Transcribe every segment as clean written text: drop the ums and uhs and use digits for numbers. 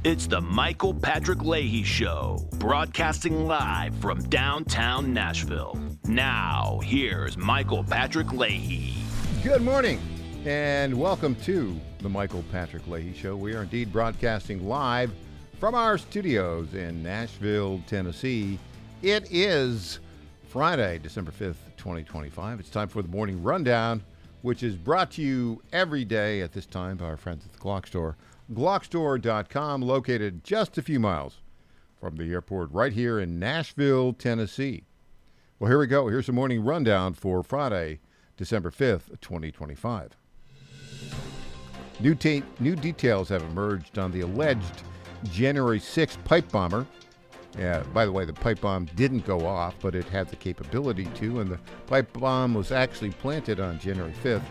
It's the Michael Patrick Leahy Show, broadcasting live from downtown Nashville. Now, here's Michael Patrick Leahy. Good morning, and welcome to the Michael Patrick Leahy Show. We are indeed broadcasting live from our studios in Nashville, Tennessee. It is Friday, December 5th, 2025. It's time for the Morning Rundown, which is brought to you every day at this time by our friends at the Glock Store. Glockstore.com, located just a few miles from the airport right here in Nashville, Tennessee. Well, here we go. Here's the Morning Rundown for Friday, December 5th, 2025. New details have emerged on the alleged January 6th pipe bomber. By the way, the pipe bomb didn't go off, but it had the capability to, and the pipe bomb was actually planted on January 5th.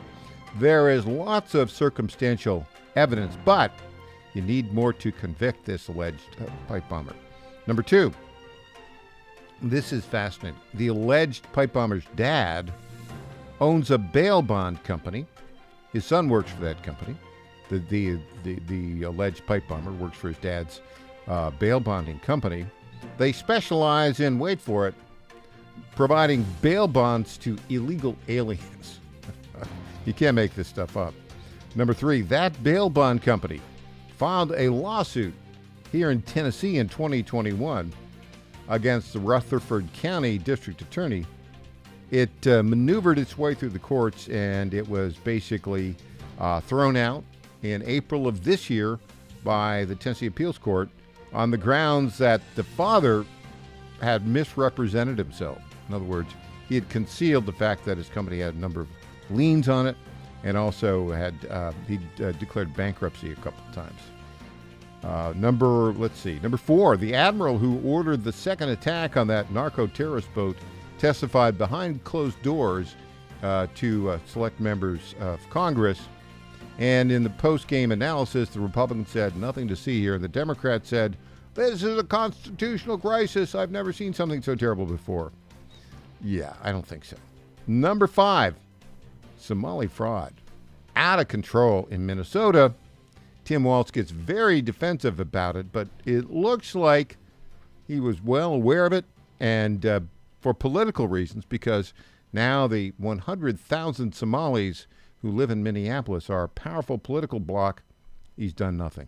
There is lots of circumstantial evidence, but you need more to convict this alleged pipe bomber. Number two, this is fascinating. The alleged pipe bomber's dad owns a bail bond company. His son works for that company. The alleged pipe bomber works for his dad's bail bonding company. They specialize in, wait for it, providing bail bonds to illegal aliens. You can't make this stuff up. Number three, that bail bond company filed a lawsuit here in Tennessee in 2021 against the Rutherford County District Attorney. It maneuvered its way through the courts, and it was basically thrown out in April of this year by the Tennessee Appeals Court on the grounds that the father had misrepresented himself. In other words, he had concealed the fact that his company had a number of liens on it, and also had declared bankruptcy a couple of times. Number four, the admiral who ordered the second attack on that narco-terrorist boat testified behind closed doors to select members of Congress. And in the post-game analysis, the Republicans said nothing to see here. The Democrats said, this is a constitutional crisis. I've never seen something so terrible before. Yeah, I don't think so. Number five, Somali fraud. Out of control in Minnesota. Tim Walz gets very defensive about it, but it looks like he was well aware of it, and for political reasons, because now the 100,000 Somalis who live in Minneapolis are a powerful political bloc. He's done nothing.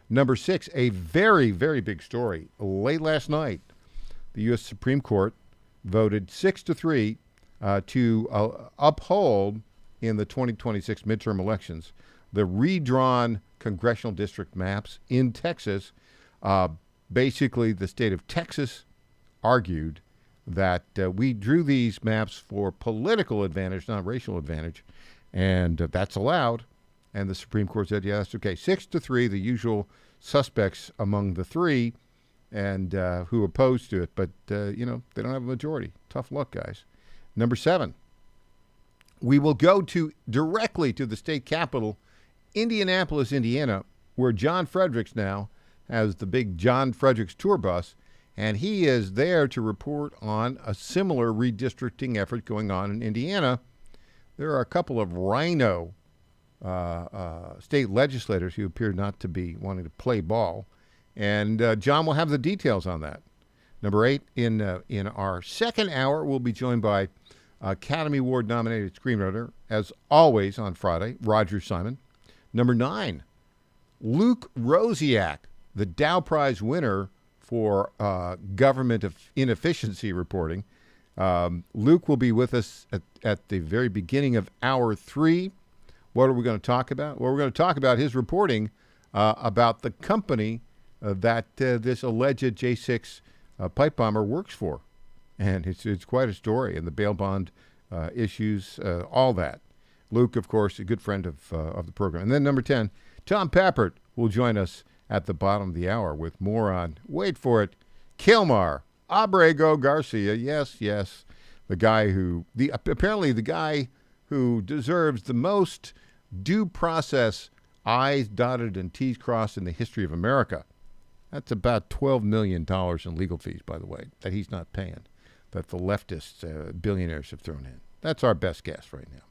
Number six, a very, very big story. Late last night, the U.S. Supreme Court voted 6-3 to uphold in the 2026 midterm elections the redrawn congressional district maps in Texas. Basically, the state of Texas argued that we drew these maps for political advantage, not racial advantage, and that's allowed. And the Supreme Court said, yeah, that's okay. 6-3, the usual suspects among the three, and who opposed to it. But, they don't have a majority. Tough luck, guys. Number seven, we will go directly to the state capital, Indianapolis, Indiana, where John Fredericks now has the big John Fredericks tour bus, and he is there to report on a similar redistricting effort going on in Indiana. There are a couple of rhino state legislators who appear not to be wanting to play ball, and John will have the details on that. Number eight, in our second hour, we'll be joined by Academy Award-nominated screenwriter, as always on Friday, Roger Simon. Number nine, Luke Rosiak, the Dow Prize winner for government inefficiency reporting. Luke will be with us at the very beginning of hour three. What are we going to talk about? Well, we're going to talk about his reporting about the company that this alleged J6 pipe bomber works for. And it's quite a story, and the bail bond issues, all that. Luke, of course, a good friend of the program. And then number 10, Tom Pappert will join us at the bottom of the hour with more on, wait for it, Kilmar Abrego Garcia. Yes, the guy apparently the guy who deserves the most due process, I's dotted and T's crossed in the history of America. That's about $12 million in legal fees, by the way, that he's not paying, that the leftists, billionaires have thrown in. That's our best guess right now.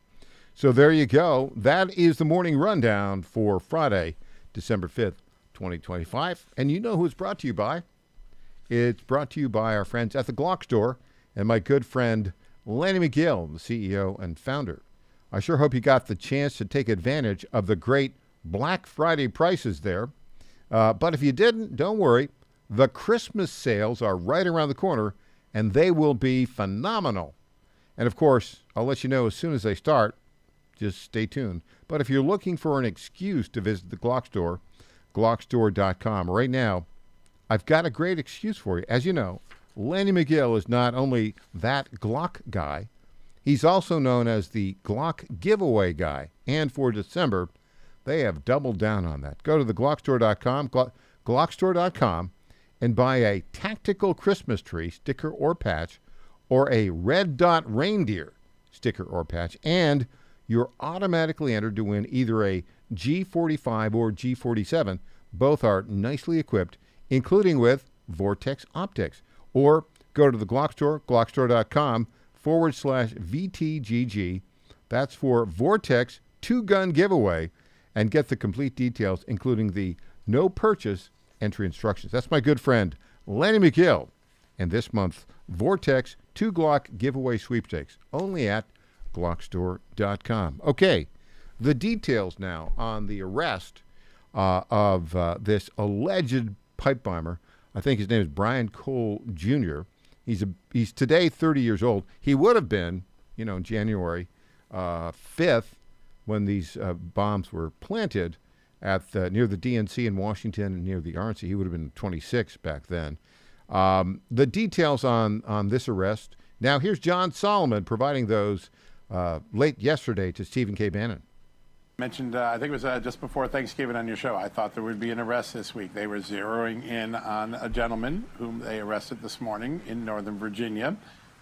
So there you go. That is the morning rundown for Friday, December 5th, 2025. And you know who it's brought to you by? It's brought to you by our friends at the Glock Store and my good friend Lenny McGill, the CEO and founder. I sure hope you got the chance to take advantage of the great Black Friday prices there. But if you didn't, don't worry. The Christmas sales are right around the corner, and they will be phenomenal. And, of course, I'll let you know as soon as they start. Just stay tuned. But if you're looking for an excuse to visit the Glock Store, glockstore.com. Right now, I've got a great excuse for you. As you know, Lenny McGill is not only that Glock guy, he's also known as the Glock giveaway guy. And for December, they have doubled down on that. Go to the glockstore.com, glockstore.com, and buy a tactical Christmas tree sticker or patch or a red dot reindeer sticker or patch, and you're automatically entered to win either a G45 or G47. Both are nicely equipped, including with Vortex optics. Or go to the Glock Store, glockstore.com/VTGG. That's for Vortex 2-gun giveaway, and get the complete details, including the no purchase entry instructions. That's my good friend Lenny McGill and this month's Vortex 2 Glock giveaway sweepstakes, only at glockstore.com. Okay, the details now on the arrest of this alleged pipe bomber. I think his name is Brian Cole Jr. He's today 30 years old. He would have been, January 5th when these bombs were planted at near the DNC in Washington and near the RNC. He would have been 26 back then. The details on this arrest. Now, here's John Solomon providing those late yesterday to Stephen K. Bannon. Mentioned, I think it was just before Thanksgiving on your show, I thought there would be an arrest this week. They were zeroing in on a gentleman whom they arrested this morning in Northern Virginia.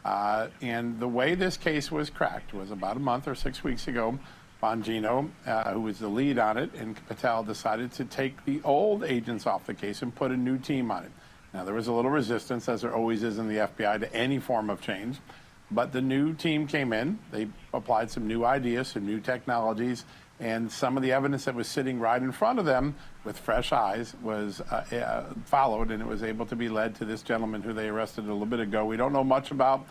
And the way this case was cracked was about a month or 6 weeks ago. Bongino, who was the lead on it, and Patel decided to take the old agents off the case and put a new team on it. Now, there was a little resistance, as there always is in the FBI, to any form of change. But the new team came in. They applied some new ideas, some new technologies, and some of the evidence that was sitting right in front of them with fresh eyes was followed, and it was able to be led to this gentleman who they arrested a little bit ago. We don't know much about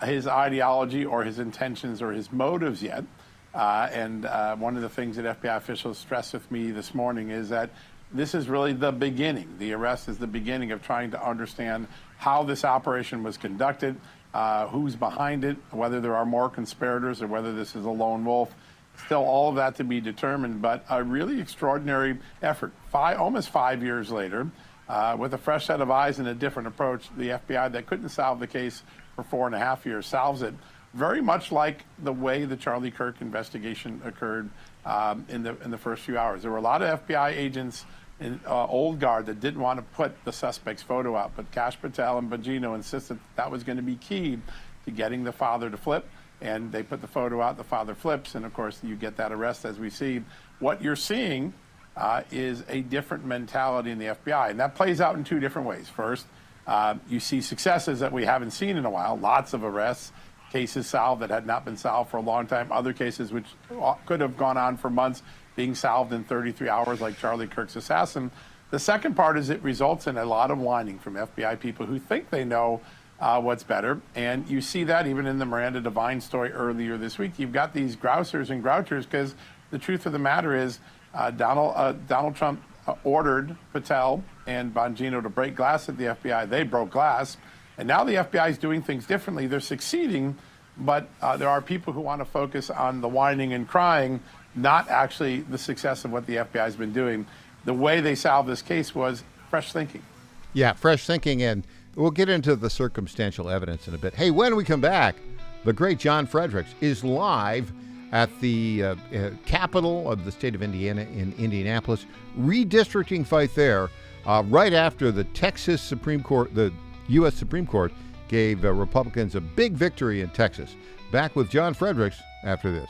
his ideology or his intentions or his motives yet. And one of the things that FBI officials stressed with me this morning is that this is really the beginning. The arrest is the beginning of trying to understand how this operation was conducted, who's behind it, whether there are more conspirators or whether this is a lone wolf. Still all of that to be determined, but a really extraordinary effort. Almost 5 years later, with a fresh set of eyes and a different approach, the FBI that couldn't solve the case for 4.5 years solves it. Very much like the way the Charlie Kirk investigation occurred in the first few hours. There were a lot of FBI agents in old guard that didn't want to put the suspect's photo out, but Kash Patel and Bongino insisted that was going to be key to getting the father to flip. And they put the photo out, the father flips, and of course you get that arrest as we see. What you're seeing is a different mentality in the FBI, and that plays out in two different ways. First, you see successes that we haven't seen in a while, lots of arrests, cases solved that had not been solved for a long time, other cases which could have gone on for months being solved in 33 hours like Charlie Kirk's assassin. The second part is it results in a lot of whining from FBI people who think they know what's better. And you see that even in the Miranda Devine story earlier this week. You've got these grousers and grouchers because the truth of the matter is Donald Trump ordered Patel and Bongino to break glass at the FBI. They broke glass. And now the FBI is doing things differently. They're succeeding, but there are people who want to focus on the whining and crying, not actually the success of what the FBI has been doing. The way they solved this case was fresh thinking. Yeah, fresh thinking, and we'll get into the circumstantial evidence in a bit. Hey, when we come back, the great John Fredericks is live at the capital of the state of Indiana in Indianapolis. Redistricting fight there right after the Texas Supreme Court, the U.S. Supreme Court, gave Republicans a big victory in Texas. Back with John Fredericks after this.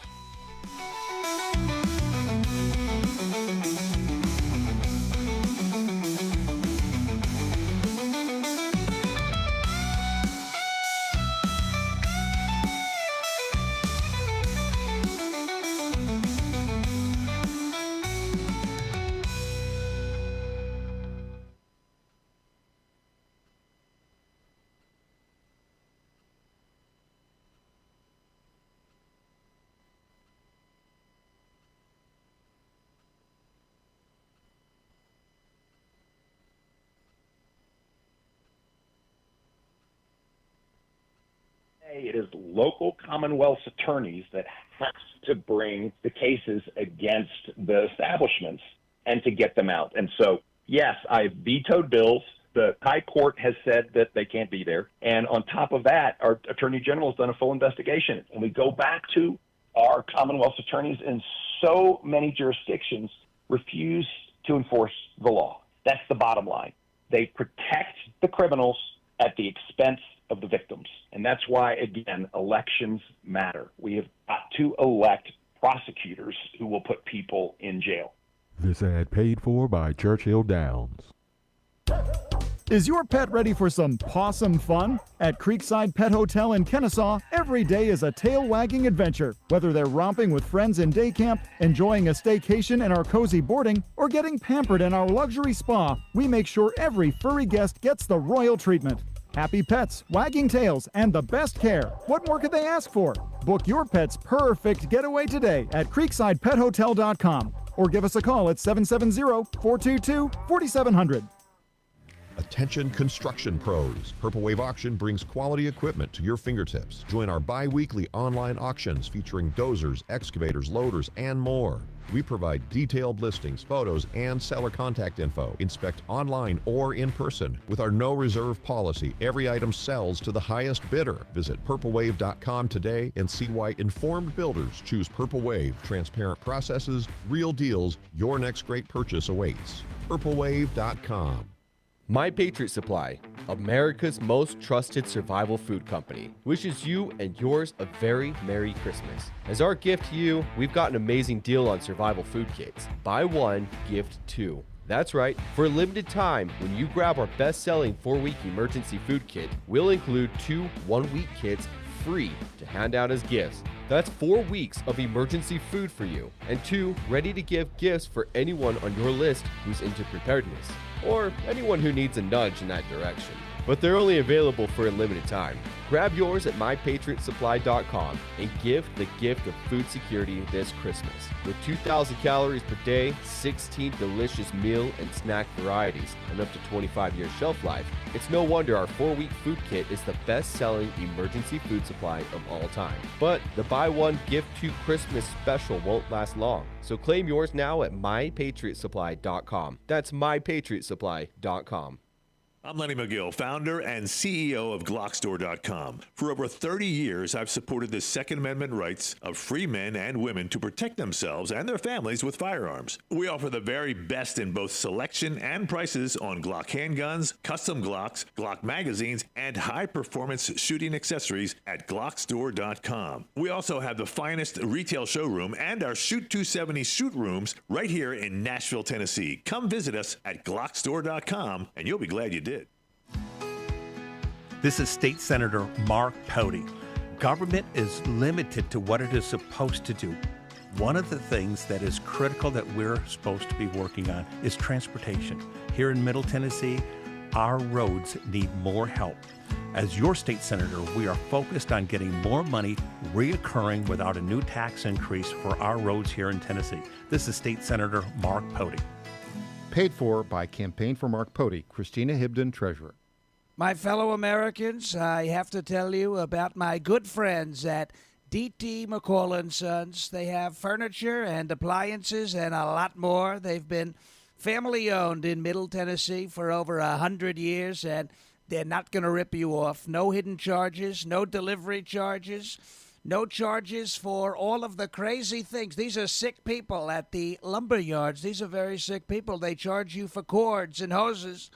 It is local Commonwealth's attorneys that have to bring the cases against the establishments and to get them out. And so, yes, I've vetoed bills. The high court has said that they can't be there. And on top of that, our attorney general has done a full investigation. And we go back to our Commonwealth's attorneys in so many jurisdictions refuse to enforce the law. That's the bottom line. They protect the criminals at the expense of the victims. And that's why, again, elections matter. We have got to elect prosecutors who will put people in jail. This ad paid for by Churchill Downs. Is your pet ready for some pawsome fun? At Creekside Pet Hotel in Kennesaw, every day is a tail-wagging adventure. Whether they're romping with friends in day camp, enjoying a staycation in our cozy boarding, or getting pampered in our luxury spa, we make sure every furry guest gets the royal treatment. Happy pets, wagging tails, and the best care. What more could they ask for? Book your pet's perfect getaway today at creeksidepethotel.com or give us a call at 770-422-4700. Attention construction pros. Purple Wave Auction brings quality equipment to your fingertips. Join our bi-weekly online auctions featuring dozers, excavators, loaders, and more. We provide detailed listings, photos, and seller contact info. Inspect online or in person. With our no reserve policy, every item sells to the highest bidder. Visit purplewave.com today and see why informed builders choose Purple Wave. Transparent processes, real deals. Your next great purchase awaits. purplewave.com. My Patriot Supply, America's most trusted survival food company, wishes you and yours a very Merry Christmas. As our gift to you, we've got an amazing deal on survival food kits. Buy one, gift two. That's right, for a limited time, when you grab our best-selling 4-week emergency food kit, we'll include 2 one-week kits free to hand out as gifts. That's 4 weeks of emergency food for you, and 2 ready-to-give gifts for anyone on your list who's into preparedness, or anyone who needs a nudge in that direction. But they're only available for a limited time. Grab yours at mypatriotsupply.com and give the gift of food security this Christmas. With 2,000 calories per day, 16 delicious meal and snack varieties, and up to 25-year shelf life, it's no wonder our 4-week food kit is the best-selling emergency food supply of all time. But the buy one, gift two Christmas special won't last long. So claim yours now at mypatriotsupply.com. That's mypatriotsupply.com. I'm Lenny McGill, founder and CEO of Glockstore.com. For over 30 years, I've supported the Second Amendment rights of free men and women to protect themselves and their families with firearms. We offer the very best in both selection and prices on Glock handguns, custom Glocks, Glock magazines, and high-performance shooting accessories at Glockstore.com. We also have the finest retail showroom and our Shoot 270 shoot rooms right here in Nashville, Tennessee. Come visit us at Glockstore.com, and you'll be glad you did. This is State Senator Mark Pody. Government is limited to what it is supposed to do. One of the things that is critical that we're supposed to be working on is transportation. Here in Middle Tennessee, our roads need more help. As your state senator, we are focused on getting more money reoccurring without a new tax increase for our roads here in Tennessee. This is State Senator Mark Pody. Paid for by Campaign for Mark Pody, Christina Hibden, Treasurer. My fellow Americans, I have to tell you about my good friends at D.T. McCall & Sons. They have furniture and appliances and a lot more. They've been family-owned in Middle Tennessee for over 100 years, and they're not going to rip you off. No hidden charges, no delivery charges, no charges for all of the crazy things. These are sick people at the lumber yards. These are very sick people. They charge you for cords and hoses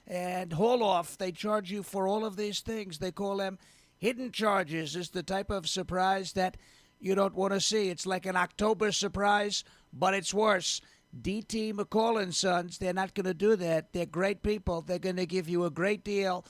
and haul-off. They charge you for all of these things. They call them hidden charges. It's the type of surprise that you don't want to see. It's like an October surprise, but it's worse. D.T. McCall & Sons, they're not going to do that. They're great people. They're going to give you a great deal.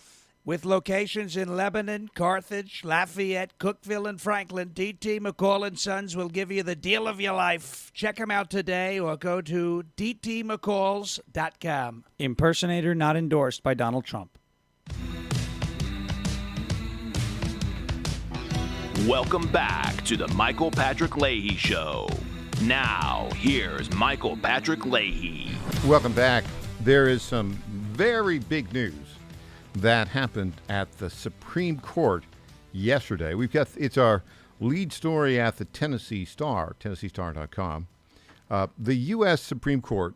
With locations in Lebanon, Carthage, Lafayette, Cookeville, and Franklin, D.T. McCall & Sons will give you the deal of your life. Check them out today or go to dtmccalls.com. Impersonator not endorsed by Donald Trump. Welcome back to the Michael Patrick Leahy Show. Now, here's Michael Patrick Leahy. Welcome back. There is some very big news that happened at the Supreme Court yesterday. It's our lead story at the Tennessee Star, TennesseeStar.com. The U.S. Supreme Court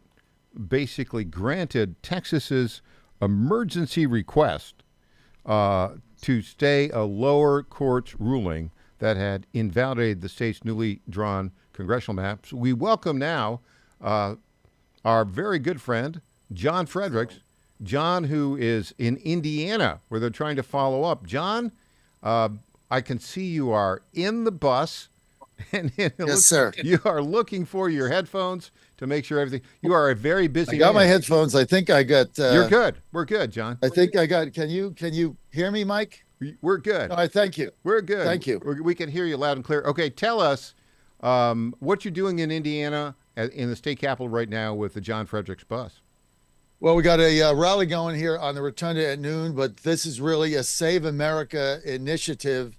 basically granted Texas's emergency request to stay a lower court's ruling that had invalidated the state's newly drawn congressional maps. We welcome now our very good friend, John Fredericks. John, who is in Indiana, where they're trying to follow up. John, I can see you are in the bus. And Yes, sir. You are looking for your headphones to make sure everything. You are a very busy I got man. my headphones. I think I got. You're good. We're good, John. I think I got. Can you hear me, Mike? We're good. All right. Thank you. We're good. Thank you. We can hear you loud and clear. Okay, tell us what you're doing in Indiana, in the state capitol right now with the John Fredericks bus. Well, we got a rally going here on the Rotunda at noon, but this is really a Save America initiative.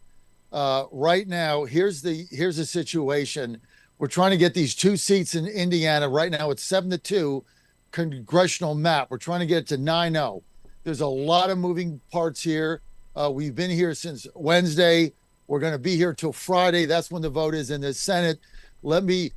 Right now, here's the situation. We're trying to get these 2 seats in Indiana. Right now, it's 7-2 congressional map. We're trying to get it to 9-0. There's a lot of moving parts here. We've been here since Wednesday. We're going to be here till Friday. That's when the vote is in the Senate. Let me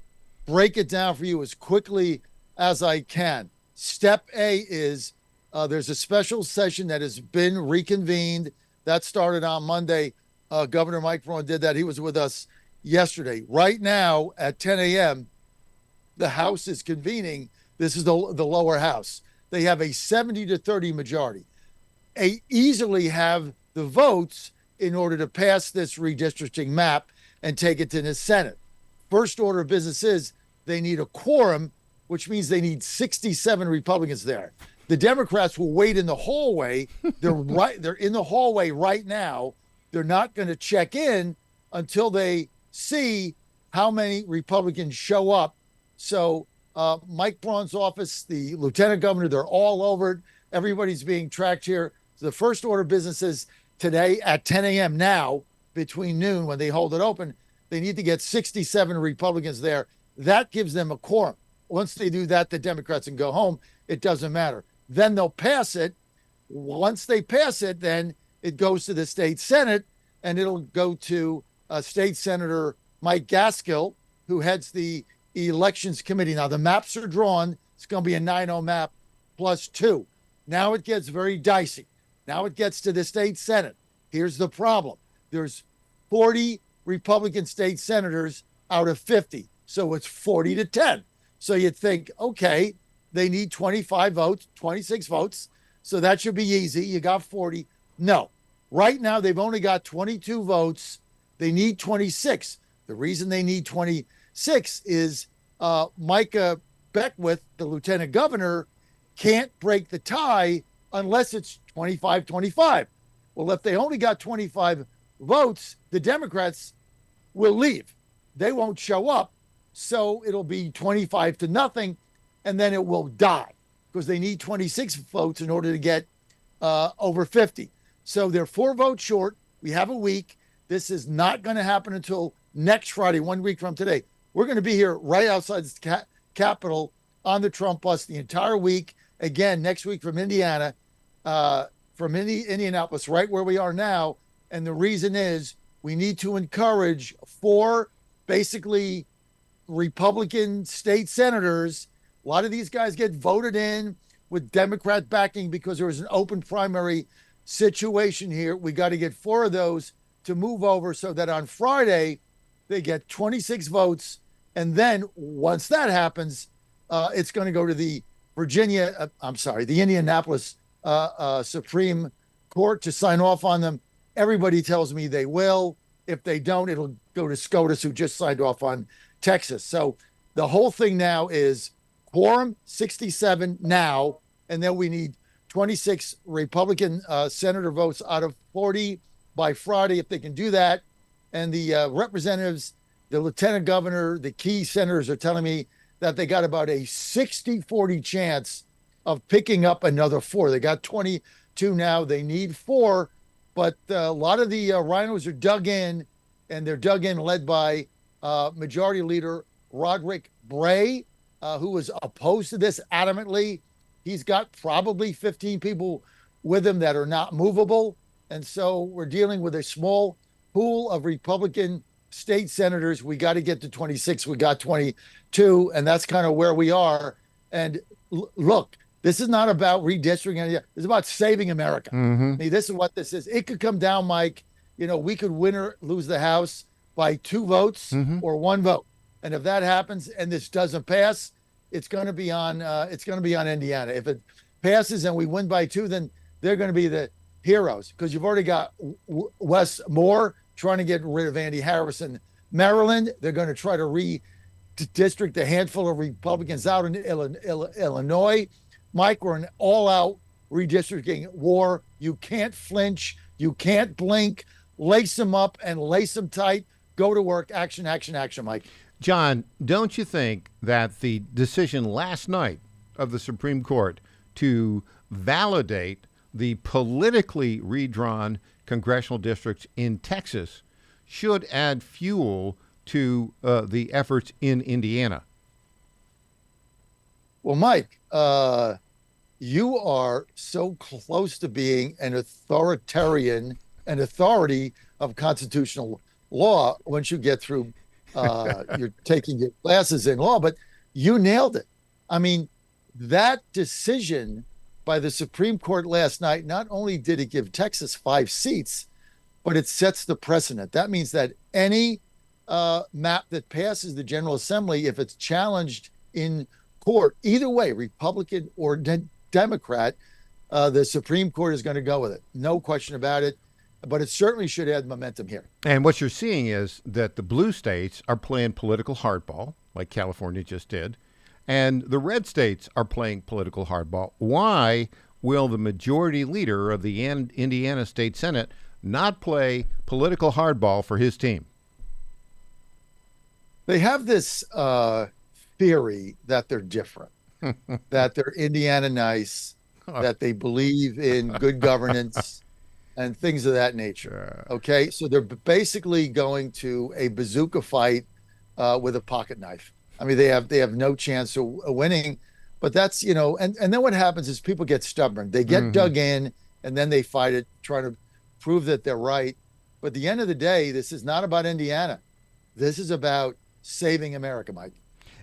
break it down for you as quickly as I can. Step A is there's a special session that has been reconvened. That started on Monday. Governor Mike Braun did that. He was with us yesterday. Right now at 10 a.m., the House is convening. This is the lower house. They have a 70-30 majority. They easily have the votes in order to pass this redistricting map and take it to the Senate. First order of business is they need a quorum, which means they need 67 Republicans there. The Democrats will wait in the hallway. They're in the hallway right now. They're not going to check in until they see how many Republicans show up. So Mike Braun's office, the lieutenant governor, they're all over it. Everybody's being tracked here. So the first order of business is today at 10 a.m. now, between noon when they hold it open, they need to get 67 Republicans there. That gives them a quorum. Once they do that, the Democrats can go home. It doesn't matter. Then they'll pass it. Once they pass it, then it goes to the state Senate, and it'll go to State Senator Mike Gaskill, who heads the Elections Committee. Now, the maps are drawn. It's going to be a 9-0 map plus 2. Now it gets very dicey. Now it gets to the state Senate. Here's the problem. There's 40 Republican state senators out of 50. So it's 40-10. So you'd think, okay, they need 25 votes, 26 votes. So that should be easy. You got 40. No. Right now, they've only got 22 votes. They need 26. The reason they need 26 is Micah Beckwith, the lieutenant governor, can't break the tie unless it's 25-25. Well, if they only got 25 votes, the Democrats will leave. They won't show up. So it'll be 25-0, and then it will die because they need 26 votes in order to get over 50. So they're 4 votes short. We have a week. This is not going to happen until next Friday, 1 week from today. We're going to be here right outside the Capitol on the Trump bus the entire week. Again, next week from Indiana, from Indianapolis, right where we are now. And the reason is we need to encourage 4 basically Republican state senators. A lot of these guys get voted in with Democrat backing because there was an open primary situation here. We got to get 4 of those to move over so that on Friday they get 26 votes. And then once that happens, it's going to go to the the Indianapolis Supreme Court to sign off on them. Everybody tells me they will. If they don't, it'll go to SCOTUS, who just signed off on Texas. So the whole thing now is quorum 67 now, and then we need 26 Republican senator votes out of 40 by Friday if they can do that. And the representatives, the lieutenant governor, the key senators are telling me that they got about a 60-40 chance of picking up another 4. They got 22 now. They need 4. But a lot of the rhinos are dug in, and they're dug in led by Majority Leader Roderick Bray, who was opposed to this adamantly. He's got probably 15 people with him that are not movable. And so we're dealing with a small pool of Republican state senators. We got to get to 26. We got 22, and that's kind of where we are. And look, this is not about redistricting. It's about saving America. I mean, this is what this is. It could come down, Mike. We could win or lose the House by 2 votes or 1 vote. And if that happens and this doesn't pass, it's going to be on Indiana. If it passes and we win by 2, then they're going to be the heroes, because you've already got Wes Moore trying to get rid of Andy Harris in Maryland. They're going to try to redistrict a handful of Republicans out in Illinois. Mike, we're in all-out redistricting war. You can't flinch. You can't blink. Lace them up and lace them tight. Go to work. Action, action, action, Mike. John, don't you think that the decision last night of the Supreme Court to validate the politically redrawn congressional districts in Texas should add fuel to the efforts in Indiana? Well, Mike, you are so close to being an authority of constitutional law once you get through you're taking your classes in law, but you nailed it. I mean, that decision by the Supreme Court last night, not only did it give Texas 5 seats, but it sets the precedent. That means that any map that passes the General Assembly, if it's challenged in court, either way, Republican or Democrat, the Supreme Court is going to go with it. No question about it. But it certainly should add momentum here. And what you're seeing is that the blue states are playing political hardball, like California just did, and the red states are playing political hardball. Why will the majority leader of the Indiana State Senate not play political hardball for his team? They have this theory that they're different, that they're Indiana nice, that they believe in good governance and things of that nature. Okay, so they're basically going to a bazooka fight with a pocket knife. I mean, they have no chance of winning, but that's, and then what happens is people get stubborn. They get dug in, and then they fight it, trying to prove that they're right. But at the end of the day, this is not about Indiana. This is about saving America, Mike.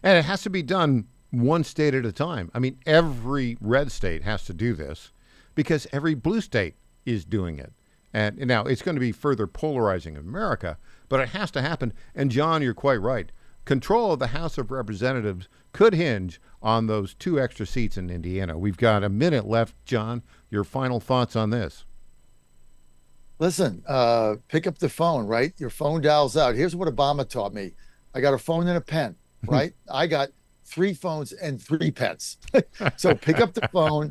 And it has to be done one state at a time. I mean, every red state has to do this because every blue state is doing it. And now it's going to be further polarizing America, but it has to happen. And John, you're quite right. Control of the House of Representatives could hinge on those 2 extra seats in Indiana. We've got a minute left. John, your final thoughts on this? Listen, pick up the phone, right? Your phone dials out. Here's what Obama taught me. I got a phone and a pen, right? I got 3 phones and 3 pens. So pick up the phone.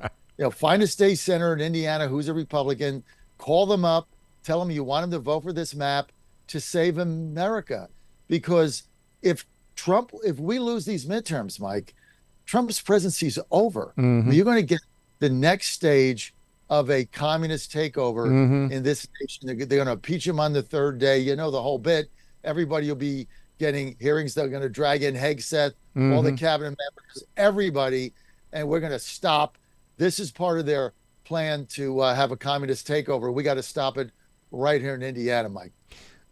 Find a state senator in Indiana who's a Republican, call them up, tell them you want them to vote for this map to save America. Because if we lose these midterms, Mike, Trump's presidency is over. You're going to get the next stage of a communist takeover in this nation. They're going to impeach him on the 3rd day. The whole bit. Everybody will be getting hearings. They're going to drag in Hegseth, all the cabinet members, everybody, and we're going to stop. This is part of their plan to have a communist takeover. We got to stop it right here in Indiana, Mike.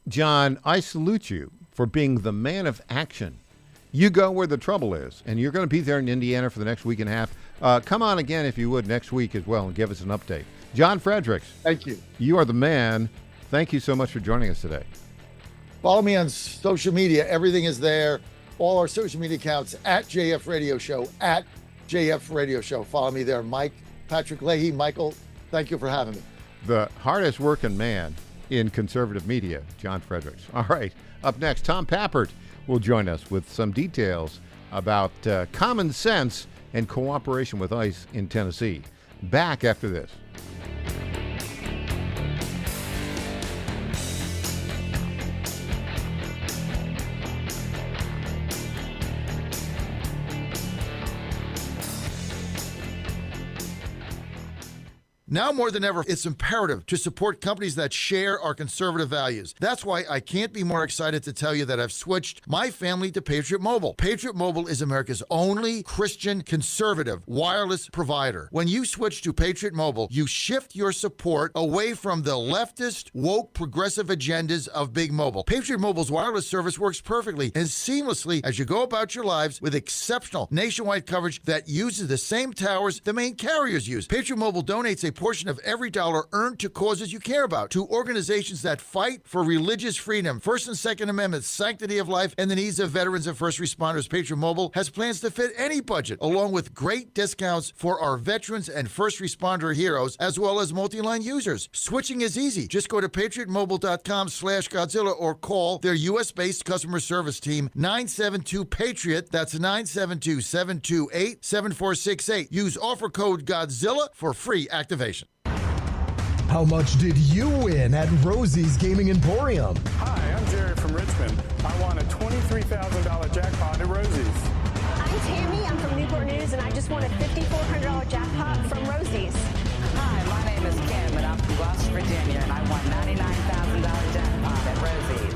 John, I salute you for being the man of action. You go where the trouble is, and you're going to be there in Indiana for the next week and a half. Come on again, if you would, next week as well and give us an update. John Fredericks. Thank you. You are the man. Thank you so much for joining us today. Follow me on social media. Everything is there. All our social media accounts at JF Radio Show, at JF Radio Show. Follow me there. Mike, Patrick Leahy. Michael, thank you for having me. The hardest working man in conservative media, John Fredericks. All right. Up next, Tom Pappert will join us with some details about common sense and cooperation with ICE in Tennessee. Back after this. Now more than ever, it's imperative to support companies that share our conservative values. That's why I can't be more excited to tell you that I've switched my family to Patriot Mobile. Patriot Mobile is America's only Christian conservative wireless provider. When you switch to Patriot Mobile, you shift your support away from the leftist, woke, progressive agendas of Big Mobile. Patriot Mobile's wireless service works perfectly and seamlessly as you go about your lives with exceptional nationwide coverage that uses the same towers the main carriers use. Patriot Mobile donates a portion of every dollar earned to causes you care about, to organizations that fight for religious freedom, First and Second Amendments, sanctity of life, and the needs of veterans and first responders. Patriot Mobile has plans to fit any budget, along with great discounts for our veterans and first responder heroes, as well as multi-line users. Switching is easy. Just go to patriotmobile.com/Godzilla or call their U.S.-based customer service team, 972-PATRIOT. That's 972-728-7468. Use offer code Godzilla for free activation. How much did you win at Rosie's Gaming Emporium? Hi, I'm Jerry from Richmond. I won a $23,000 jackpot at Rosie's. I'm Tammy. I'm from Newport News, and I just won a $5,400 jackpot from Rosie's. Hi, my name is Kim, and I'm from Gloucester, Virginia, and I won $99,000 jackpot at Rosie's.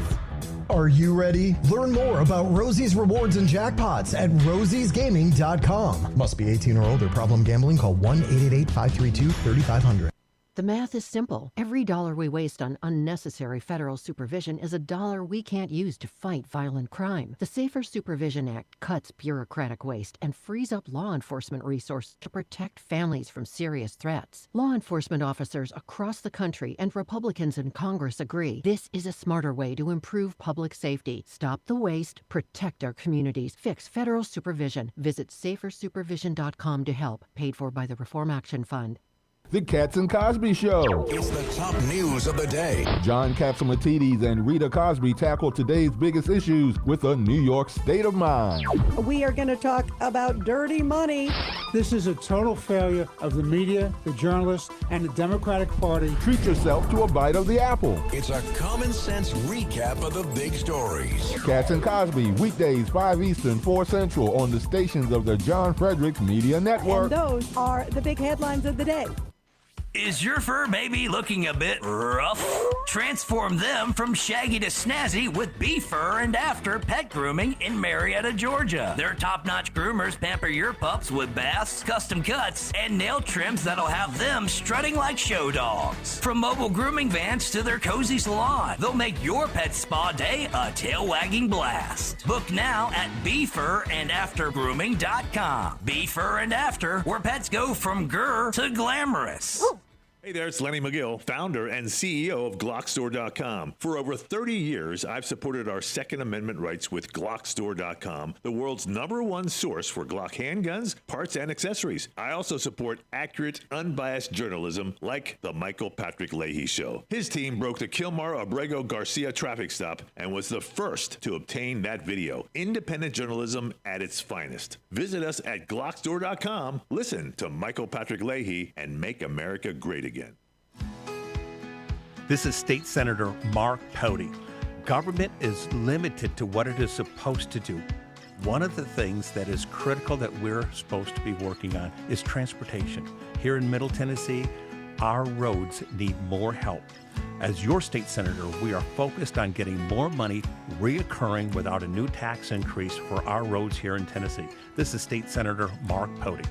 Are you ready? Learn more about Rosie's rewards and jackpots at rosiesgaming.com. Must be 18 or older. Problem gambling? Call 1-888-532-3500. The math is simple. Every dollar we waste on unnecessary federal supervision is a dollar we can't use to fight violent crime. The Safer Supervision Act cuts bureaucratic waste and frees up law enforcement resources to protect families from serious threats. Law enforcement officers across the country and Republicans in Congress agree this is a smarter way to improve public safety. Stop the waste, protect our communities, fix federal supervision. Visit safersupervision.com to help. Paid for by the Reform Action Fund. The Cats and Cosby Show. It's the top news of the day. John Catsimatidis and Rita Cosby tackle today's biggest issues with a New York state of mind. We are going to talk about dirty money. This is a total failure of the media, the journalists, and the Democratic Party. Treat yourself to a bite of the apple. It's a common sense recap of the big stories. Cats and Cosby, weekdays 5 Eastern, 4 Central on the stations of the John Fredericks Media Network. And those are the big headlines of the day. Is your fur maybe looking a bit rough? Transform them from shaggy to snazzy with Befur and After Pet Grooming in Marietta, Georgia. Their top-notch groomers pamper your pups with baths, custom cuts, and nail trims that'll have them strutting like show dogs. From mobile grooming vans to their cozy salon, they'll make your pet spa day a tail-wagging blast. Book now at BefurandAfterGrooming.com. Befur and After, where pets go from grr to glamorous. Hey there, it's Lenny McGill, founder and CEO of GlockStore.com. For over 30 years, I've supported our Second Amendment rights with GlockStore.com, the world's #1 source for Glock handguns, parts, and accessories. I also support accurate, unbiased journalism like The Michael Patrick Leahy Show. His team broke the Kilmar Abrego Garcia traffic stop and was the first to obtain that video. Independent journalism at its finest. Visit us at GlockStore.com, listen to Michael Patrick Leahy, and make America great again. This is State Senator Mark Pody. Government is limited to what it is supposed to do. One of the things that is critical that we're supposed to be working on is transportation. Here in Middle Tennessee, our roads need more help. As your state senator, we are focused on getting more money reoccurring without a new tax increase for our roads here in Tennessee. This is State Senator Mark Pody.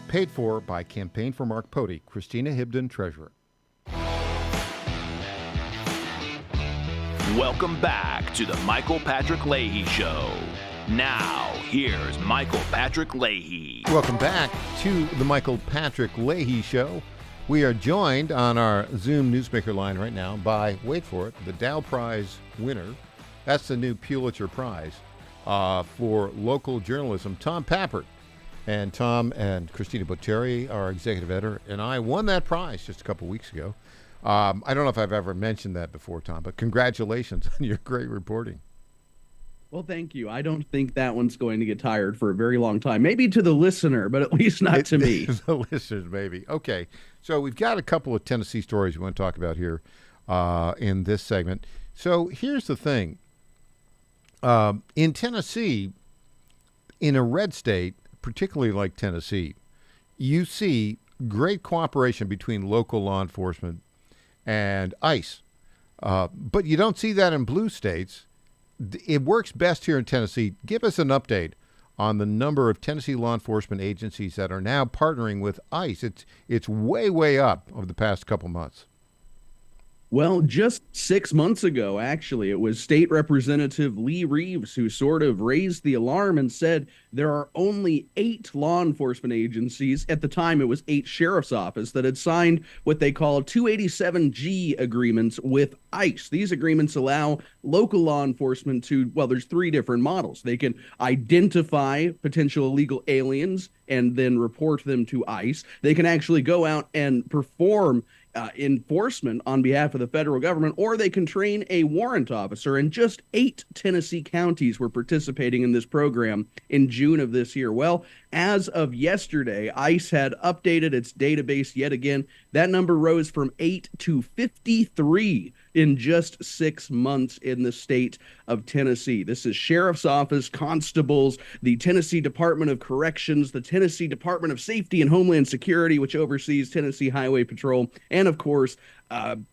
Paid for by Campaign for Mark Pody, Christina Hibden, Treasurer. Welcome back to the Michael Patrick Leahy Show. Now, here's Michael Patrick Leahy. Welcome back to the Michael Patrick Leahy Show. We are joined on our Zoom newsmaker line right now by, wait for it, the Dow Prize winner. That's the new Pulitzer Prize for local journalism, Tom Pappert. And Tom and Christina Botteri, our executive editor, and I won that prize just a couple weeks ago. I don't know if I've ever mentioned that before, Tom, but congratulations on your great reporting. Well, thank you. I don't think that one's going to get tired for a very long time. Maybe to the listener, but at least not to me. The listeners, maybe. Okay, so we've got a couple of Tennessee stories we want to talk about here in this segment. So here's the thing. In Tennessee, in a red state, particularly like Tennessee, you see great cooperation between local law enforcement and ICE. But you don't see that in blue states. It works best here in Tennessee. Give us an update on the number of Tennessee law enforcement agencies that are now partnering with ICE. It's way, way up over the past couple months. Well, just 6 months ago, actually, it was State Representative Lee Reeves who sort of raised the alarm and said there are only 8 law enforcement agencies. At the time, it was 8 sheriff's office that had signed what they call 287G agreements with ICE. These agreements allow local law enforcement to, well, there's 3 different models. They can identify potential illegal aliens and then report them to ICE. They can actually go out and perform enforcement on behalf of the federal government, or they can train a warrant officer. And just 8 Tennessee counties were participating in this program in June of this year. Well, as of yesterday, ICE had updated its database yet again. That number rose from 8 to 53 in just 6 months in the state of Tennessee. This is Sheriff's Office, constables, the Tennessee Department of Corrections, the Tennessee Department of Safety and Homeland Security, which oversees Tennessee Highway Patrol, and of course,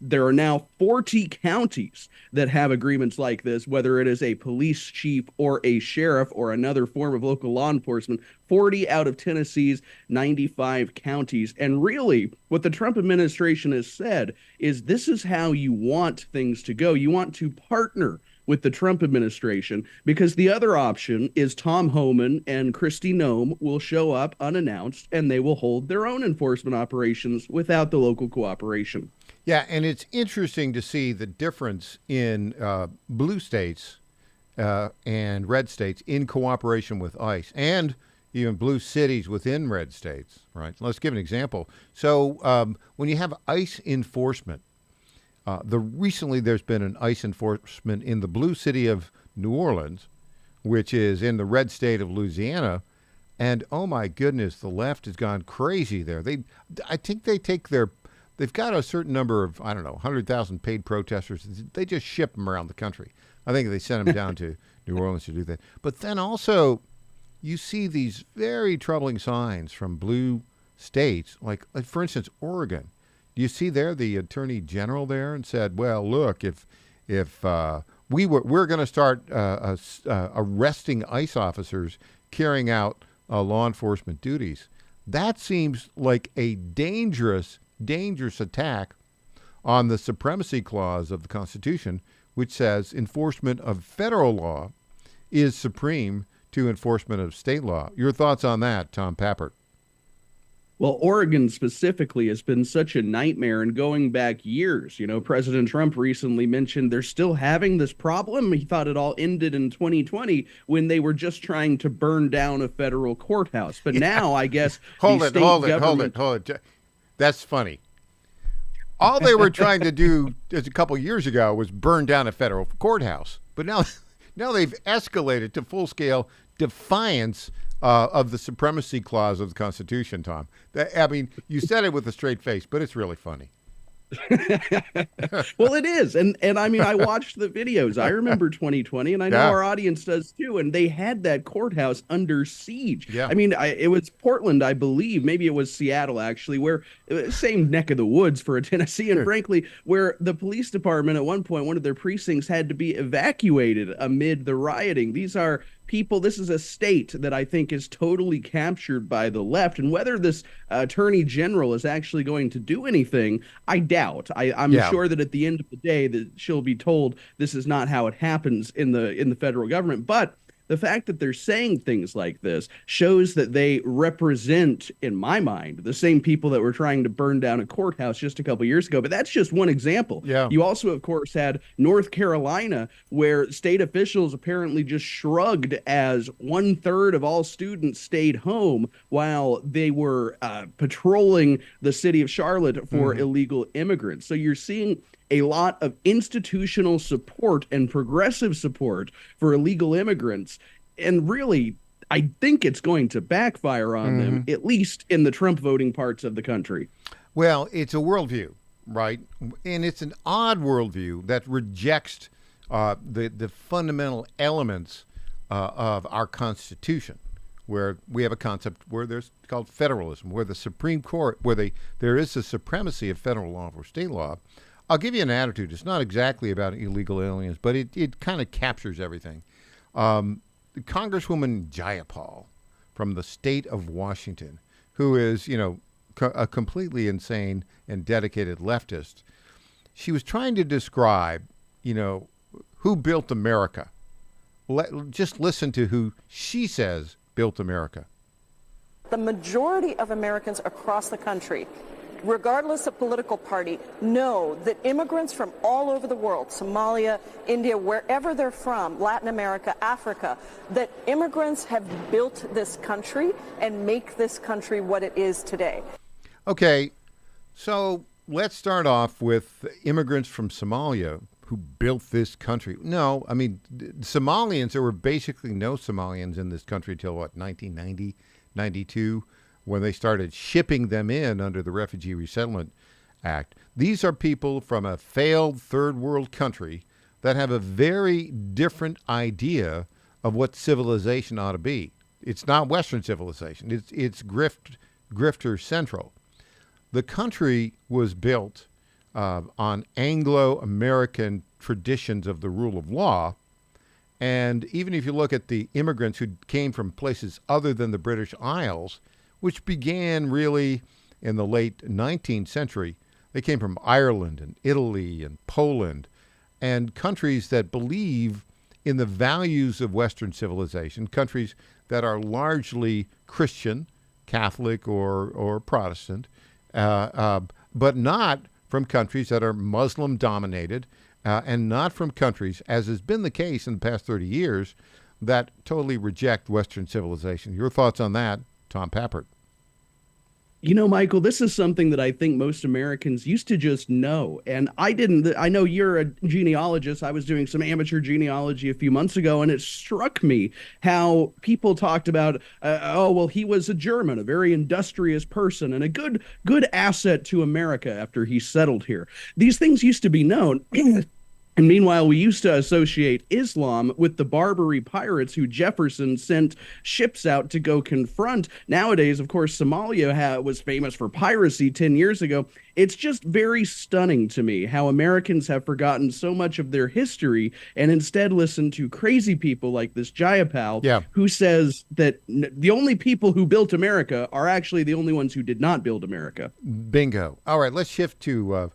there are now 40 counties that have agreements like this, whether it is a police chief or a sheriff or another form of local law enforcement. 40 out of Tennessee's 95 counties. And really, what the Trump administration has said is this is how you want things to go. You want to partner with the Trump administration, because the other option is Tom Homan and Kristi Noem will show up unannounced and they will hold their own enforcement operations without the local cooperation. Yeah, and it's interesting to see the difference in blue states and red states in cooperation with ICE, and even blue cities within red states, right? Let's give an example. So when you have ICE enforcement, recently there's been an ICE enforcement in the blue city of New Orleans, which is in the red state of Louisiana, and oh my goodness, the left has gone crazy there. I think they've got a certain number of, 100,000 paid protesters. They just ship them around the country. I think they sent them down to New Orleans to do that. But then also, you see these very troubling signs from blue states, like for instance, Oregon. Do you see there the attorney general there and said, well, look, if we're going to start arresting ICE officers carrying out law enforcement duties. That seems like a dangerous attack on the supremacy clause of the Constitution, which says enforcement of federal law is supreme to enforcement of state law. Your thoughts on that, Tom Pappert? Well, Oregon specifically has been such a nightmare, and going back years, President Trump recently mentioned they're still having this problem. He thought it all ended in 2020 when they were just trying to burn down a federal courthouse. But now, I guess, hold it. That's funny. All they were trying to do just a couple years ago was burn down a federal courthouse. But now they've escalated to full-scale defiance of the supremacy clause of the Constitution, Tom. You said it with a straight face, but it's really funny. Well, it is. And I mean, I watched the videos. I remember 2020, and I know our audience does too. And they had that courthouse under siege. Yeah. I mean, it was Portland, I believe. Maybe it was Seattle, actually, where same neck of the woods for a Tennessean, frankly, where the police department at one point, one of their precincts had to be evacuated amid the rioting. These are people, this is a state that I think is totally captured by the left. And whether this attorney general is actually going to do anything, I doubt. I'm sure that at the end of the day that she'll be told this is not how it happens in the federal government. But the fact that they're saying things like this shows that they represent, in my mind, the same people that were trying to burn down a courthouse just a couple years ago. But that's just one example. Yeah. You also, of course, had North Carolina, where state officials apparently just shrugged as 1/3 of all students stayed home while they were patrolling the city of Charlotte for illegal immigrants. So you're seeing a lot of institutional support and progressive support for illegal immigrants. And really, I think it's going to backfire on them, at least in the Trump voting parts of the country. Well, it's a worldview, right? And it's an odd worldview that rejects the fundamental elements of our Constitution, where we have a concept where there's called federalism, where the Supreme Court, where there is the supremacy of federal law over state law. I'll give you an attitude. It's not exactly about illegal aliens, but it kind of captures everything. Congresswoman Jayapal from the state of Washington, who is, a completely insane and dedicated leftist, she was trying to describe, who built America. Just listen to who she says built America. The majority of Americans across the country, regardless of political party, know that immigrants from all over the world, Somalia, India, wherever they're from, Latin America, Africa, that immigrants have built this country and make this country what it is today. Okay, so let's start off with immigrants from Somalia who built this country. No, I mean, Somalians, there were basically no Somalians in this country until, 1990, 92, when they started shipping them in under the Refugee Resettlement Act. These are people from a failed third world country that have a very different idea of what civilization ought to be. It's not Western civilization. It's grifter central. The country was built on Anglo-American traditions of the rule of law. And even if you look at the immigrants who came from places other than the British Isles, which began really in the late 19th century, they came from Ireland and Italy and Poland, and countries that believe in the values of Western civilization, countries that are largely Christian, Catholic, or Protestant, but not from countries that are Muslim-dominated, and not from countries, as has been the case in the past 30 years, that totally reject Western civilization. Your thoughts on that, Tom Pappert? Michael, this is something that I think most Americans used to just know. And I didn't. I know you're a genealogist. I was doing some amateur genealogy a few months ago, and it struck me how people talked about, he was a German, a very industrious person, and a good asset to America after he settled here. These things used to be known. And meanwhile, we used to associate Islam with the Barbary pirates who Jefferson sent ships out to go confront. Nowadays, of course, Somalia was famous for piracy 10 years ago. It's just very stunning to me how Americans have forgotten so much of their history and instead listen to crazy people like this Jayapal, who says that the only people who built America are actually the only ones who did not build America. Bingo. All right, let's shift to a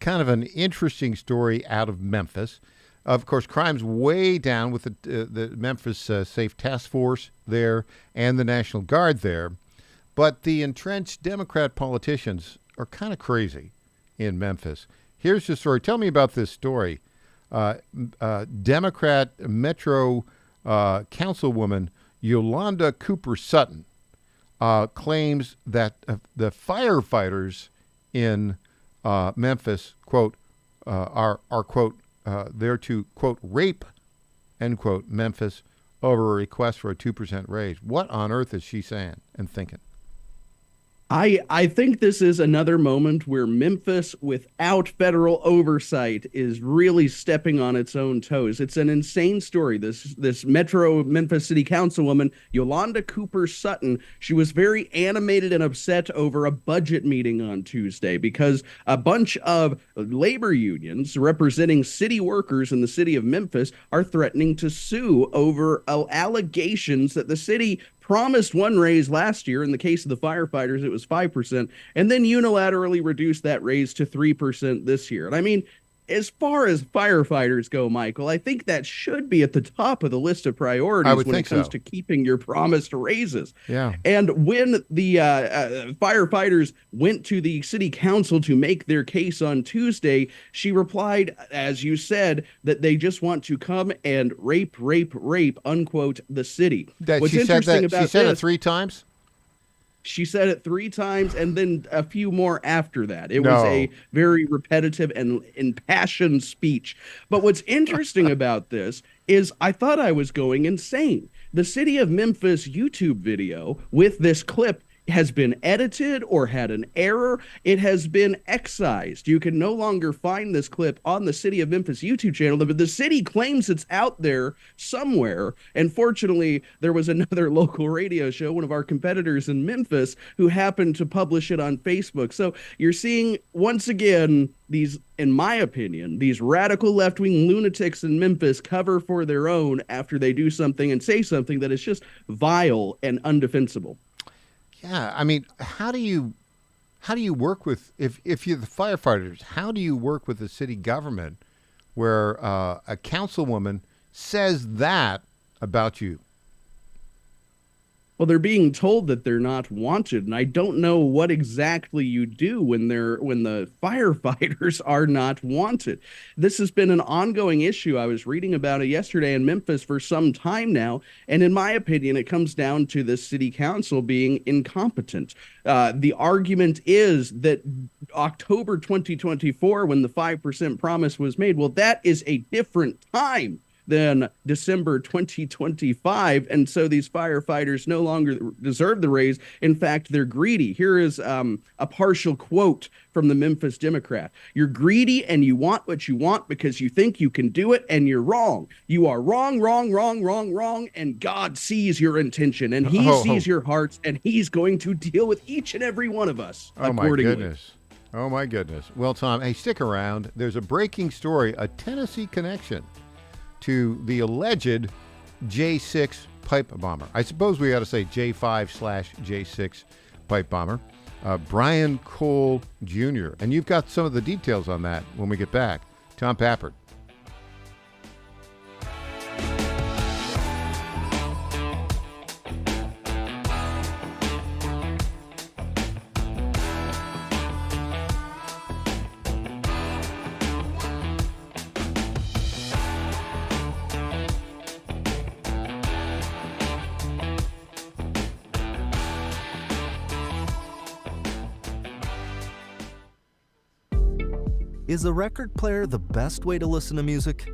kind of an interesting story out of Memphis. Of course, crime's way down with the Memphis Safe Task Force there and the National Guard there. But the entrenched Democrat politicians are kind of crazy in Memphis. Here's the story. Tell me about this story. Democrat Metro Councilwoman Yolanda Cooper Sutton claims that the firefighters in Memphis, quote, are quote, there to, quote, rape, end quote, Memphis over a request for a 2% raise. What on earth is she saying and thinking? I think this is another moment where Memphis, without federal oversight, is really stepping on its own toes. It's an insane story. This Metro Memphis City Councilwoman, Yolanda Cooper Sutton, she was very animated and upset over a budget meeting on Tuesday because a bunch of labor unions representing city workers in the city of Memphis are threatening to sue over allegations that the city promised one raise last year. In the case of the firefighters, it was 5%, and then unilaterally reduced that raise to 3% this year. And I mean, as far as firefighters go, Michael, I think that should be at the top of the list of priorities when it comes to keeping your promised raises. Yeah. And when the firefighters went to the city council to make their case on Tuesday, she replied, as you said, that they just want to come and rape, unquote, the city. What's interesting about this, she said it 3 times? She said it 3 times and then a few more after that. It was a very repetitive and impassioned speech. But what's interesting about this is I thought I was going insane. The City of Memphis YouTube video with this clip has been edited or had an error. It has been excised. You can no longer find this clip on the City of Memphis YouTube channel, but the city claims it's out there somewhere. And fortunately, there was another local radio show, one of our competitors in Memphis, who happened to publish it on Facebook. So you're seeing, once again, these, in my opinion, these radical left-wing lunatics in Memphis cover for their own after they do something and say something that is just vile and undefensible. Yeah, I mean, how do you work with, if you're the firefighters, how do you work with the city government where a councilwoman says that about you? Well, they're being told that they're not wanted, and I don't know what exactly you do when the firefighters are not wanted. This has been an ongoing issue. I was reading about it yesterday in Memphis for some time now, and in my opinion, it comes down to the city council being incompetent. The argument is that October 2024, when the 5% promise was made, well, that is a different time than December 2025. And so these firefighters no longer deserve the raise. In fact, they're greedy. Here is a partial quote from the Memphis Democrat. "You're greedy and you want what you want because you think you can do it, and you're wrong. You are wrong, wrong, wrong, wrong, wrong, and God sees your intention, and he sees your hearts, and he's going to deal with each and every one of us accordingly." My goodness. Oh, my goodness. Well, Tom, hey, stick around. There's a breaking story, a Tennessee connection to the alleged J6 pipe bomber. I suppose we ought to say J5/J6 pipe bomber, Brian Cole Jr. And you've got some of the details on that when we get back. Tom Pappert. Is a record player the best way to listen to music?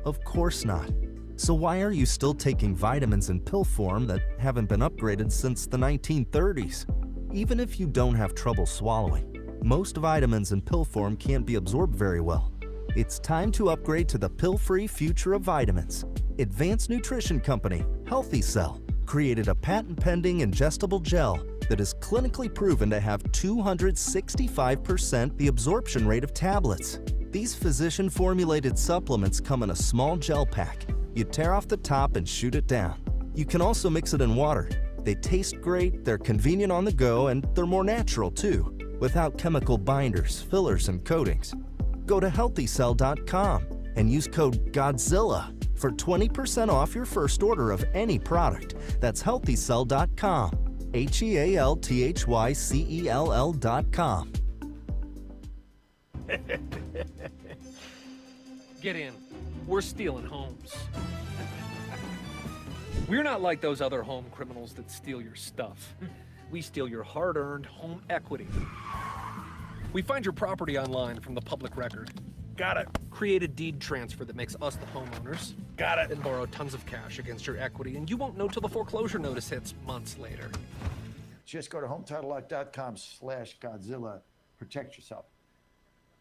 Of course not. So why are you still taking vitamins in pill form that haven't been upgraded since the 1930s? Even if you don't have trouble swallowing, most vitamins in pill form can't be absorbed very well. It's time to upgrade to the pill-free future of vitamins. Advanced nutrition company, Healthy Cell, created a patent-pending ingestible gel that is clinically proven to have 265% the absorption rate of tablets. These physician-formulated supplements come in a small gel pack. You tear off the top and shoot it down. You can also mix it in water. They taste great, they're convenient on the go, and they're more natural too, without chemical binders, fillers, and coatings. Go to healthycell.com and use code GODZILLA for 20% off your first order of any product. That's healthycell.com. HEALTHYCELL.com. Get in. We're stealing homes. We're not like those other home criminals that steal your stuff. We steal your hard-earned home equity. We find your property online from the public record. Got it. Create a deed transfer that makes us the homeowners. Got it. And borrow tons of cash against your equity, and you won't know till the foreclosure notice hits months later. Just go to HometitleLock.com/Godzilla. Protect yourself.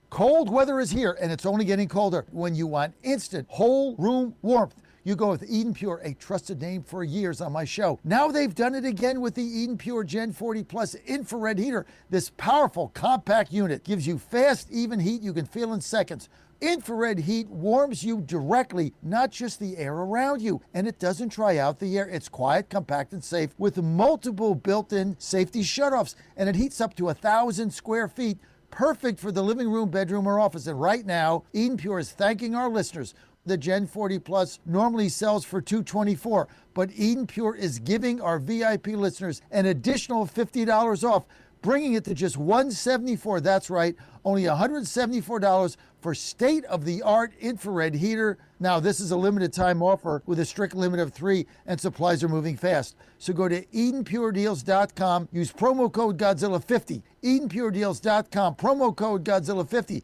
Cold weather is here, and it's only getting colder. When you want instant whole room warmth, you go with Eden Pure, a trusted name for years on my show. Now they've done it again with the Eden Pure Gen 40 Plus infrared heater. This powerful, compact unit gives you fast, even heat you can feel in seconds. Infrared heat warms you directly, not just the air around you, and it doesn't dry out the air. It's quiet, compact, and safe with multiple built-in safety shutoffs, and it heats up to 1,000 square feet, perfect for the living room, bedroom, or office. And right now, Eden Pure is thanking our listeners. The Gen 40 Plus normally sells for $224, but Eden Pure is giving our VIP listeners an additional $50 off, bringing it to just $174. That's right, only $174 for state-of-the-art infrared heater. Now, this is a limited time offer with a strict limit of 3, and supplies are moving fast. So go to EdenPureDeals.com, use promo code Godzilla50. EdenPureDeals.com, promo code Godzilla50.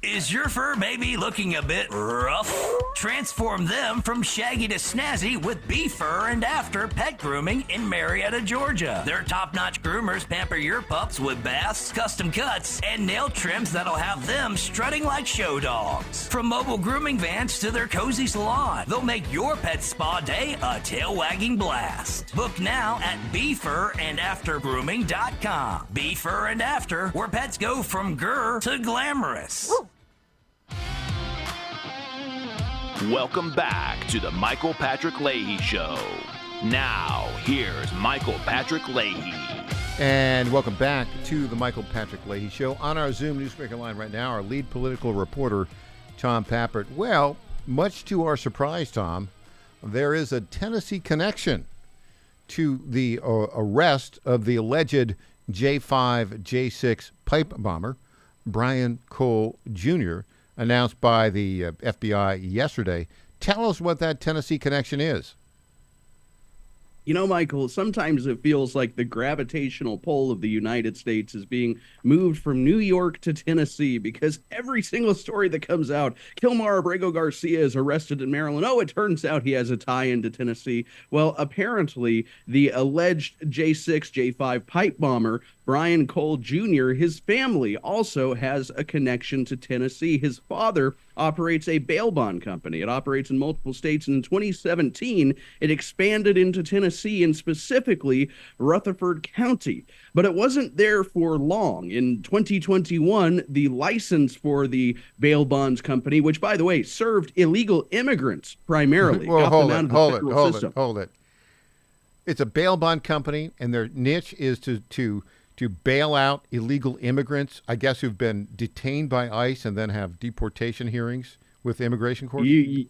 Is your fur maybe looking a bit rough? Transform them from shaggy to snazzy with Befur and After Pet Grooming in Marietta, Georgia. Their top-notch groomers pamper your pups with baths, custom cuts, and nail trims that'll have them strutting like show dogs. From mobile grooming vans to their cozy salon, they'll make your pet spa day a tail-wagging blast. Book now at BefurandAfterGrooming.com. Befur and After, where pets go from grr to glamorous. Welcome back to the Michael Patrick Leahy Show. Now, here's Michael Patrick Leahy. And welcome back to the Michael Patrick Leahy Show. On our Zoom Newsmaker line right now, our lead political reporter, Tom Pappert. Well, much to our surprise, Tom, there is a Tennessee connection to the arrest of the alleged J5, J6 pipe bomber, Brian Cole Jr., announced by the FBI yesterday. Tell us what that Tennessee connection is. You know, Michael, sometimes it feels like the gravitational pull of the United States is being moved from New York to Tennessee, because every single story that comes out, Kilmar Abrego Garcia is arrested in Maryland. Oh, it turns out he has a tie into Tennessee. Well, apparently, the alleged J6, J5 pipe bomber, Brian Cole Jr., his family also has a connection to Tennessee. His father operates a bail bond company. It operates in multiple states, and in 2017, it expanded into Tennessee and specifically Rutherford County. But it wasn't there for long. In 2021, the license for the bail bonds company, which, by the way, served illegal immigrants primarily, Well, got them out of the federal system. Hold it. It's a bail bond company, and their niche is to bail out illegal immigrants, I guess, who've been detained by ICE and then have deportation hearings with immigration courts. You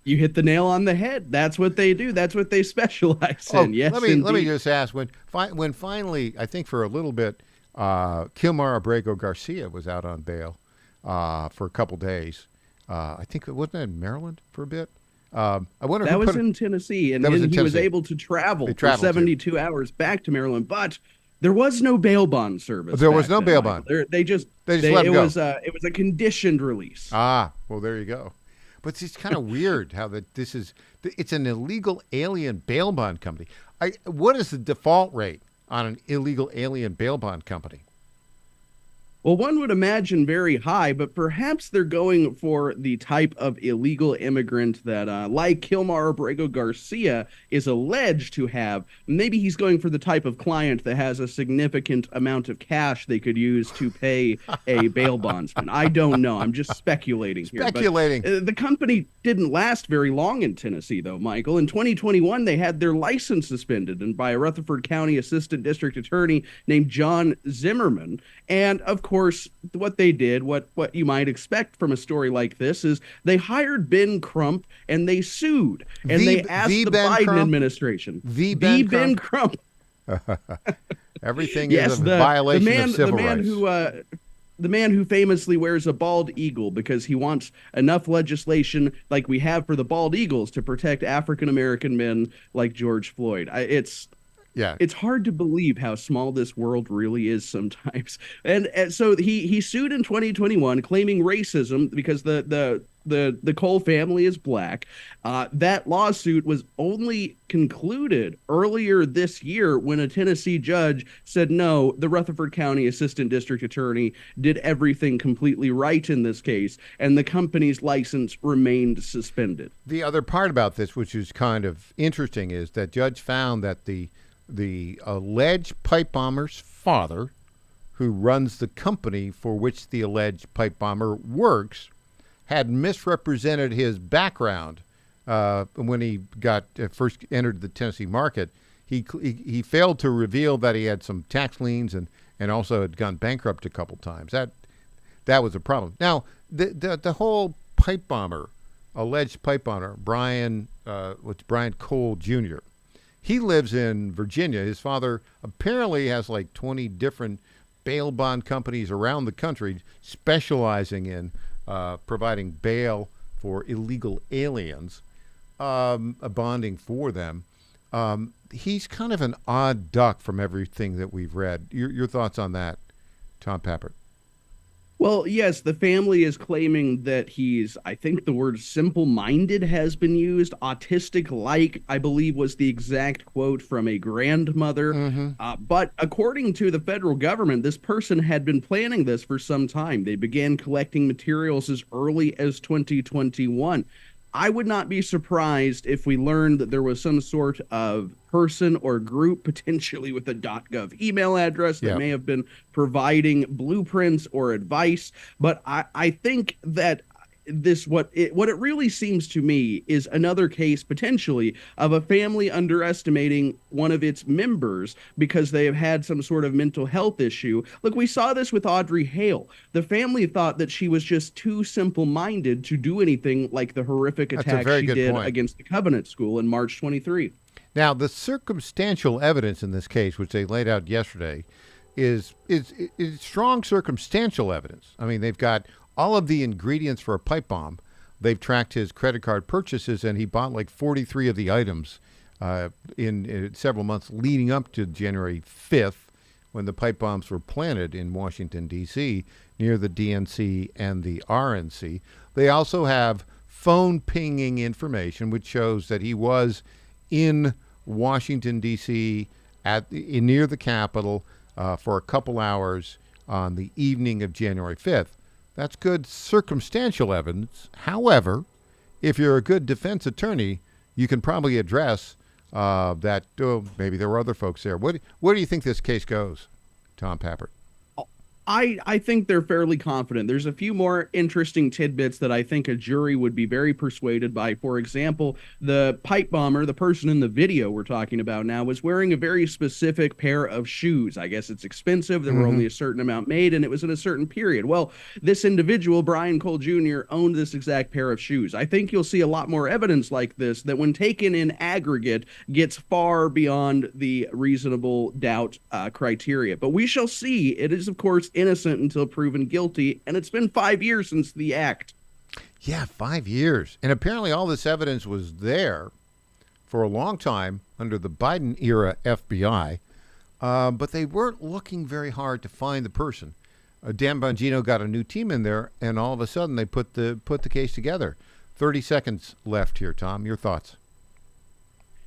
hit the nail on the head. That's what they do. That's what they specialize in. Yes, let me just ask, when finally, I think for a little bit, Kilmar Abrego Garcia was out on bail for a couple days. I think it wasn't in Maryland for a bit. I wonder that was in Tennessee, and then he was able to travel for 72 hours back to Maryland, but there was no bail bond service. There was no bail bond. They just let him go. It was a conditioned release. Ah, well, there you go. But it's kind of weird how it's an illegal alien bail bond company. What is the default rate on an illegal alien bail bond company? Well, one would imagine very high, but perhaps they're going for the type of illegal immigrant that, like Kilmar Abrego Garcia, is alleged to have. Maybe he's going for the type of client that has a significant amount of cash they could use to pay a bail bondsman. I don't know. I'm just speculating here. Speculating. But, the company didn't last very long in Tennessee, though, Michael. In 2021, they had their license suspended and by a Rutherford County Assistant District Attorney named John Zimmerman. And, of course, what they did, what you might expect from a story like this, is they hired Ben Crump and they sued. And they asked the Biden administration. Ben Crump. Everything is a violation of civil rights. The man who famously wears a bald eagle because he wants enough legislation like we have for the bald eagles to protect African-American men like George Floyd. It's hard to believe how small this world really is sometimes. And so he sued in 2021 claiming racism because the Cole family is black. That lawsuit was only concluded earlier this year when a Tennessee judge said, no, the Rutherford County Assistant District Attorney did everything completely right in this case, and the company's license remained suspended. The other part about this, which is kind of interesting, is that judge found that the alleged pipe bomber's father, who runs the company for which the alleged pipe bomber works, had misrepresented his background when he got first entered the Tennessee market. He failed to reveal that he had some tax liens and also had gone bankrupt a couple times. That was a problem. Now, the whole pipe bomber, alleged pipe bomber, Brian Cole Jr., he lives in Virginia. His father apparently has like 20 different bail bond companies around the country specializing in providing bail for illegal aliens, bonding for them. He's kind of an odd duck from everything that we've read. Your thoughts on that, Tom Pappert? Well, yes, the family is claiming that he's, I think the word simple-minded has been used. Autistic-like, I believe, was the exact quote from a grandmother. But according to the federal government, this person had been planning this for some time. They began collecting materials as early as 2021. I would not be surprised if we learned that there was some sort of person or group, potentially with a .gov email address, that may have been providing blueprints or advice. But I think that what it really seems to me is another case potentially of a family underestimating one of its members because they have had some sort of mental health issue. Look, we saw this with Audrey Hale. The family thought that she was just too simple-minded to do anything like the horrific attack she did against the Covenant School in March 23. Now, the circumstantial evidence in this case, which they laid out yesterday, is strong circumstantial evidence. I mean, they've got all of the ingredients for a pipe bomb. They've tracked his credit card purchases, and he bought like 43 of the items in several months leading up to January 5th, when the pipe bombs were planted in Washington, D.C., near the DNC and the RNC. They also have phone pinging information, which shows that he was in Washington, D.C., near the Capitol for a couple hours on the evening of January 5th. That's good circumstantial evidence. However, if you're a good defense attorney, you can probably address that maybe there were other folks there. Where do you think this case goes, Tom Pappert? I think they're fairly confident. There's a few more interesting tidbits that I think a jury would be very persuaded by. For example, the pipe bomber, the person in the video we're talking about now, was wearing a very specific pair of shoes. I guess it's expensive. There were only a certain amount made, and it was in a certain period. Well, this individual, Brian Cole Jr., owned this exact pair of shoes. I think you'll see a lot more evidence like this that, when taken in aggregate, gets far beyond the reasonable doubt criteria. But we shall see. It is, of course, innocent until proven guilty, and it's been 5 years since the act. Yeah, 5 years. And apparently all this evidence was there for a long time under the Biden-era FBI, but they weren't looking very hard to find the person. Dan Bongino got a new team in there, and all of a sudden they put the case together. 30 seconds left here, Tom. Your thoughts?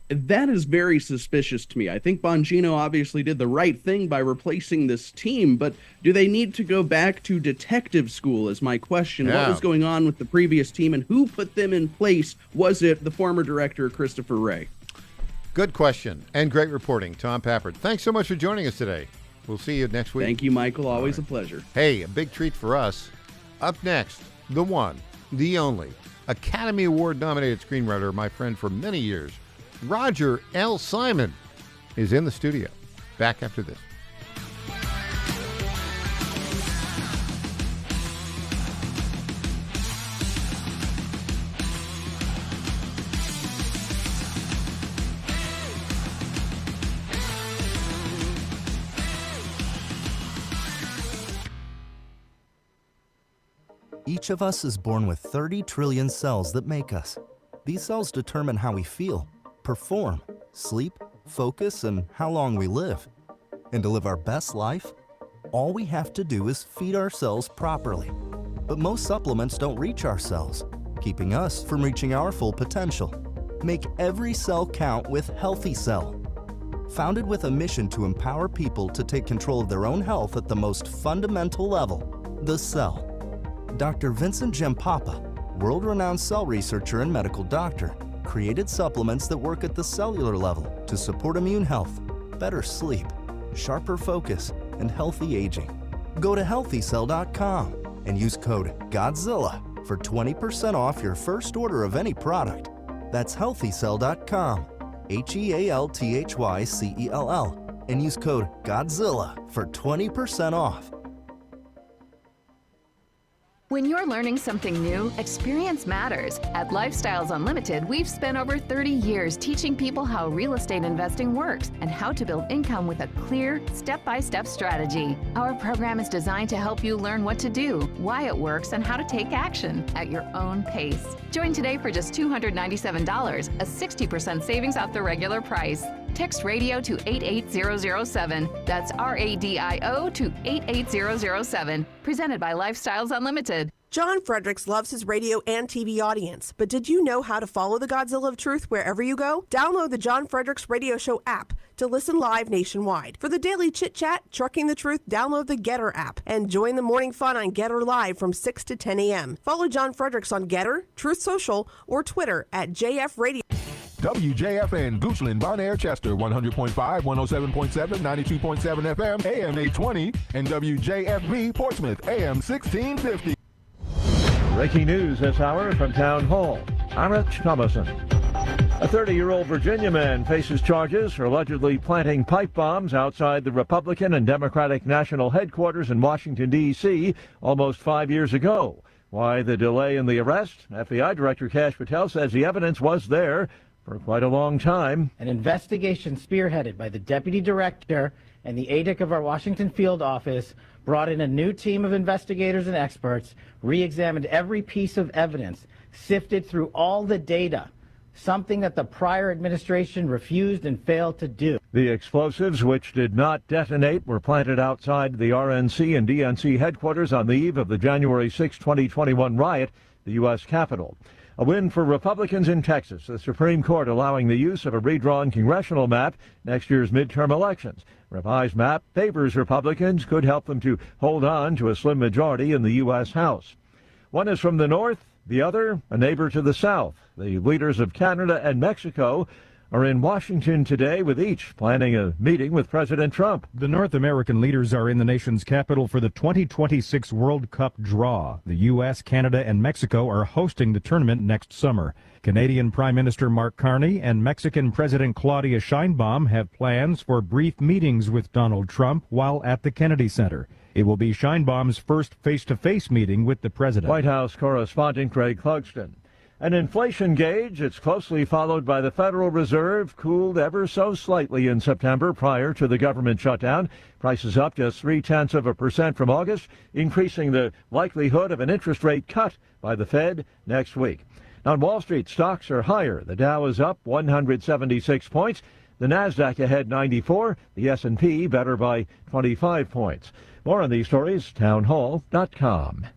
That is very suspicious to me. I think Bongino obviously did the right thing by replacing this team, but do they need to go back to detective school is my question. What was going on with the previous team, and who put them in place? Was it the former director, Christopher Wray? Good question, and great reporting, Tom Pappert. Thanks so much for joining us today. We'll see you next week. Thank you, Michael. Always a pleasure. Hey, a big treat for us. Up next, the one, the only, Academy Award-nominated screenwriter, my friend for many years, Roger L. Simon, is in the studio. Back after this. Each of us is born with 30 trillion cells that make us. These cells determine how we feel, perform, sleep, focus, and how long we live. And to live our best life, all we have to do is feed our cells properly. But most supplements don't reach our cells, keeping us from reaching our full potential. Make every cell count with Healthy Cell. Founded with a mission to empower people to take control of their own health at the most fundamental level, the cell. Dr. Vincent Gempapa, world-renowned cell researcher and medical doctor, created supplements that work at the cellular level to support immune health, better sleep, sharper focus, and healthy aging. Go to healthycell.com and use code GODZILLA for 20% off your first order of any product. That's healthycell.com, HEALTHYCELL, and use code GODZILLA for 20% off. When you're learning something new, experience matters. At Lifestyles Unlimited, we've spent over 30 years teaching people how real estate investing works and how to build income with a clear, step-by-step strategy. Our program is designed to help you learn what to do, why it works, and how to take action at your own pace. Join today for just $297, a 60% savings off the regular price. Text radio to 88007. That's RADIO to 88007. Presented by Lifestyles Unlimited. John Fredericks loves his radio and TV audience, but did you know how to follow the Godzilla of Truth wherever you go? Download the John Fredericks Radio Show app to listen live nationwide. For the daily chit-chat, Trucking the Truth, download the Getter app and join the morning fun on Getter Live from 6 to 10 a.m. Follow John Fredericks on Getter, Truth Social, or Twitter at JF Radio. WJFN, Goochland, Bonaire, Chester, 100.5, 107.7, 92.7 FM, AM 820, and WJFB, Portsmouth, AM 1650. Breaking news this hour from Town Hall. I'm Rich Thomason. A 30-year-old Virginia man faces charges for allegedly planting pipe bombs outside the Republican and Democratic national headquarters in Washington, D.C. almost 5 years ago. Why the delay in the arrest? FBI Director Kash Patel says the evidence was there for quite a long time. An investigation spearheaded by the deputy director and the ADIC of our Washington field office brought in a new team of investigators and experts, re-examined every piece of evidence, sifted through all the data, something that the prior administration refused and failed to do. The explosives, which did not detonate, were planted outside the RNC and DNC headquarters on the eve of the January 6, 2021 riot, the U.S. Capitol. A win for Republicans in Texas, the Supreme Court allowing the use of a redrawn congressional map next year's midterm elections. Revised map favors Republicans, could help them to hold on to a slim majority in the U.S. House. One is from the north, the other a neighbor to the south. The leaders of Canada and Mexico are in Washington today, with each planning a meeting with President Trump. The North American leaders are in the nation's capital for the 2026 World Cup draw. The U.S., Canada, and Mexico are hosting the tournament next summer. Canadian Prime Minister Mark Carney and Mexican President Claudia Sheinbaum have plans for brief meetings with Donald Trump while at the Kennedy Center. It will be Sheinbaum's first face-to-face meeting with the president. White House correspondent Greg Clugston. An inflation gauge, it's closely followed by the Federal Reserve, cooled ever so slightly in September prior to the government shutdown. Prices up just 0.3% from August, increasing the likelihood of an interest rate cut by the Fed next week. On Wall Street, stocks are higher. The Dow is up 176 points. The Nasdaq ahead 94. The S&P better by 25 points. More on these stories, townhall.com.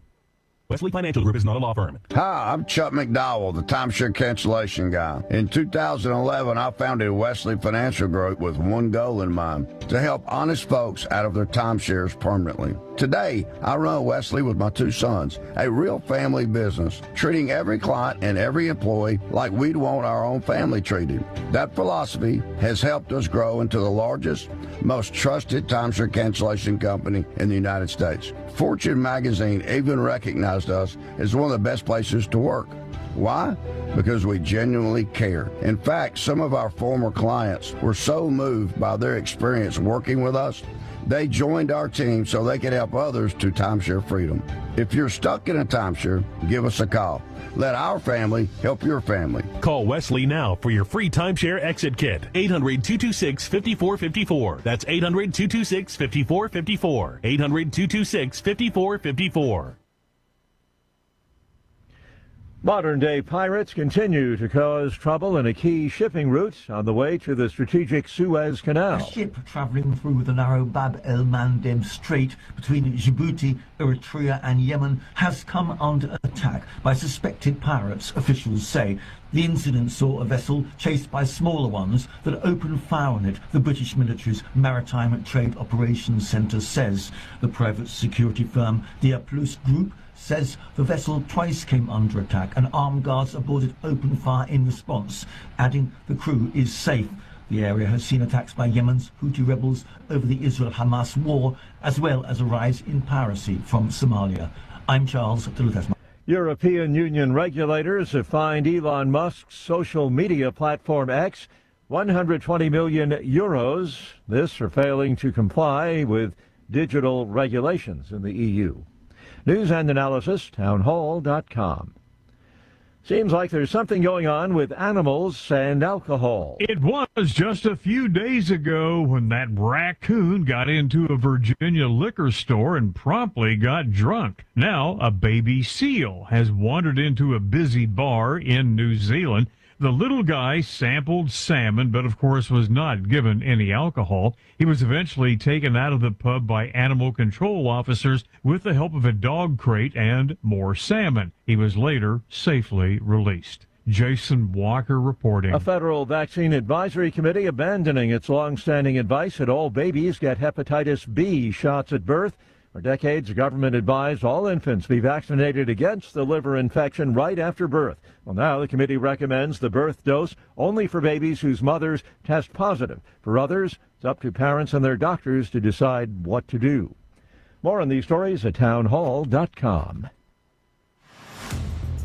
Wesley Financial Group is not a law firm. Hi, I'm Chuck McDowell, the timeshare cancellation guy. In 2011, I founded Wesley Financial Group with one goal in mind: to help honest folks out of their timeshares permanently. Today, I run Wesley with my two sons, a real family business, treating every client and every employee like we'd want our own family treated. That philosophy has helped us grow into the largest, most trusted timeshare cancellation company in the United States. Fortune magazine even recognized us as one of the best places to work. Why? Because we genuinely care. In fact, some of our former clients were so moved by their experience working with us, they joined our team so they could help others to timeshare freedom. If you're stuck in a timeshare, give us a call. Let our family help your family. Call Wesley now for your free timeshare exit kit. 800-226-5454. That's 800-226-5454. 800-226-5454. Modern-day pirates continue to cause trouble in a key shipping route on the way to the strategic Suez Canal. A ship travelling through the narrow Bab el-Mandeb Strait between Djibouti, Eritrea and Yemen has come under attack by suspected pirates, officials say. The incident saw a vessel chased by smaller ones that opened fire on it, the British military's Maritime Trade Operations Centre says. The private security firm Diaplus Group says the vessel twice came under attack and armed guards aboard it opened fire in response, adding the crew is safe. The area has seen attacks by Yemen's Houthi rebels over the Israel-Hamas war, as well as a rise in piracy from Somalia. I'm Charles Delutasma. European Union regulators have fined Elon Musk's social media platform X 120 million euros, this for failing to comply with digital regulations in the EU. News and analysis, townhall.com. Seems like there's something going on with animals and alcohol. It was just a few days ago when that raccoon got into a Virginia liquor store and promptly got drunk. Now, a baby seal has wandered into a busy bar in New Zealand. The little guy sampled salmon, but of course was not given any alcohol. He was eventually taken out of the pub by animal control officers with the help of a dog crate and more salmon. He was later safely released. Jason Walker reporting. A federal vaccine advisory committee abandoning its long-standing advice that all babies get hepatitis B shots at birth. For decades, the government advised all infants be vaccinated against the liver infection right after birth. Well, now the committee recommends the birth dose only for babies whose mothers test positive. For others, it's up to parents and their doctors to decide what to do. More on these stories at townhall.com.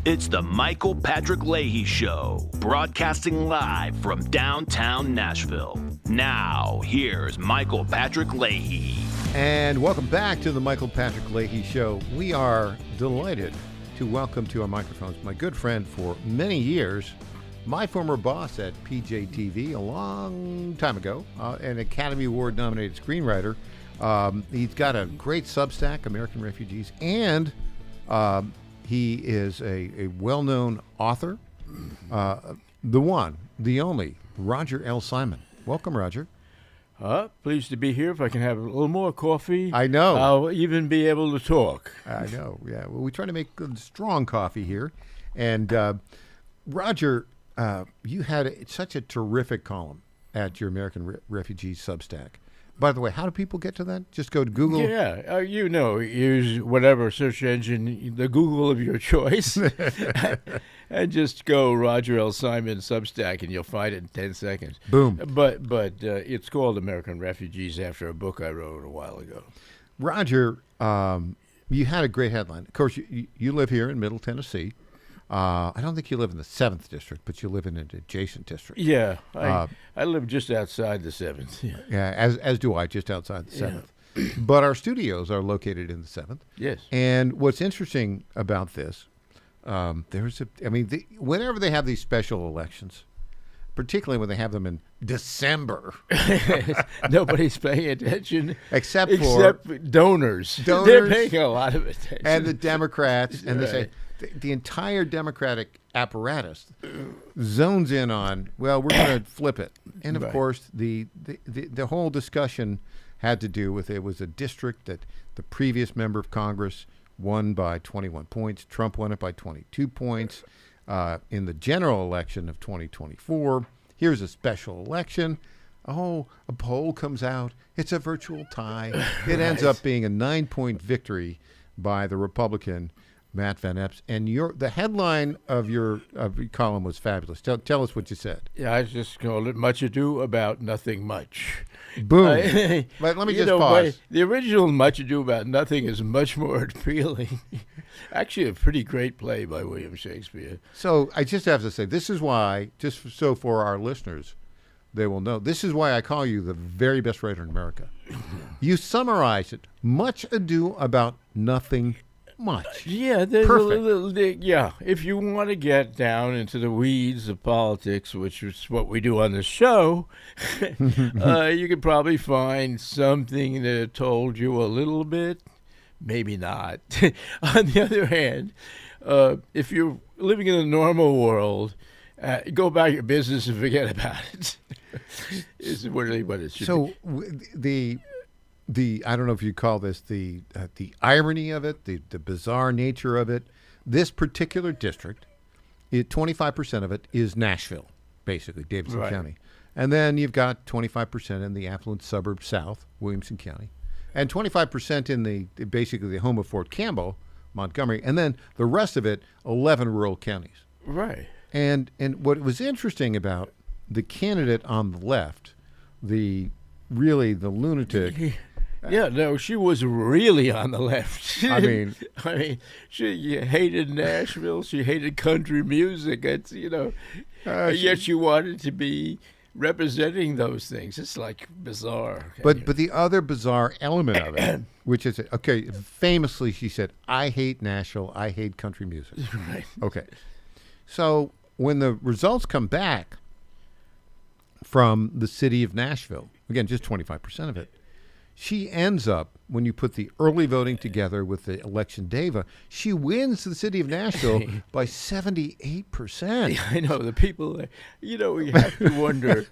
It's the Michael Patrick Leahy Show, broadcasting live from downtown Nashville. Now, here's Michael Patrick Leahy. And welcome back to the Michael Patrick Leahy Show. We are delighted to welcome to our microphones my good friend for many years, my former boss at PJTV a long time ago, an Academy Award nominated screenwriter. He's got a great Substack, American Refugees, and he is a well-known author, the one, the only, Roger L. Simon. Welcome, Roger. Pleased to be here. If I can have a little more coffee, I know. I'll even be able to talk. I know, yeah. Well, we try to make good, strong coffee here. And Roger, you had such a terrific column at your American Refugees Substack. By the way, how do people get to that? Just go to Google? Yeah, use whatever search engine, the Google of your choice, and just go Roger L. Simon Substack, and you'll find it in 10 seconds. Boom. But it's called American Refugees after a book I wrote a while ago. Roger, you had a great headline. Of course, you live here in Middle Tennessee. I don't think you live in the 7th district, but you live in an adjacent district. Yeah, I live just outside the 7th. Yeah, as do I, just outside the 7th. Yeah. But our studios are located in the 7th. Yes. And what's interesting about this, whenever they have these special elections, particularly when they have them in December, nobody's paying attention except donors. They're paying a lot of attention. And the Democrats, and right. They say, the entire Democratic apparatus zones in on, well, we're going to flip it. And, of course, the whole discussion had to do with, it was a district that the previous member of Congress won by 21 points. Trump won it by 22 points. In the general election of 2024, here's a special election. Oh, a poll comes out. It's a virtual tie. It ends up being a 9-point victory by the Republican Matt Van Epps, and the headline of your column was fabulous. Tell us what you said. Yeah, I just called it "Much Ado About Nothing Much." Boom. But let me just pause. The original "Much Ado About Nothing" is much more appealing. Actually, a pretty great play by William Shakespeare. So I just have to say, this is why, just so for our listeners, they will know, this is why I call you the very best writer in America. You summarize it. Much ado about nothing much. Yeah, there's perfect. If you want to get down into the weeds of politics, which is what we do on the show, you could probably find something that told you a little bit, maybe not. On the other hand, if you're living in a normal world, go about your business and forget about it. Is really what it should be. I don't know if you call this the irony of it, the bizarre nature of it. This particular district, 25% of it is Nashville, basically, Davidson County. And then you've got 25% in the affluent suburb south, Williamson County. And 25% in basically the home of Fort Campbell, Montgomery. And then the rest of it, 11 rural counties. Right. And what was interesting about the candidate on the left, the lunatic. Yeah, no, she was really on the left. I mean, she hated Nashville. She hated country music. It's yet she wanted to be representing those things. It's like bizarre. But the other bizarre element of it, which is famously she said, "I hate Nashville. I hate country music." Right. Okay. So when the results come back from the city of Nashville, again, just 25% of it, She ends up, when you put the early voting together with the election data, she wins the city of Nashville by 78%. I know, the people, you have to wonder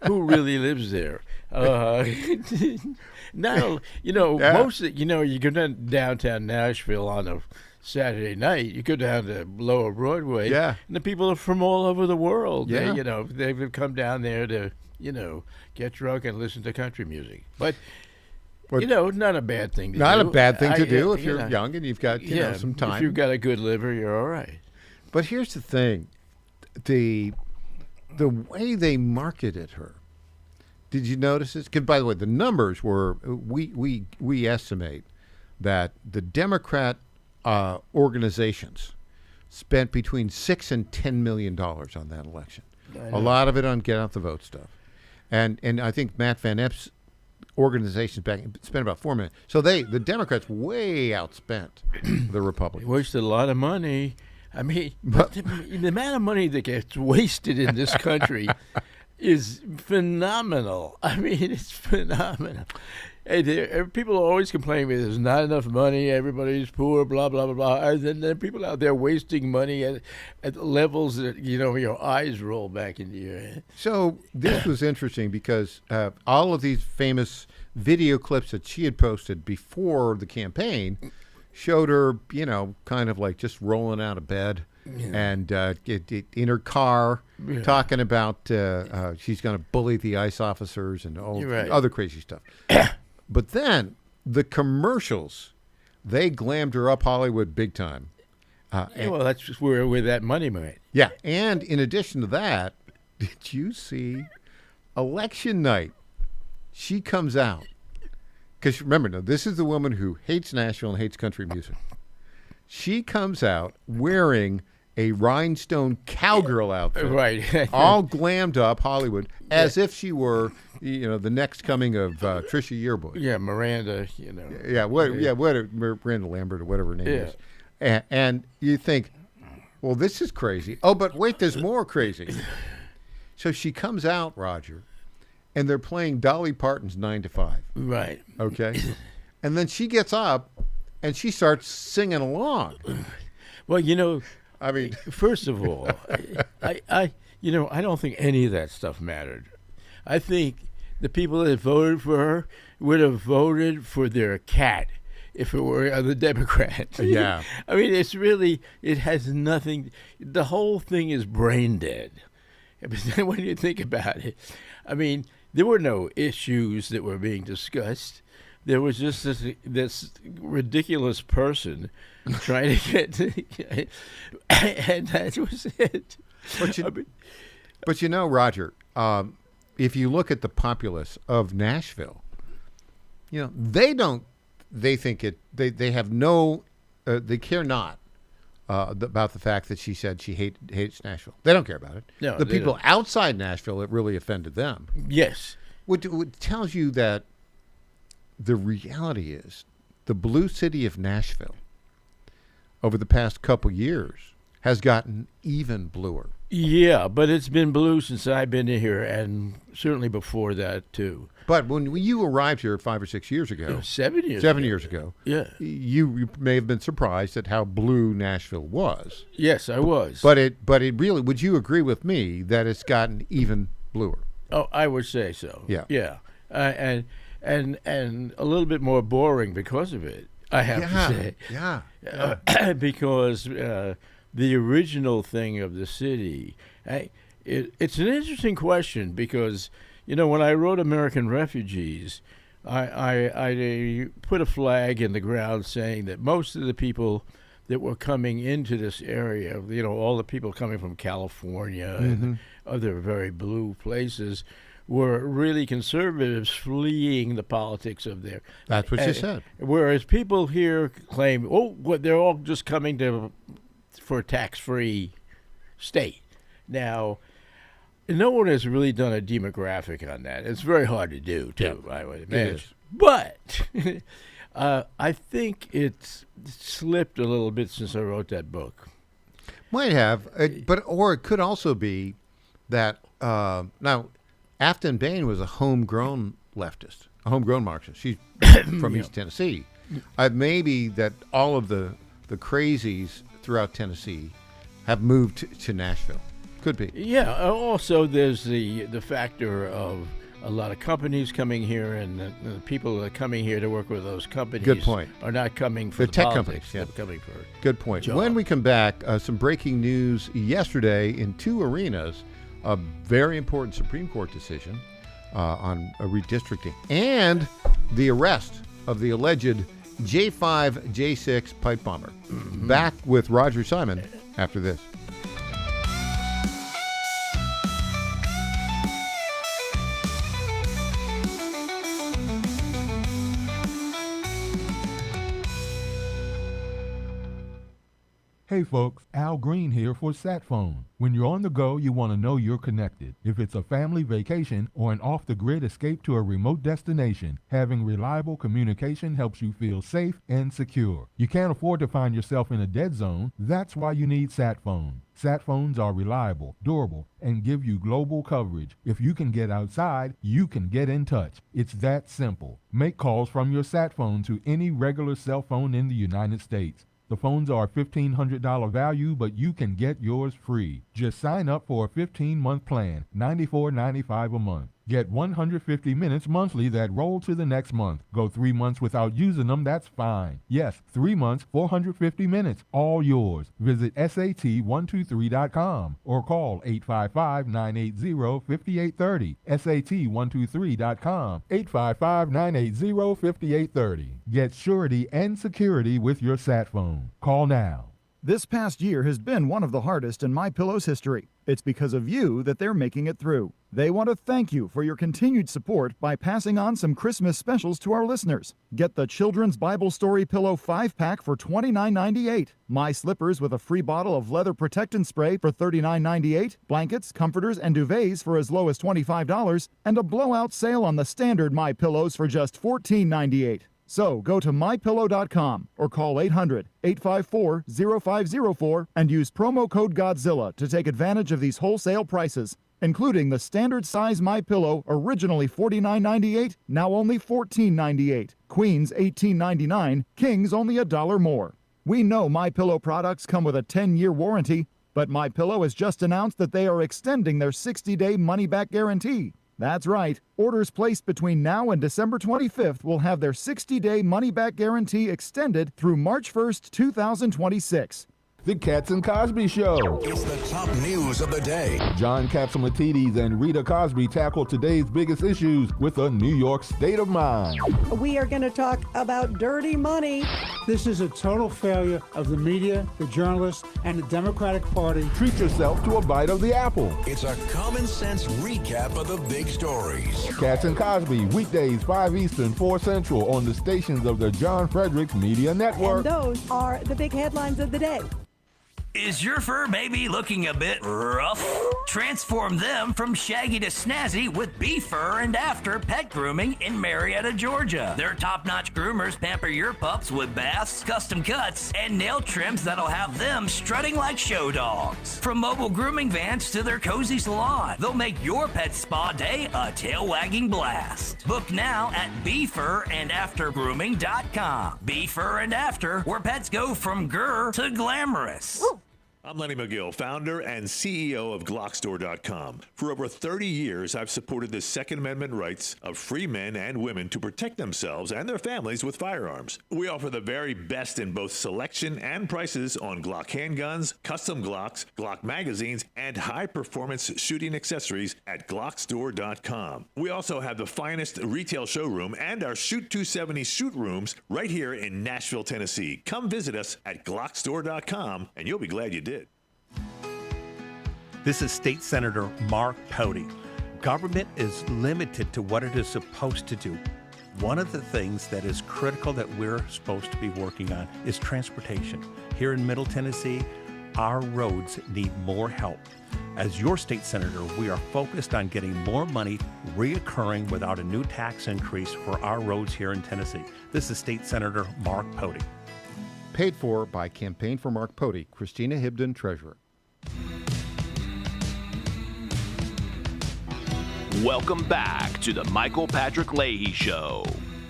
who really lives there. Now, most of, you go down downtown Nashville on a Saturday night, you go down to Lower Broadway, and the people are from all over the world. Yeah. They've come down there to, get drunk and listen to country music. But not a bad thing to do. Not a bad thing to do if you're young and you've got some time. If you've got a good liver, you're all right. But here's the thing. The way they marketed her, did you notice this? Because, by the way, the numbers were, we estimate that the Democrat organizations spent between $6 and $10 million on that election. A lot of it on get out the vote stuff. And I think Matt Van Epps' organizations back spent about $4 million. So the Democrats way outspent the Republicans. They wasted a lot of money. I mean, the amount of money that gets wasted in this country is phenomenal. I mean, it's phenomenal. Hey, people are always complaining there's not enough money, everybody's poor, blah, blah, blah, blah. And then there are people out there wasting money at levels that, your eyes roll back into your head. So this was interesting because all of these famous video clips that she had posted before the campaign showed her, kind of like just rolling out of bed and in her car talking about she's going to bully the ICE officers and all other crazy stuff. But then the commercials, they glammed her up Hollywood big time. Well, that's just where that money went. Yeah, and in addition to that, did you see election night? She comes out. Because remember, now, this is the woman who hates Nashville and hates country music. She comes out wearing a rhinestone cowgirl outfit. Right. All glammed up Hollywood, as if she were, the next coming of Trisha Yearwood. Yeah, Miranda, Miranda Lambert or whatever her name is. And you think, well, this is crazy. Oh, but wait, there's more crazy. So she comes out, Roger, and they're playing Dolly Parton's 9 to 5. Right. Okay. And then she gets up and she starts singing along. Well, I mean, first of all, I don't think any of that stuff mattered. I think the people that voted for her would have voted for their cat if it were the Democrat. Yeah. I mean, it has nothing. The whole thing is brain dead. But then when you think about it, I mean, there were no issues that were being discussed. There was just this ridiculous person trying to get, and that was it. But Roger, if you look at the populace of Nashville, they think they have no, they care not about the fact that she said she hates Nashville. They don't care about it. No, the people outside Nashville, it really offended them. Yes. What tells you that the reality is the blue city of Nashville over the past couple years has gotten even bluer. Yeah, but it's been blue since I've been here, and certainly before that, too. But when you arrived here 5 or 6 years ago... 7 years ago. 7 years ago. Yeah. You may have been surprised at how blue Nashville was. Yes, I was. But it really... Would you agree with me that it's gotten even bluer? Oh, I would say so. Yeah. Yeah. And a little bit more boring because of it, I have to say. Yeah. Because the original thing of the city, it's an interesting question because, when I wrote American Refugees, I put a flag in the ground saying that most of the people that were coming into this area, all the people coming from California and other very blue places, were really conservatives fleeing the politics of their... That's what you said. Whereas people here claim, they're all just coming for a tax-free state. Now, no one has really done a demographic on that. It's very hard to do, too, I would imagine. It is. But I think it's slipped a little bit since I wrote that book. Might have, or it could also be that now Afton Bain was a homegrown leftist. a homegrown Marxist. She's from East Tennessee. Maybe that all of the crazies throughout Tennessee have moved to Nashville. Could be. Yeah. Also, there's the factor of a lot of companies coming here, and the people that are coming here to work with those companies Good point. are not coming for the tech politics. companies. Yeah. They're coming for Good point. jobs. When we come back, some breaking news yesterday in two arenas, a very important Supreme Court decision on redistricting and the arrest of the alleged J5, J6 pipe bomber. Back with Roger Simon after this. Hey folks, Al Green here for SatPhone. When you're on the go, you want to know you're connected. If it's a family vacation or an off-the-grid escape to a remote destination, having reliable communication helps you feel safe and secure. You can't afford to find yourself in a dead zone. That's why you need SatPhone. SatPhones are reliable, durable, and give you global coverage. If you can get outside, you can get in touch. It's that simple. Make calls from your SatPhone to any regular cell phone in the United States. The phones are a $1,500 value, but you can get yours free. Just sign up for a 15-month plan, $94.95 a month. Get 150 minutes monthly that roll to the next month. Go 3 months without using them, that's fine. Yes, 3 months, 450 minutes, all yours. Visit SAT123.com or call 855-980-5830. SAT123.com, 855-980-5830. Get surety and security with your sat phone. Call now. This past year has been one of the hardest in MyPillow's history. It's because of you that they're making it through. They want to thank you for your continued support by passing on some Christmas specials to our listeners. Get the Children's Bible Story Pillow 5-pack for $29.98. My Slippers with a free bottle of leather protectant spray for $39.98. Blankets, comforters, and duvets for as low as $25. And a blowout sale on the standard My Pillows for just $14.98. So go to mypillow.com or call 800-854-0504 and use promo code Godzilla to take advantage of these wholesale prices, including the standard size MyPillow, originally $49.98, now only $14.98. Queens $18.99, Kings only $1 more. We know MyPillow products come with a 10-year warranty, but MyPillow has just announced that they are extending their 60-day money-back guarantee. That's right. Orders placed between now and December 25th will have their 60-day money-back guarantee extended through March 1st, 2026. The Katz and Cosby Show. It's the top news of the day. John Catsimatidis and Rita Cosby tackle today's biggest issues with a New York state of mind. We are going to talk about dirty money. This is a total failure of the media, the journalists, and the Democratic Party. Treat yourself to a bite of the apple. It's a common sense recap of the big stories. Katz and Cosby, weekdays 5 Eastern, 4 Central on the stations of the John Fredericks Media Network. And those are the big headlines of the day. Is your fur baby looking a bit rough? Transform them from shaggy to snazzy with Befur and After Pet Grooming in Marietta, Georgia. Their top-notch groomers pamper your pups with baths, custom cuts, and nail trims that'll have them strutting like show dogs. From mobile grooming vans to their cozy salon, they'll make your pet spa day a tail-wagging blast. Book now at BefurandAfterGrooming.com. Befur and After, where pets go from grr to glamorous. I'm Lenny McGill, founder and CEO of GlockStore.com. For over 30 years, I've supported the Second Amendment rights of free men and women to protect themselves and their families with firearms. We offer the very best in both selection and prices on Glock handguns, custom Glocks, Glock magazines, and high-performance shooting accessories at GlockStore.com. We also have the finest retail showroom and our Shoot 270 shoot rooms right here in Nashville, Tennessee. Come visit us at GlockStore.com, and you'll be glad you did. This is State Senator Mark Pody. Government is limited to what it is supposed to do. One of the things that is critical that we're supposed to be working on is transportation. Here in Middle Tennessee, our roads need more help. As your state senator, we are focused on getting more money reoccurring without a new tax increase for our roads here in Tennessee. This is State Senator Mark Pody. Paid for by Campaign for Mark Pody, Christina Hibden, Treasurer. Welcome back to the Michael Patrick Leahy Show.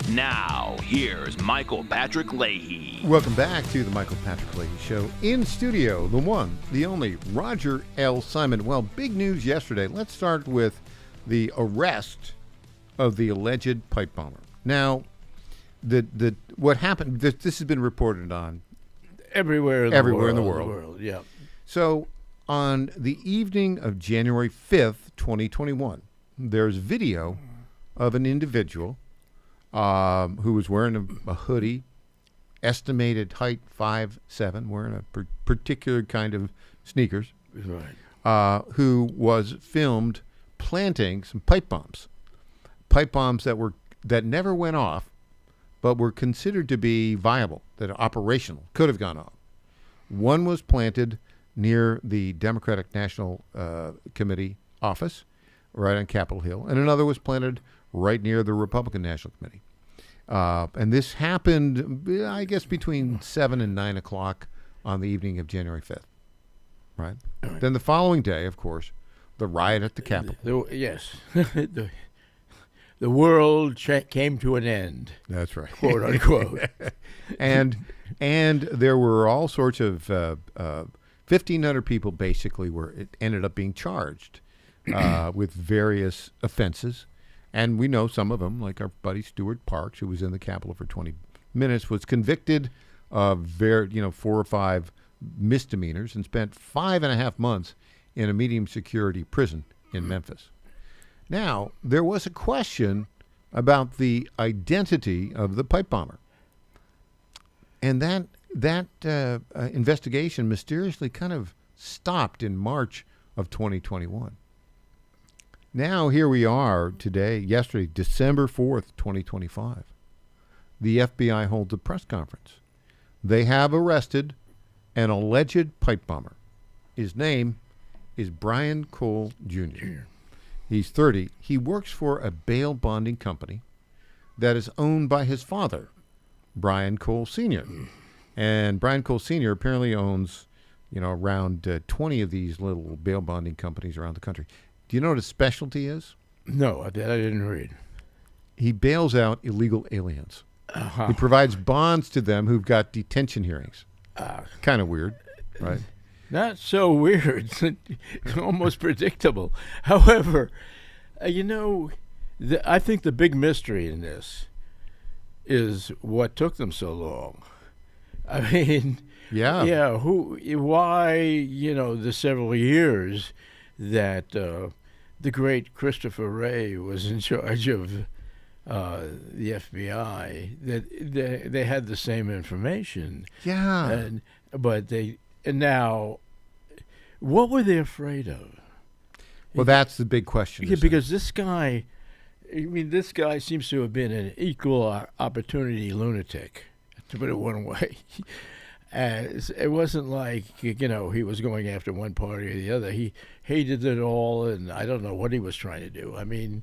Now, here's Michael Patrick Leahy. Welcome back to the Michael Patrick Leahy Show. In studio, the one, the only, Roger L. Simon. Well, big news yesterday. Let's start with the arrest of the alleged pipe bomber. Now, what happened, this has been reported on everywhere in the world. Yeah. So, on the evening of January 5th, 2021, there's video of an individual who was wearing a hoodie, estimated height 5'7", wearing a particular kind of sneakers, right? Who was filmed planting some pipe bombs that never went off, but were considered to be viable, that are operational, could have gone off. One was planted near the Democratic National Committee office, right on Capitol Hill, and another was planted right near the Republican National Committee. And this happened, I guess, between 7 and 9 o'clock on the evening of January 5th, right? Then the following day, of course, the riot at the Capitol. Yes. The world came to an end. That's right. Quote, unquote. and there were all sorts of 1,500 people basically ended up being charged with various offenses. And we know some of them, like our buddy Stuart Parks, who was in the Capitol for 20 minutes, was convicted of 4 or 5 misdemeanors and spent 5.5 months in a medium security prison in Memphis. Now, there was a question about the identity of the pipe bomber. And that investigation mysteriously kind of stopped in March of 2021. Now, here we are yesterday, December 4th, 2025. The FBI holds a press conference. They have arrested an alleged pipe bomber. His name is Brian Cole Jr. He's 30. He works for a bail bonding company that is owned by his father, Brian Cole Sr. And Brian Cole Sr. apparently owns, around 20 of these little bail bonding companies around the country. Do you know what his specialty is? No, I didn't read. He bails out illegal aliens. Uh-huh. He provides bonds to them who've got detention hearings. Kind of weird, right? Not so weird. It's almost predictable. However, I think the big mystery in this is what took them so long. I mean, why, the several years that the great Christopher Wray was in charge of the FBI, that they had the same information. Yeah. And now, what were they afraid of? Well, that's the big question. Yeah, because this guy seems to have been an equal opportunity lunatic, to put it one way. It wasn't like, he was going after one party or the other. He hated it all, and I don't know what he was trying to do. I mean,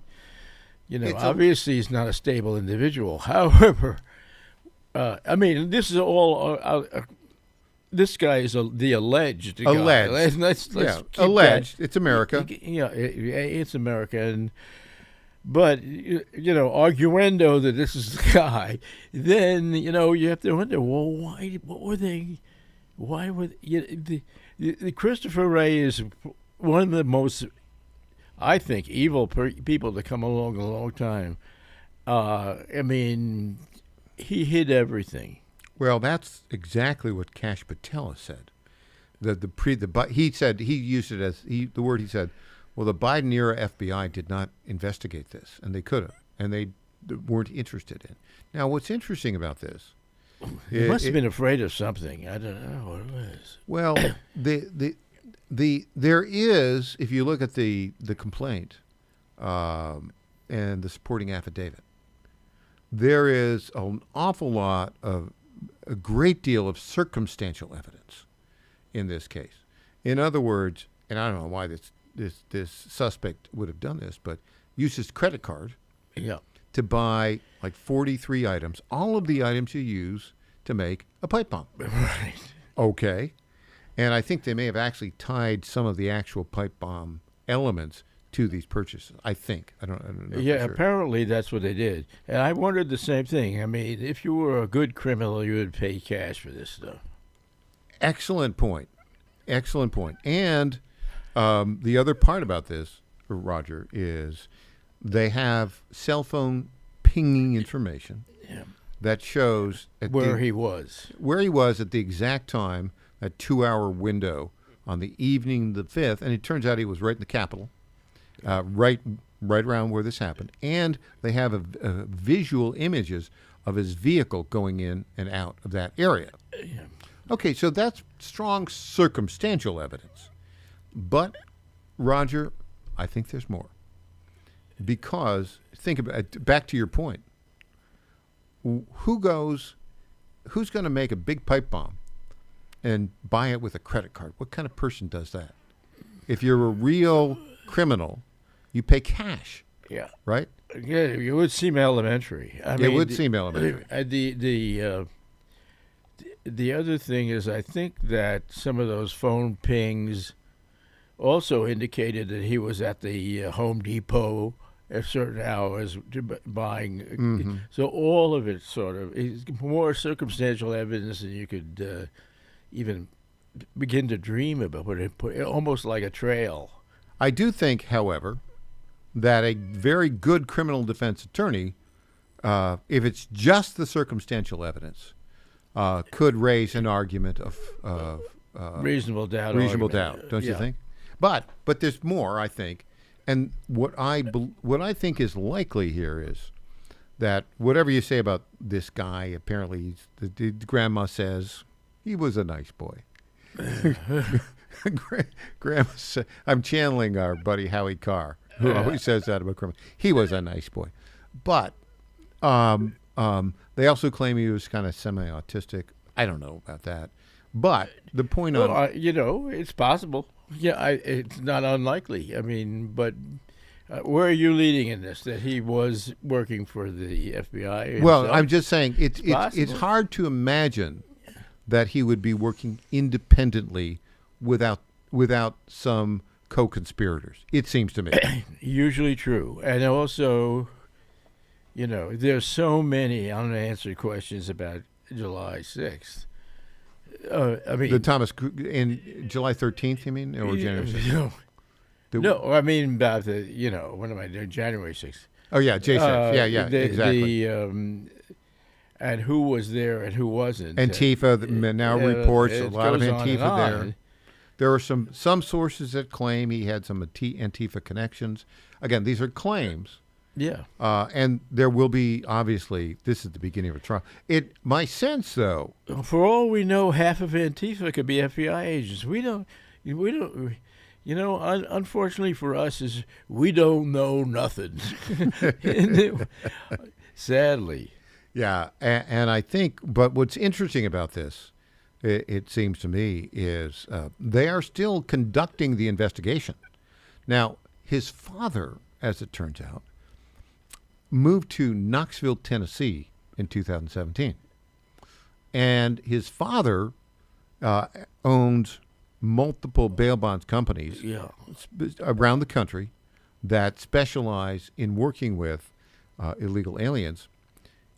obviously he's not a stable individual. However, this is all... this guy is the alleged guy. Alleged. Let's alleged. It's America. It's America. But, arguendo that this is the guy, then, you have to wonder, well, why were the Christopher Wray is one of the most, I think, evil people to come along a long time. He hid everything. Well, that's exactly what Kash Patel said. He said, he used it as, the word he said, well, the Biden era FBI did not investigate this, and they could have, and they weren't interested in. Now, what's interesting about this? He must have been afraid of something. I don't know what it was. Well, there is, if you look at the complaint and the supporting affidavit, there is an awful lot of, a great deal of circumstantial evidence in this case. In other words, and I don't know why this suspect would have done this, but used his credit card to buy like 43 items, all of the items you use to make a pipe bomb. Right. Okay. And I think they may have actually tied some of the actual pipe bomb elements to these purchases. I think. I don't know. Yeah, for sure. apparently that's what they did. And I wondered the same thing. I mean, if you were a good criminal, you would pay cash for this stuff. Excellent point. Excellent point. And the other part about this, Roger, is they have cell phone pinging information that shows Where he was at the exact time, a 2-hour window on the evening of the 5th, and it turns out he was right in the Capitol, right around where this happened. And they have a visual images of his vehicle going in and out of that area. Okay, so that's strong circumstantial evidence. But, Roger, I think there's more. Because, think about it, back to your point. Who's going to make a big pipe bomb and buy it with a credit card? What kind of person does that? If you're a real criminal, you pay cash. Yeah. Right? Yeah, it would seem elementary. It would seem elementary. The other thing is, I think that some of those phone pings also indicated that he was at the Home Depot at certain hours buying. Mm-hmm. So all of it sort of is more circumstantial evidence than you could even begin to dream about, almost like a trail. I do think, however, that a very good criminal defense attorney, if it's just the circumstantial evidence, could raise an argument of reasonable doubt. Reasonable doubt, don't you think? But there's more, I think. And what I think is likely here is that whatever you say about this guy, apparently the grandma says he was a nice boy. Grandma said, I'm channeling our buddy Howie Carr, who always says that about criminals. He was a nice boy. But they also claim he was kind of semi-autistic. I don't know about that. But the point it's possible. Yeah, it's not unlikely. I mean, but where are you leading in this? That he was working for the FBI himself? Well, I'm just saying it's hard to imagine that he would be working independently without some co-conspirators. It seems to me. Usually true. And also, there's so many unanswered questions about July 6th. I mean, the Thomas in July 13th, you mean, or January 6th? No, I mean about the, what am I doing? January 6th. Oh yeah, J6. Exactly. And who was there and who wasn't? Antifa now reports a lot of Antifa there. On. There are some sources that claim he had some Antifa connections. Again, these are claims. Yeah. And there will be, obviously, this is the beginning of a trial. My sense, though, for all we know, half of Antifa could be FBI agents. We don't. Unfortunately for us, is we don't know nothing. Sadly. Yeah, and I think, but what's interesting about this, it seems to me, is they are still conducting the investigation. Now, his father, as it turns out, moved to Knoxville, Tennessee in 2017. And his father owns multiple bail bonds companies around the country that specialize in working with illegal aliens.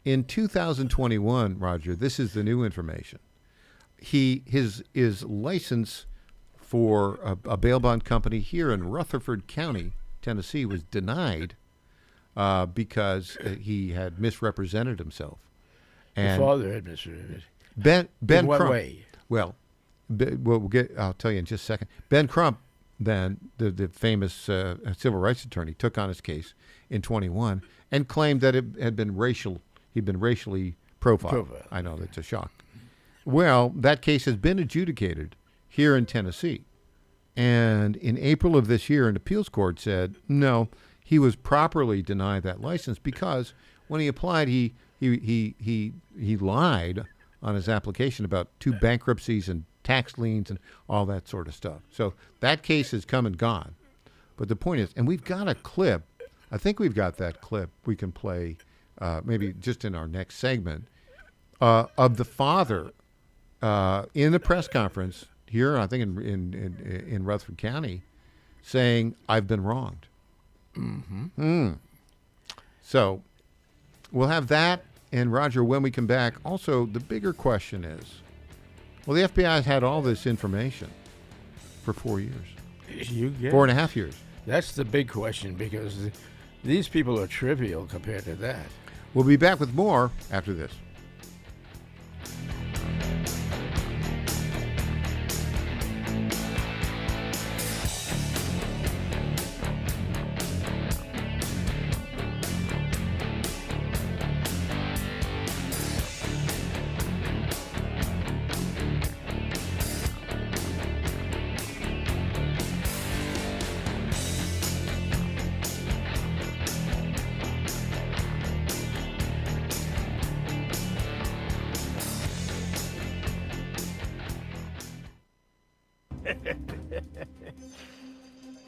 In 2021, Roger, this is the new information. His license for a bail bond company here in Rutherford County, Tennessee, was denied because he had misrepresented himself. And the father had misrepresented. Ben in what Crump, way? Well, I'll tell you in just a second. Ben Crump, then the famous civil rights attorney, took on his case in 21 and claimed that it had been he'd been racially profiled. I know, that's a shock. Well, that case has been adjudicated here in Tennessee. And in April of this year, an appeals court said, no, he was properly denied that license because when he applied, he lied on his application about 2 bankruptcies and tax liens and all that sort of stuff. So that case has come and gone. But the point is, and we've got a clip, I think we've got that clip we can play maybe just in our next segment, of the father in the press conference here, I think in Rutherford County, saying, I've been wronged. Mm-hmm. So we'll have that. And, Roger, when we come back, also the bigger question is, well, the FBI has had all this information for 4 years. 4.5 years. That's the big question, because these people are trivial compared to that. We'll be back with more after this.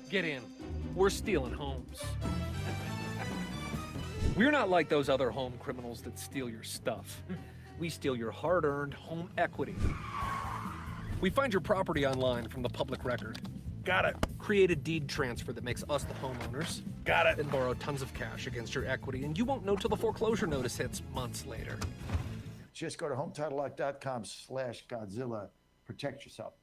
Get in. We're stealing homes. We're not like those other home criminals that steal your stuff. We steal your hard-earned home equity. We find your property online from the public record. Got it. Create a deed transfer that makes us the homeowners. Got it. Then borrow tons of cash against your equity, and you won't know till the foreclosure notice hits months later. Just go to HometitleLock.com/Godzilla. Protect yourself.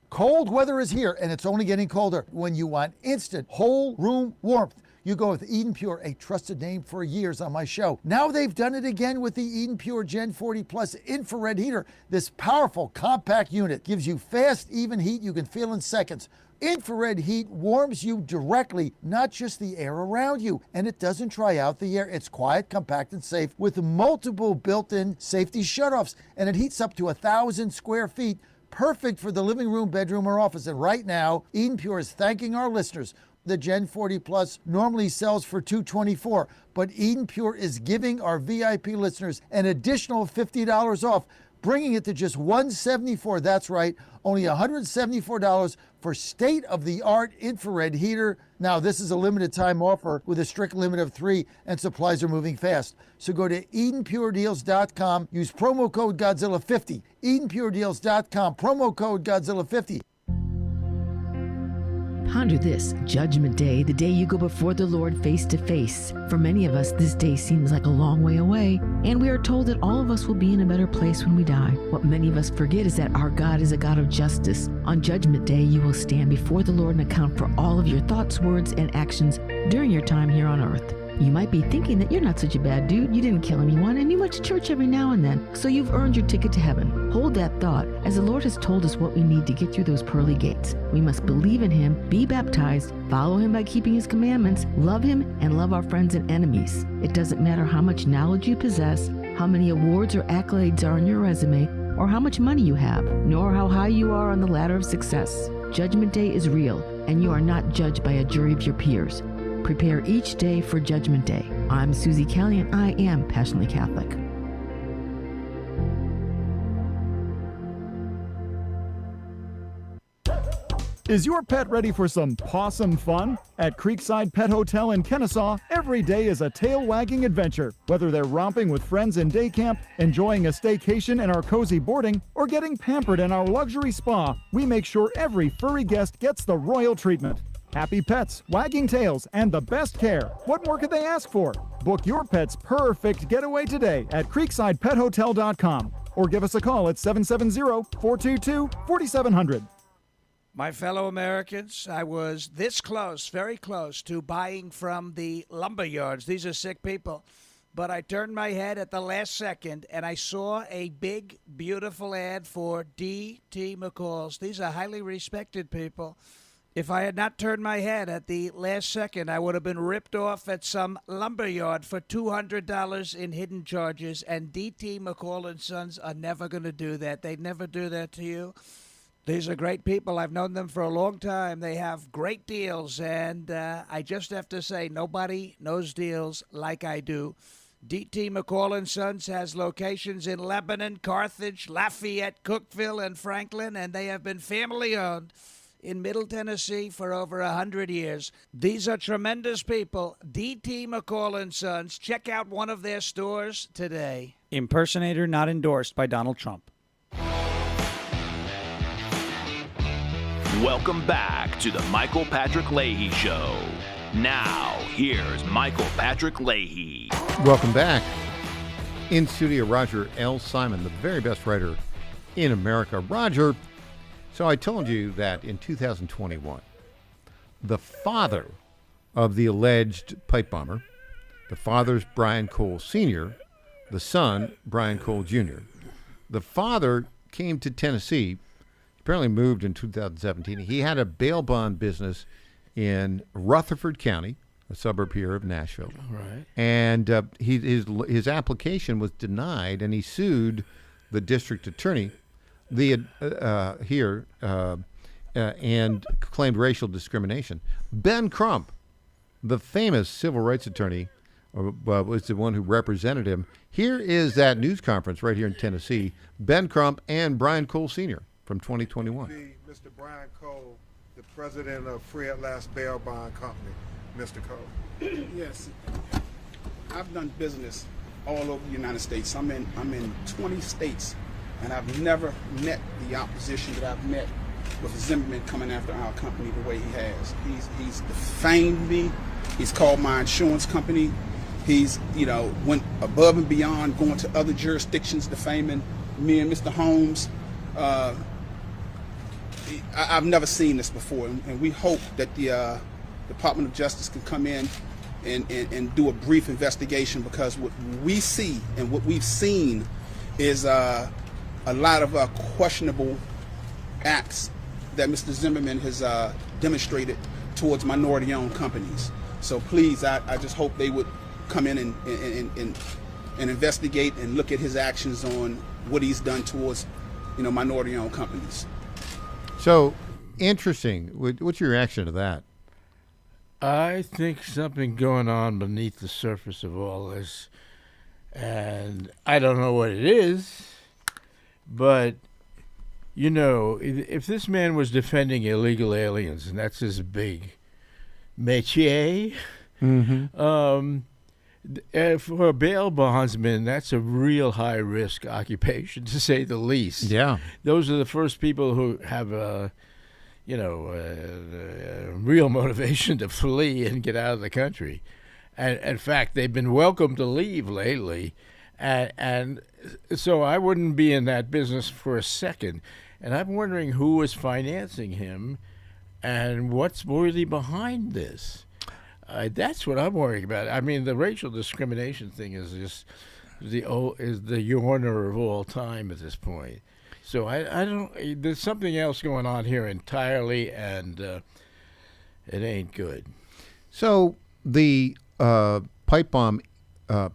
Cold weather is here, and it's only getting colder. When you want instant whole room warmth, you go with Eden Pure, a trusted name for years on my show. Now they've done it again with the Eden Pure Gen 40 Plus infrared heater. This powerful compact unit gives you fast, even heat you can feel in seconds. Infrared heat warms you directly, not just the air around you, and it doesn't dry out the air. It's quiet, compact, and safe with multiple built-in safety shutoffs, and it heats up to 1,000 square feet. Perfect for the living room, bedroom, or office. And right now, Eden Pure is thanking our listeners. The Gen 40 Plus normally sells for $224, but Eden Pure is giving our VIP listeners an additional $50 off, bringing it to just $174. That's right, only $174 for state-of-the-art infrared heater. Now, this is a limited time offer with a strict limit of 3, and supplies are moving fast. So go to EdenPureDeals.com, use promo code Godzilla50. EdenPureDeals.com, promo code Godzilla50. Ponder this, Judgment Day, the day you go before the Lord face to face. For many of us, this day seems like a long way away, and we are told that all of us will be in a better place when we die. What many of us forget is that our God is a God of justice. On Judgment Day, you will stand before the Lord and account for all of your thoughts, words, and actions during your time here on earth. You might be thinking that you're not such a bad dude, you didn't kill anyone, and you went to church every now and then, so you've earned your ticket to heaven. Hold that thought, as the Lord has told us what we need to get through those pearly gates. We must believe in Him, be baptized, follow Him by keeping His commandments, love Him, and love our friends and enemies. It doesn't matter how much knowledge you possess, how many awards or accolades are on your resume, or how much money you have, nor how high you are on the ladder of success. Judgment Day is real, and you are not judged by a jury of your peers. Prepare each day for Judgment Day. I'm Susie Kelly, and I am passionately Catholic. Is your pet ready for some pawsome fun? At Creekside Pet Hotel in Kennesaw, every day is a tail-wagging adventure. Whether they're romping with friends in day camp, enjoying a staycation in our cozy boarding, or getting pampered in our luxury spa, we make sure every furry guest gets the royal treatment. Happy pets, wagging tails, and the best care. What more could they ask for? Book your pet's perfect getaway today at CreeksidePetHotel.com or give us a call at 770-422-4700. My fellow Americans, I was this close, very close, to buying from the lumber yards. These are sick people. But I turned my head at the last second, and I saw a big, beautiful ad for D.T. McCall's. These are highly respected people. If I had not turned my head at the last second, I would have been ripped off at some lumber yard for $200 in hidden charges, and D.T. McCall & Sons are never going to do that. They'd never do that to you. These are great people. I've known them for a long time. They have great deals, and I just have to say, nobody knows deals like I do. D.T. McCall & Sons has locations in Lebanon, Carthage, Lafayette, Cookeville, and Franklin, and they have been family-owned in Middle Tennessee for over 100 years. These are tremendous people. D.T. McCall & Sons. Check out one of their stores today. Impersonator not endorsed by Donald Trump. Welcome back to the Michael Patrick Leahy Show. Now, here's Michael Patrick Leahy. Welcome back. In studio, Roger L. Simon, the very best writer in America. Roger, so I told you that in 2021, the father of the alleged pipe bomber, the father's Brian Cole Sr., the son, Brian Cole Jr. The father came to Tennessee, apparently moved in 2017. He had a bail bond business in Rutherford County, a suburb here of Nashville. Right. And his application was denied, and he sued the district attorney and claimed racial discrimination. Ben Crump, the famous civil rights attorney, was the one who represented him. Here is that news conference right here in Tennessee. Ben Crump and Brian Cole Sr. from 2021. Mr. Brian Cole, the president of Free at Last Bail Bond Company. Mr. Cole. Yes, I've done business all over the United States. I'm in 20 states, and I've never met the opposition that I've met with Zimmerman coming after our company the way he has. He's defamed me. He's called my insurance company. He's, went above and beyond, going to other jurisdictions, defaming me and Mr. Holmes. I've never seen this before, and we hope that the Department of Justice can come in and do a brief investigation, because what we see and what we've seen is a lot of questionable acts that Mr. Zimmerman has demonstrated towards minority-owned companies. So please, I just hope they would come in and investigate and look at his actions on what he's done towards, minority-owned companies. So, interesting. What's your reaction to that? I think something going on beneath the surface of all this, and I don't know what it is, but, if this man was defending illegal aliens, and that's his big métier, for a bail bondsman, that's a real high-risk occupation, to say the least. Yeah. Those are the first people who have real motivation to flee and get out of the country. And in fact, they've been welcome to leave lately. And so I wouldn't be in that business for a second. And I'm wondering who is financing him and what's really behind this. That's what I'm worried about. I mean, the racial discrimination thing is just the yawner of all time at this point. So I don't. There's something else going on here entirely, and it ain't good. So the pipe bomb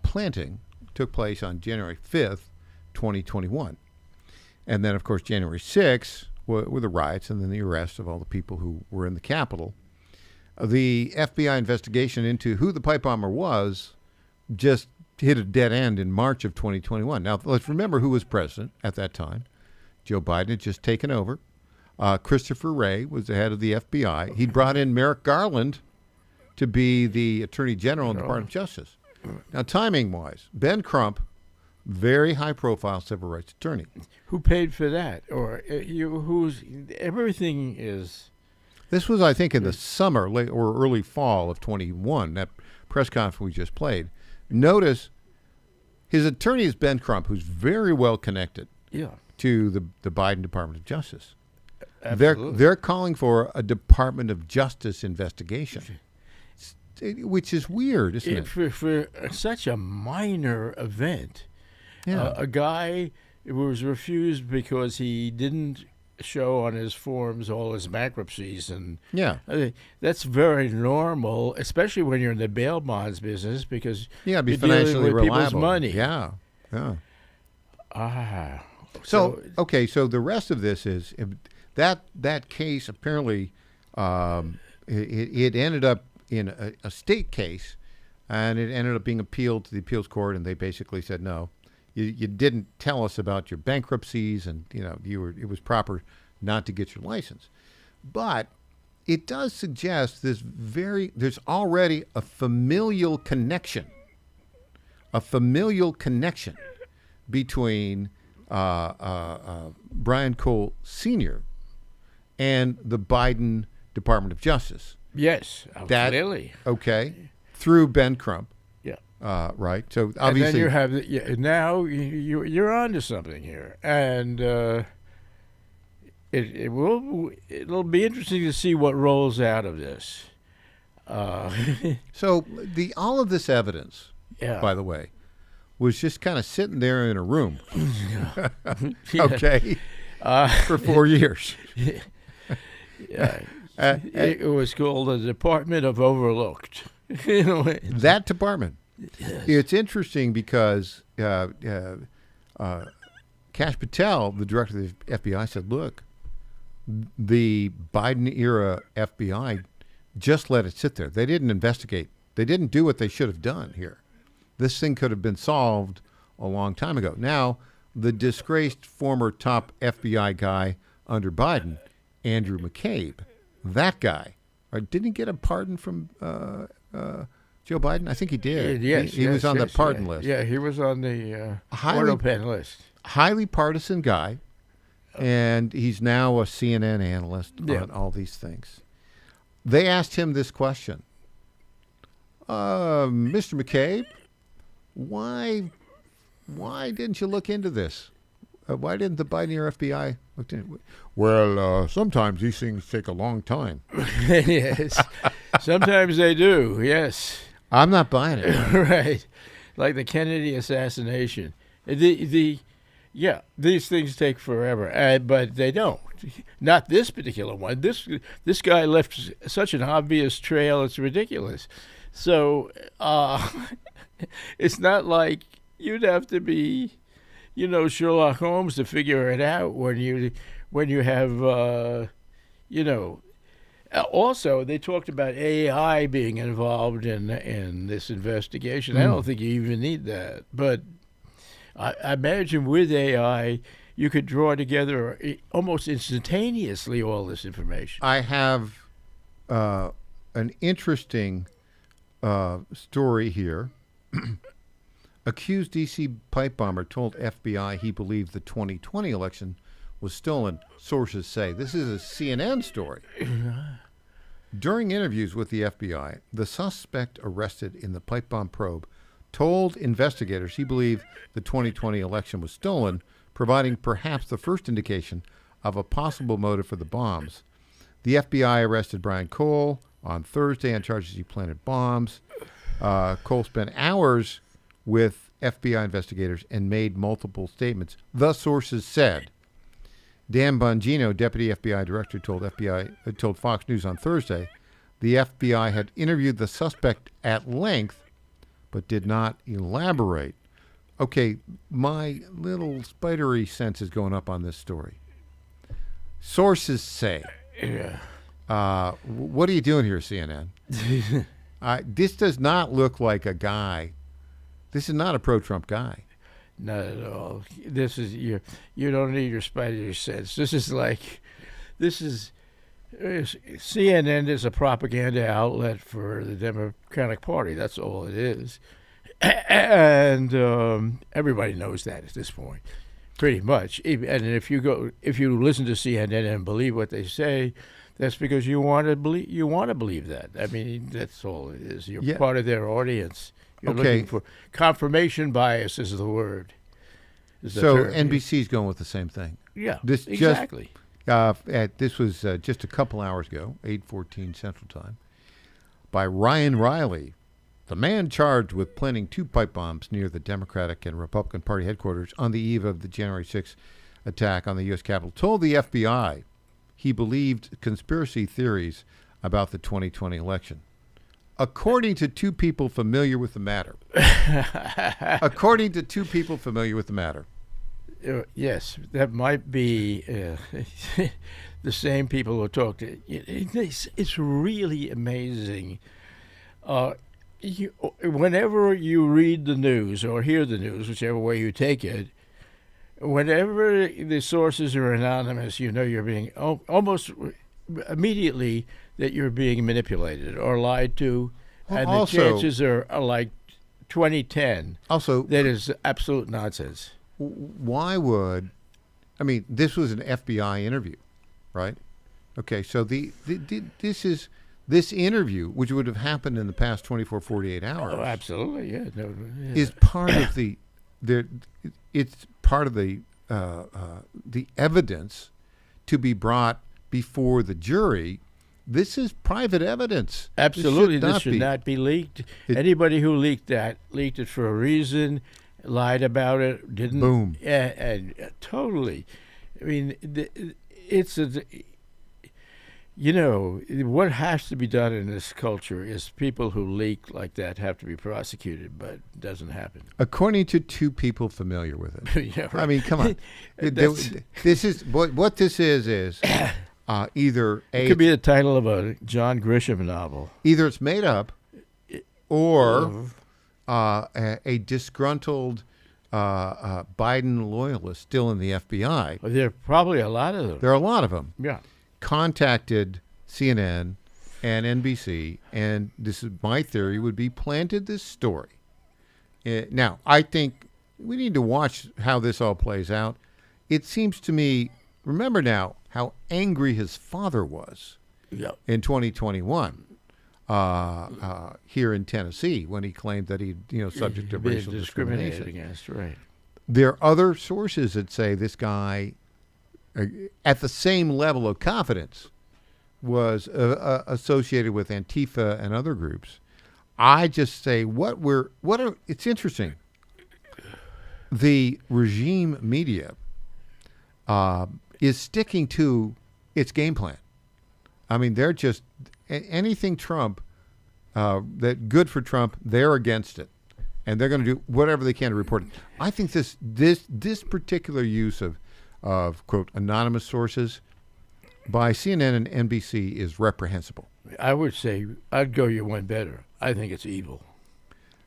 planting took place on January 5th, 2021, and then, of course, January 6th were the riots, and then the arrest of all the people who were in the Capitol. The FBI investigation into who the pipe bomber was just hit a dead end in March of 2021. Now, let's remember who was president at that time. Joe Biden had just taken over. Christopher Wray was the head of the FBI. He brought in Merrick Garland to be the Attorney General in the Department of Justice. Now, timing-wise, Ben Crump, very high-profile civil rights attorney. Who paid for that? Or everything is... This was, I think, in the summer or early fall of 21, that press conference we just played. Notice his attorney is Ben Crump, who's very well connected to the Biden Department of Justice. Absolutely. They're calling for a Department of Justice investigation, which is weird, isn't it? For such a minor event, a guy was refused because he didn't show on his forms all his bankruptcies, and that's very normal, especially when you're in the bail bonds business, because be you're financially dealing with people's reliable. money. So the rest of this is that case apparently it ended up in a state case, and it ended up being appealed to the appeals court, and they basically said no. You didn't tell us about your bankruptcies, and it was proper not to get your license. But it does suggest there's already a familial connection between Brian Cole Sr. and the Biden Department of Justice. Yes, clearly. Okay, through Ben Crump. Yeah. Right. So obviously, and then you have now you're on to something here, and it'll be interesting to see what rolls out of this. So all of this evidence, Yeah. by the way, was just kind of sitting there in a room. Yeah. Okay. For 4 years. Yeah. It was called the Department of Overlooked. That department. Yes. It's interesting because Kash Patel, the director of the FBI, said, look, the Biden-era FBI just let it sit there. They didn't investigate. They didn't do what they should have done here. This thing could have been solved a long time ago. Now, the disgraced former top FBI guy under Biden, Andrew McCabe, that guy, didn't he get a pardon from Joe Biden? I think he did. Yes, he was on the pardon list. Yeah, he was on the auto pen list. Highly partisan guy, and he's now a CNN analyst on all these things. They asked him this question. Mr. McCabe, why didn't you look into this? Why didn't the Biden-era FBI look into it? Well, sometimes these things take a long time. Yes, sometimes they do. Yes, I'm not buying it. Right, like the Kennedy assassination. These things take forever, but they don't. Not this particular one. This guy left such an obvious trail; it's ridiculous. So it's not like you'd have to be, Sherlock Holmes to figure it out when you have, Also, they talked about AI being involved in this investigation. I don't think you even need that, but I imagine with AI, you could draw together almost instantaneously all this information. I have an interesting story here. Accused D.C. pipe bomber told FBI he believed the 2020 election was stolen, sources say. This is a CNN story. During interviews with the FBI, the suspect arrested in the pipe bomb probe told investigators he believed the 2020 election was stolen, providing perhaps the first indication of a possible motive for the bombs. The FBI arrested Brian Cole on Thursday on charges he planted bombs. Cole spent hours with FBI investigators and made multiple statements. The sources said. Dan Bongino, deputy FBI director, told Fox News on Thursday the FBI had interviewed the suspect at length but did not elaborate. Okay, my little spidery sense is going up on this story. Sources say. Yeah. What are you doing here, CNN? This does not look like a guy. This is not a pro-Trump guy. Not at all. This is you don't need your spidery sense. CNN is a propaganda outlet for the Democratic Party. That's all it is. And everybody knows that at this point, pretty much. And if you listen to CNN and believe what they say, that's because you want to believe that. I mean, that's all it is. You're part of their audience. You're looking for confirmation bias is the word. So NBC's going with the same thing. Yeah, exactly. This was just a couple hours ago, 8:14 Central Time, by Ryan Riley, the man charged with planting 2 pipe bombs near the Democratic and Republican Party headquarters on the eve of the January 6th attack on the U.S. Capitol, told the FBI he believed conspiracy theories about the 2020 election. According to 2 people familiar with the matter. Yes, that might be the same people who talked to. It's really amazing. Whenever you read the news or hear the news, whichever way you take it, whenever the sources are anonymous, you're being almost immediately that you're being manipulated or lied to, and the chances are like 2010. Also, that is absolute nonsense. Why this was an FBI interview, right? Okay, so this is this interview, which would have happened in the past 24, 48 hours. Oh, absolutely, yeah. No, yeah. Is part of it's part of the evidence to be brought before the jury. This is private evidence. Absolutely, this should not be leaked. Anybody who leaked it for a reason, lied about it, didn't. Boom. And totally. I mean, what has to be done in this culture is people who leak like that have to be prosecuted, but it doesn't happen. According to two people familiar with it. Yeah, right. I mean, come on. This is what this is either it could be the title of a John Grisham novel. Either it's made up, or a disgruntled Biden loyalist still in the FBI. Well, there are probably a lot of them. There are a lot of them. Yeah. Contacted CNN and NBC, and this is my theory, would be planted this story. Now, I think we need to watch how this all plays out. It seems to me, remember now how angry his father was in 2021 here in Tennessee when he claimed that he, subject to racial discrimination against. Right. There are other sources that say this guy, at the same level of confidence, was associated with Antifa and other groups. I just say it's interesting. The regime media is sticking to its game plan. I mean, they're just anything Trump that good for Trump, they're against it, and they're going to do whatever they can to report it. I think this particular use of quote anonymous sources by CNN and NBC is reprehensible. I would say I'd go you one better. I think it's evil.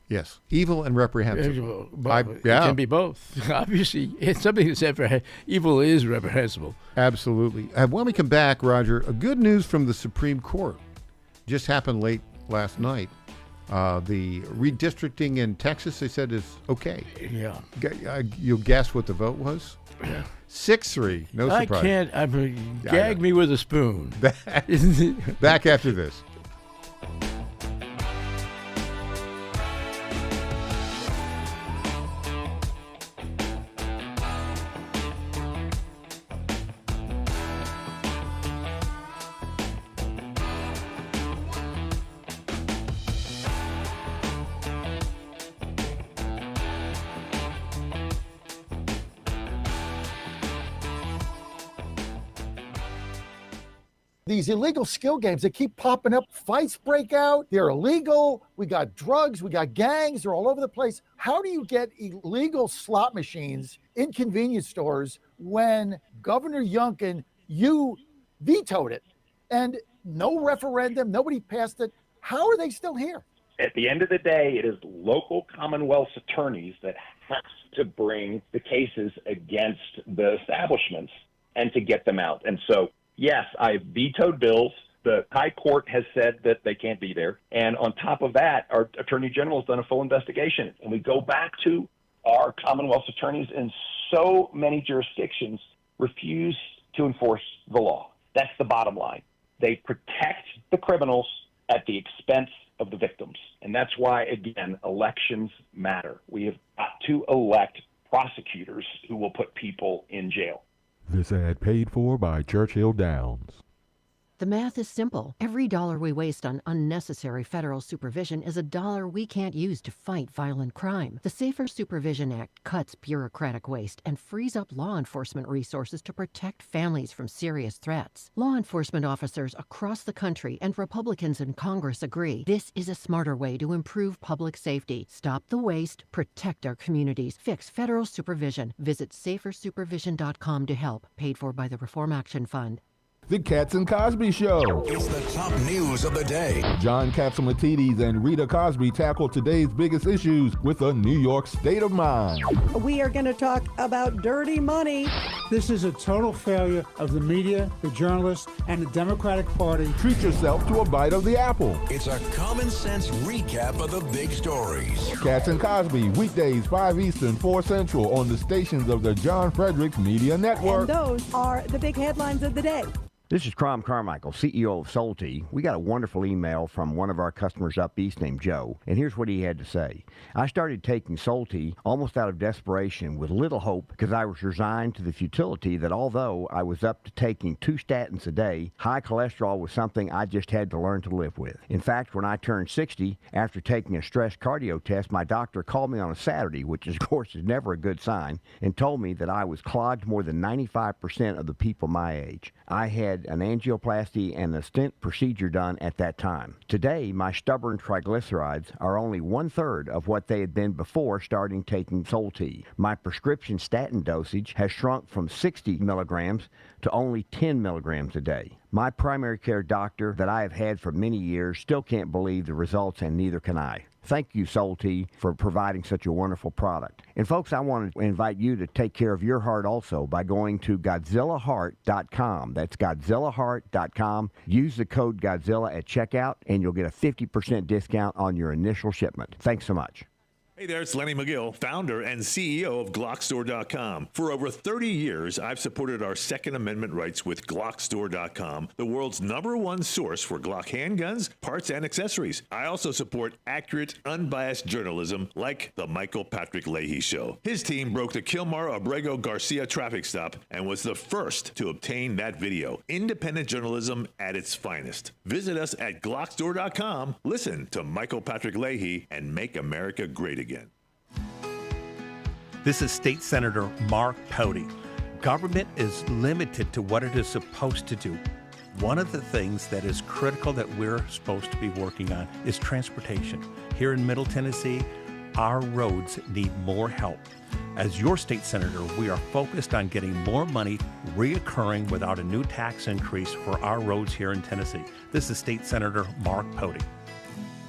Yes, evil and reprehensible. It can be both. Obviously, it's something that's evil is reprehensible. Absolutely. When we come back, Roger, good news from the Supreme Court just happened late last night. The redistricting in Texas, they said, is okay. Yeah. You'll guess what the vote was? 6-3. No surprise. I can't. Gag me with a spoon. Back after this. These illegal skill games that keep popping up, fights break out, they're illegal, we got drugs, we got gangs, they're all over the place. How do you get illegal slot machines in convenience stores when Governor Youngkin, you vetoed it, and no referendum, nobody passed it? How are they still here? At the end of the day, it is local Commonwealth's attorneys that have to bring the cases against the establishments and to get them out. And so, yes, I vetoed bills. The high court has said that they can't be there. And on top of that, our attorney general has done a full investigation. And we go back to our Commonwealth's attorneys in so many jurisdictions refuse to enforce the law. That's the bottom line. They protect the criminals at the expense of the victims. And that's why, again, elections matter. We have got to elect prosecutors who will put people in jail. This ad paid for by Churchill Downs. The math is simple. Every dollar we waste on unnecessary federal supervision is a dollar we can't use to fight violent crime. The Safer Supervision Act cuts bureaucratic waste and frees up law enforcement resources to protect families from serious threats. Law enforcement officers across the country and Republicans in Congress agree this is a smarter way to improve public safety. Stop the waste, protect our communities, fix federal supervision. Visit safersupervision.com to help. Paid for by the Reform Action Fund. The Cats and Cosby Show. It's the top news of the day. John Catsimatidis and Rita Cosby tackle today's biggest issues with a New York state of mind. We are going to talk about dirty money. This is a total failure of the media, the journalists, and the Democratic Party. Treat yourself to a bite of the apple. It's a common sense recap of the big stories. Cats and Cosby, weekdays 5 Eastern, 4 Central on the stations of the John Fredericks Media Network. And those are the big headlines of the day. This is Crom Carmichael, CEO of Solti. We got a wonderful email from one of our customers up east named Joe, and here's what he had to say. I started taking Solti almost out of desperation with little hope because I was resigned to the futility that although I was up to taking 2 statins a day, high cholesterol was something I just had to learn to live with. In fact, when I turned 60, after taking a stress cardio test, my doctor called me on a Saturday, which of course is never a good sign, and told me that I was clogged more than 95% of the people my age. I had an angioplasty and a stent procedure done at that time. Today, my stubborn triglycerides are only 1/3 of what they had been before starting taking Solti. My prescription statin dosage has shrunk from 60 milligrams to only 10 milligrams a day. My primary care doctor that I have had for many years still can't believe the results, and neither can I. Thank you, Solti, for providing such a wonderful product. And folks, I want to invite you to take care of your heart also by going to GodzillaHeart.com. That's GodzillaHeart.com. Use the code Godzilla at checkout, and you'll get a 50% discount on your initial shipment. Thanks so much. Hey there, it's Lenny McGill, founder and CEO of GlockStore.com. For over 30 years, I've supported our Second Amendment rights with GlockStore.com, the world's #1 source for Glock handguns, parts, and accessories. I also support accurate, unbiased journalism like The Michael Patrick Leahy Show. His team broke the Kilmar Abrego Garcia traffic stop and was the first to obtain that video. Independent journalism at its finest. Visit us at GlockStore.com, listen to Michael Patrick Leahy, and make America great again. This is State Senator Mark Pouty. Government is limited to what it is supposed to do. One of the things that is critical that we're supposed to be working on is transportation. Here in Middle Tennessee, our roads need more help. As your state senator, we are focused on getting more money reoccurring without a new tax increase for our roads here in Tennessee. This is State Senator Mark Pouty.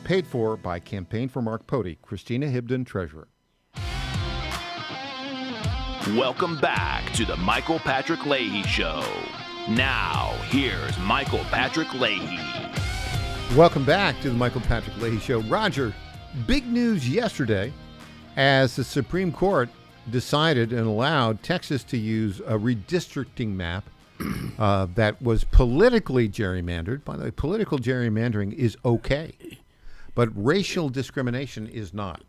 Paid for by Campaign for Mark Pouty, Christina Hibden, Treasurer. Welcome back to the Michael Patrick Leahy Show. Now, here's Michael Patrick Leahy. Welcome back to the Michael Patrick Leahy Show. Roger, big news yesterday as the Supreme Court decided and allowed Texas to use a redistricting map that was politically gerrymandered. By the way, political gerrymandering is okay, but racial discrimination is not.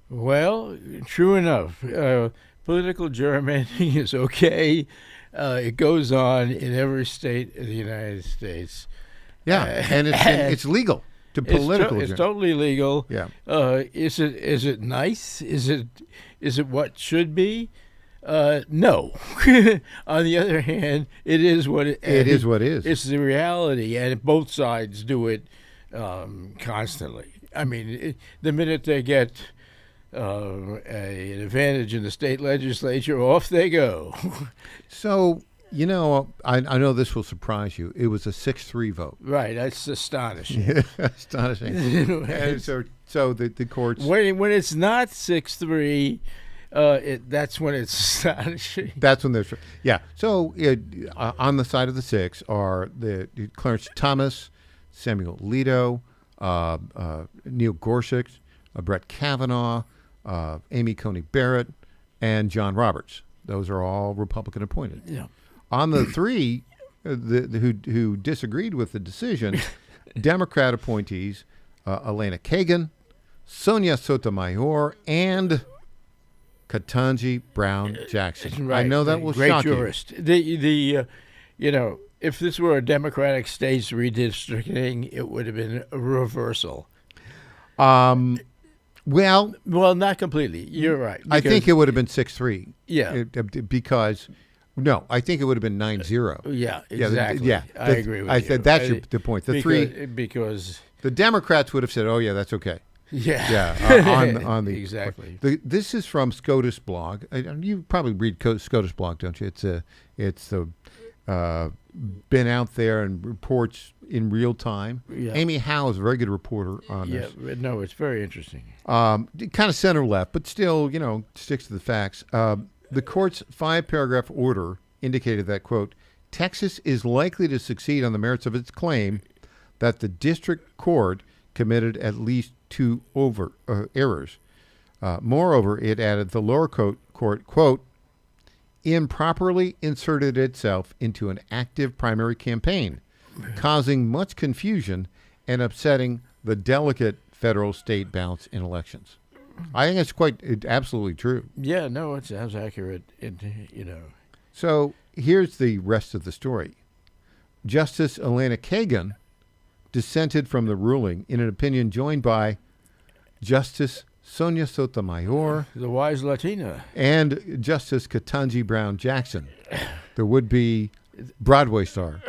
Well, true enough. Political gerrymandering is okay. It goes on in every state in the United States. Yeah, and it's legal to political. It's totally legal. Yeah. Is it nice? Is it what should be? No. On the other hand, it is what it is. What is. It's the reality, and both sides do it constantly. I mean, the minute they get an advantage in the state legislature, off they go. So, you know, I know this will surprise you. It was a 6-3 vote. Right. That's astonishing. Astonishing. And so the courts. When it's not 6-3, that's when it's astonishing. That's when there's. Yeah. So on the side of the 6 are the Clarence Thomas, Samuel Alito, Neil Gorsuch, Brett Kavanaugh, Amy Coney Barrett, and John Roberts. Those are all Republican appointed. Yeah. On the 3 who disagreed with the decision, Democrat appointees Elena Kagan, Sonia Sotomayor, and Ketanji Brown Jackson. Right. I know that will great shock jurist. you. If this were a Democratic states redistricting, it would have been a reversal. Well, not completely. You're right. I think it would have been 6-3. Yeah. Because, no, I think it would have been 9-0. Yeah, exactly. Yeah, I agree with you. That's the point. Because the Democrats would have said, "Oh yeah, that's okay." Yeah. Yeah. On the exactly. This is from SCOTUS blog. You probably read SCOTUS blog, don't you? It's been out there and reports in real time. Yeah. Amy Howe is a very good reporter on this. Yeah, no, it's very interesting. Kind of center left, but still, sticks to the facts. The court's 5-paragraph order indicated that, quote, Texas is likely to succeed on the merits of its claim that the district court committed at least 2 errors. Moreover, it added the lower court, quote, improperly inserted itself into an active primary campaign, causing much confusion and upsetting the delicate federal-state balance in elections. I think it's absolutely true. Yeah, no, it sounds accurate. So here's the rest of the story. Justice Elena Kagan dissented from the ruling in an opinion joined by Justice Sonia Sotomayor, the wise Latina, and Justice Ketanji Brown Jackson, the would-be Broadway star,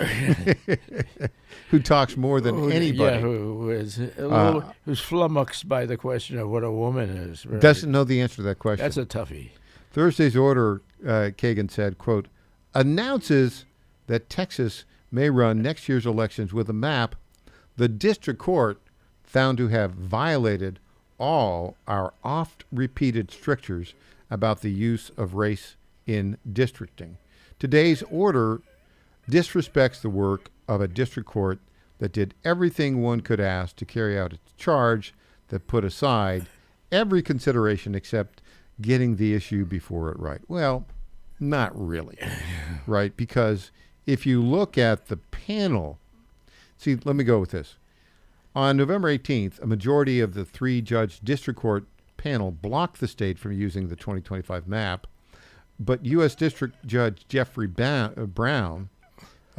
who talks more than anybody. Yeah, who's flummoxed by the question of what a woman is. Right? Doesn't know the answer to that question. That's a toughie. Thursday's order, Kagan said, quote, announces that Texas may run next year's elections with a map the district court found to have violated all our oft-repeated strictures about the use of race in districting. Today's order disrespects the work of a district court that did everything one could ask to carry out its charge, that put aside every consideration except getting the issue before it right. Well, not really, right? Because if you look at the panel, see, let me go with this. On November 18th, a majority of the 3-judge district court panel blocked the state from using the 2025 map, but U.S. District Judge Jeffrey Brown,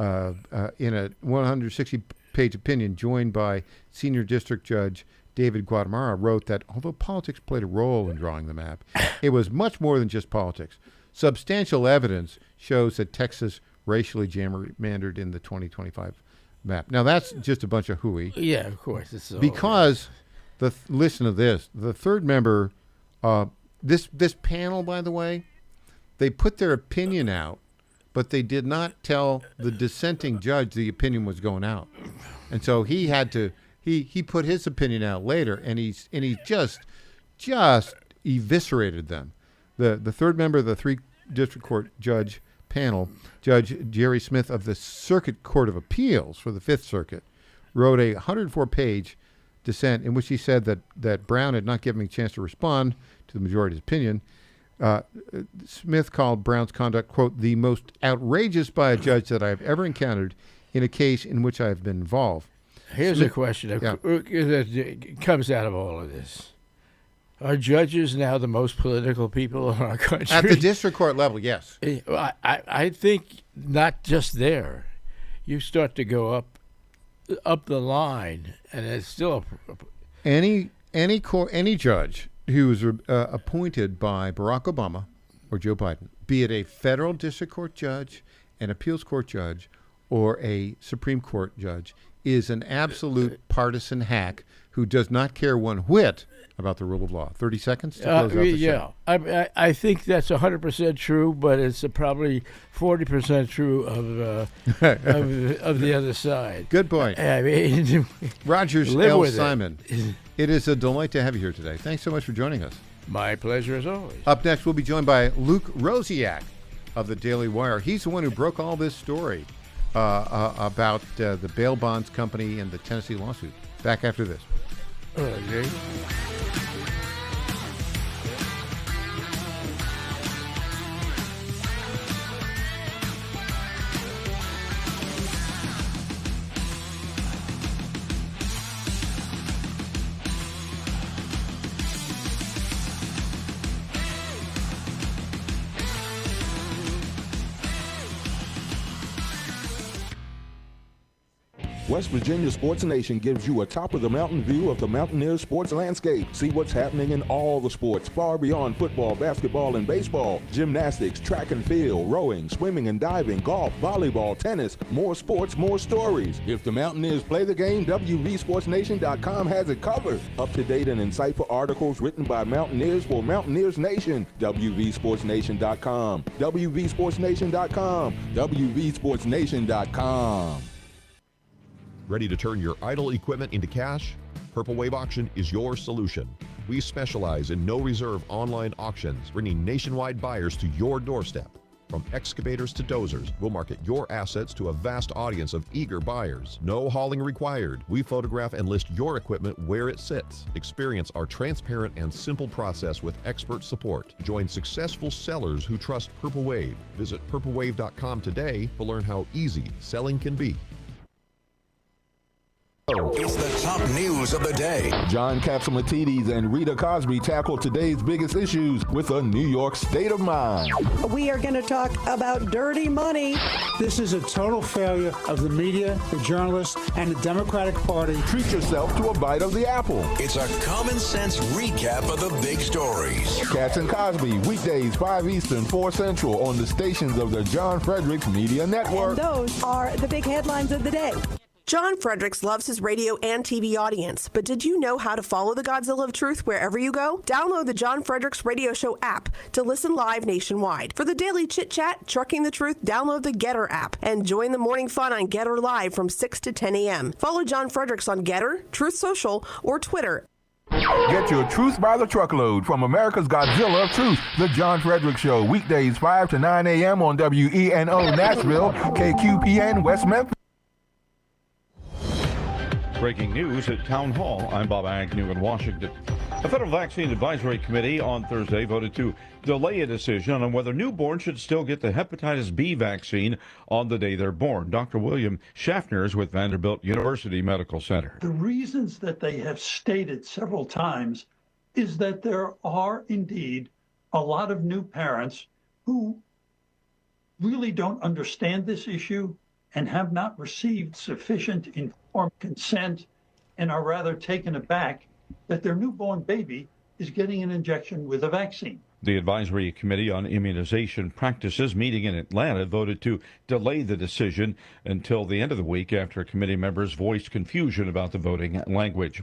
in a 160-page opinion joined by Senior District Judge David Guatemala, wrote that although politics played a role in drawing the map, it was much more than just politics. Substantial evidence shows that Texas racially gerrymandered in the 2025 map. Now, that's just a bunch of hooey. Yeah, of course. It's because, listen to this, the third member, this panel, by the way, they put their opinion out, but they did not tell the dissenting judge the opinion was going out. And so he had to, he put his opinion out later, and he just eviscerated them. The third member of the 3 district court judge panel, Judge Jerry Smith of the Circuit Court of Appeals for the 5th Circuit, wrote a 104-page dissent in which he said that Brown had not given him a chance to respond to the majority's opinion. Smith called Brown's conduct, quote, the most outrageous by a judge that I have ever encountered in a case in which I have been involved. Here's a question that comes out of all of this. Are judges now the most political people in our country? At the district court level, yes. I think not just there. You start to go up the line, and it's still any judge who was appointed by Barack Obama or Joe Biden, be it a federal district court judge, an appeals court judge, or a Supreme Court judge, is an absolute partisan hack who does not care one whit about the rule of law. 30 seconds to close out the show. I think that's 100% true, but it's probably 40% true of the other side. Good point. I mean, Rogers L. Simon, it is a delight to have you here today. Thanks so much for joining us. My pleasure as always. Up next, we'll be joined by Luke Rosiak of the Daily Wire. He's the one who broke all this story about the bail bonds company and the Tennessee lawsuit. Back after this. Okay. West Virginia Sports Nation gives you a top-of-the-mountain view of the Mountaineers sports landscape. See what's happening in all the sports, far beyond football, basketball, and baseball. Gymnastics, track and field, rowing, swimming and diving, golf, volleyball, tennis. More sports, more stories. If the Mountaineers play the game, WVSportsNation.com has it covered. Up-to-date and insightful articles written by Mountaineers for Mountaineers Nation. WVSportsNation.com. WVSportsNation.com. WVSportsNation.com. Ready to turn your idle equipment into cash? Purple Wave Auction is your solution. We specialize in no-reserve online auctions, bringing nationwide buyers to your doorstep. From excavators to dozers, we'll market your assets to a vast audience of eager buyers. No hauling required. We photograph and list your equipment where it sits. Experience our transparent and simple process with expert support. Join successful sellers who trust Purple Wave. Visit purplewave.com today to learn how easy selling can be. It's the top news of the day. John Catsimatidis and Rita Cosby tackle today's biggest issues with a New York state of mind. We are going to talk about dirty money. This is a total failure of the media, the journalists, and the Democratic Party. Treat yourself to a bite of the apple. It's a common sense recap of the big stories. Cats and Cosby, weekdays 5 Eastern, 4 Central on the stations of the John Fredericks Media Network. And those are the big headlines of the day. John Fredericks loves his radio and TV audience, but did you know how to follow the Godzilla of Truth wherever you go? Download the John Fredericks Radio Show app to listen live nationwide. For the daily chit-chat, Trucking the Truth, download the Getter app and join the morning fun on Getter Live from 6 to 10 a.m. Follow John Fredericks on Getter, Truth Social, or Twitter. Get your truth by the truckload from America's Godzilla of Truth, the John Fredericks Show, weekdays 5 to 9 a.m. on WENO Nashville, KQPN West Memphis. Breaking news at Town Hall. I'm Bob Agnew in Washington. A federal vaccine advisory committee on Thursday voted to delay a decision on whether newborns should still get the hepatitis B vaccine on the day they're born. Dr. William Schaffner is with Vanderbilt University Medical Center. The reasons that they have stated several times is that there are indeed a lot of new parents who really don't understand this issue and have not received sufficient informed consent and are rather taken aback that their newborn baby is getting an injection with a vaccine. The Advisory Committee on Immunization Practices meeting in Atlanta voted to delay the decision until the end of the week after committee members voiced confusion about the voting language.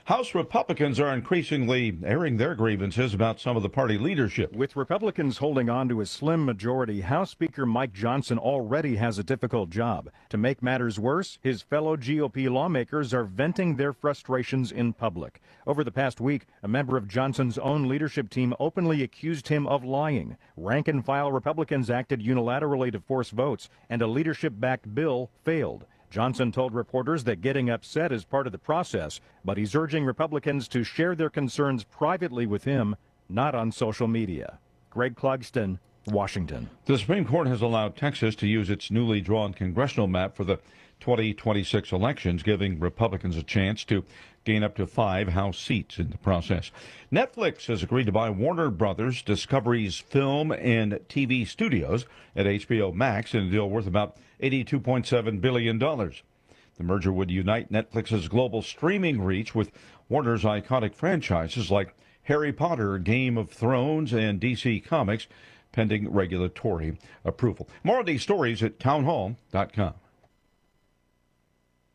House Republicans are increasingly airing their grievances about some of the party leadership. With Republicans holding on to a slim majority, House Speaker Mike Johnson already has a difficult job. To make matters worse, his fellow GOP lawmakers are venting their frustrations in public. Over the past week, a member of Johnson's own leadership team openly accused him of lying. Rank-and-file Republicans acted unilaterally to force votes, and a leadership-backed bill failed. Johnson told reporters that getting upset is part of the process, but he's urging Republicans to share their concerns privately with him, not on social media. Greg Clugston, Washington. The Supreme Court has allowed Texas to use its newly drawn congressional map for the 2026 elections, giving Republicans a chance to gain up to 5 House seats in the process. Netflix has agreed to buy Warner Brothers Discovery's film and TV studios at HBO Max in a deal worth about $82.7 billion. The merger would unite Netflix's global streaming reach with Warner's iconic franchises like Harry Potter, Game of Thrones, and DC Comics, pending regulatory approval. More of these stories at townhall.com.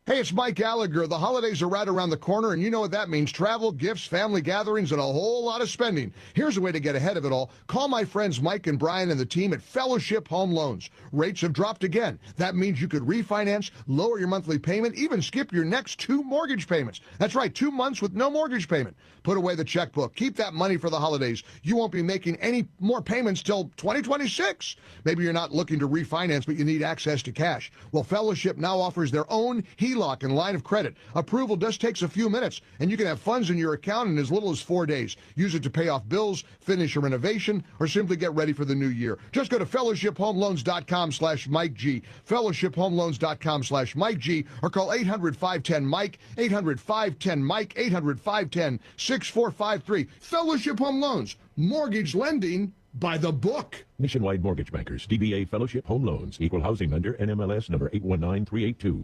Hey, it's Mike Gallagher. The holidays are right around the corner, and you know what that means. Travel, gifts, family gatherings, and a whole lot of spending. Here's a way to get ahead of it all. Call my friends Mike and Brian and the team at Fellowship Home Loans. Rates have dropped again. That means you could refinance, lower your monthly payment, even skip your next 2 mortgage payments. That's right, 2 months with no mortgage payment. Put away the checkbook. Keep that money for the holidays. You won't be making any more payments till 2026. Maybe you're not looking to refinance, but you need access to cash. Well, Fellowship now offers their own HELOC and line of credit. Approval just takes a few minutes, and you can have funds in your account in as little as 4 days. Use it to pay off bills, finish a renovation, or simply get ready for the new year. Just go to fellowshiphomeloans.com/Mike G, fellowshiphomeloans.com/Mike G, or call 800-510-MIKE, 800-510-MIKE, 800-510-6453. Fellowship Home Loans, mortgage lending by the book. Nationwide Mortgage Bankers, DBA Fellowship Home Loans, Equal Housing Lender, NMLS number 819382.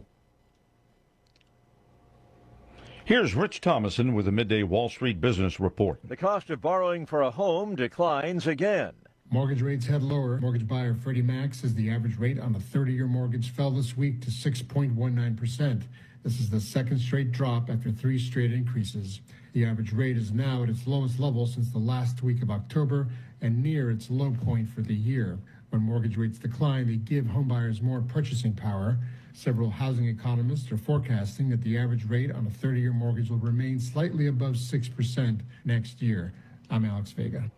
Here's Rich Thomason with the Midday Wall Street Business Report. The cost of borrowing for a home declines again. Mortgage rates head lower. Mortgage buyer Freddie Mac says the average rate on a 30-year mortgage fell this week to 6.19%. This is the second straight drop after 3 straight increases. The average rate is now at its lowest level since the last week of October and near its low point for the year. When mortgage rates decline, they give homebuyers more purchasing power. Several housing economists are forecasting that the average rate on a 30-year mortgage will remain slightly above 6% next year. I'm Alex Vega.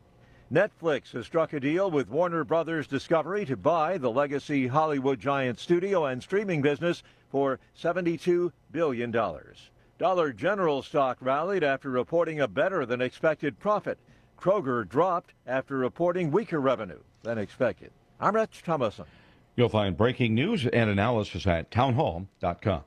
Netflix has struck a deal with Warner Brothers Discovery to buy the legacy Hollywood giant studio and streaming business for $72 billion. Dollar General stock rallied after reporting a better than expected profit. Kroger dropped after reporting weaker revenue than expected. I'm Rich Thomason. You'll find breaking news and analysis at townhall.com.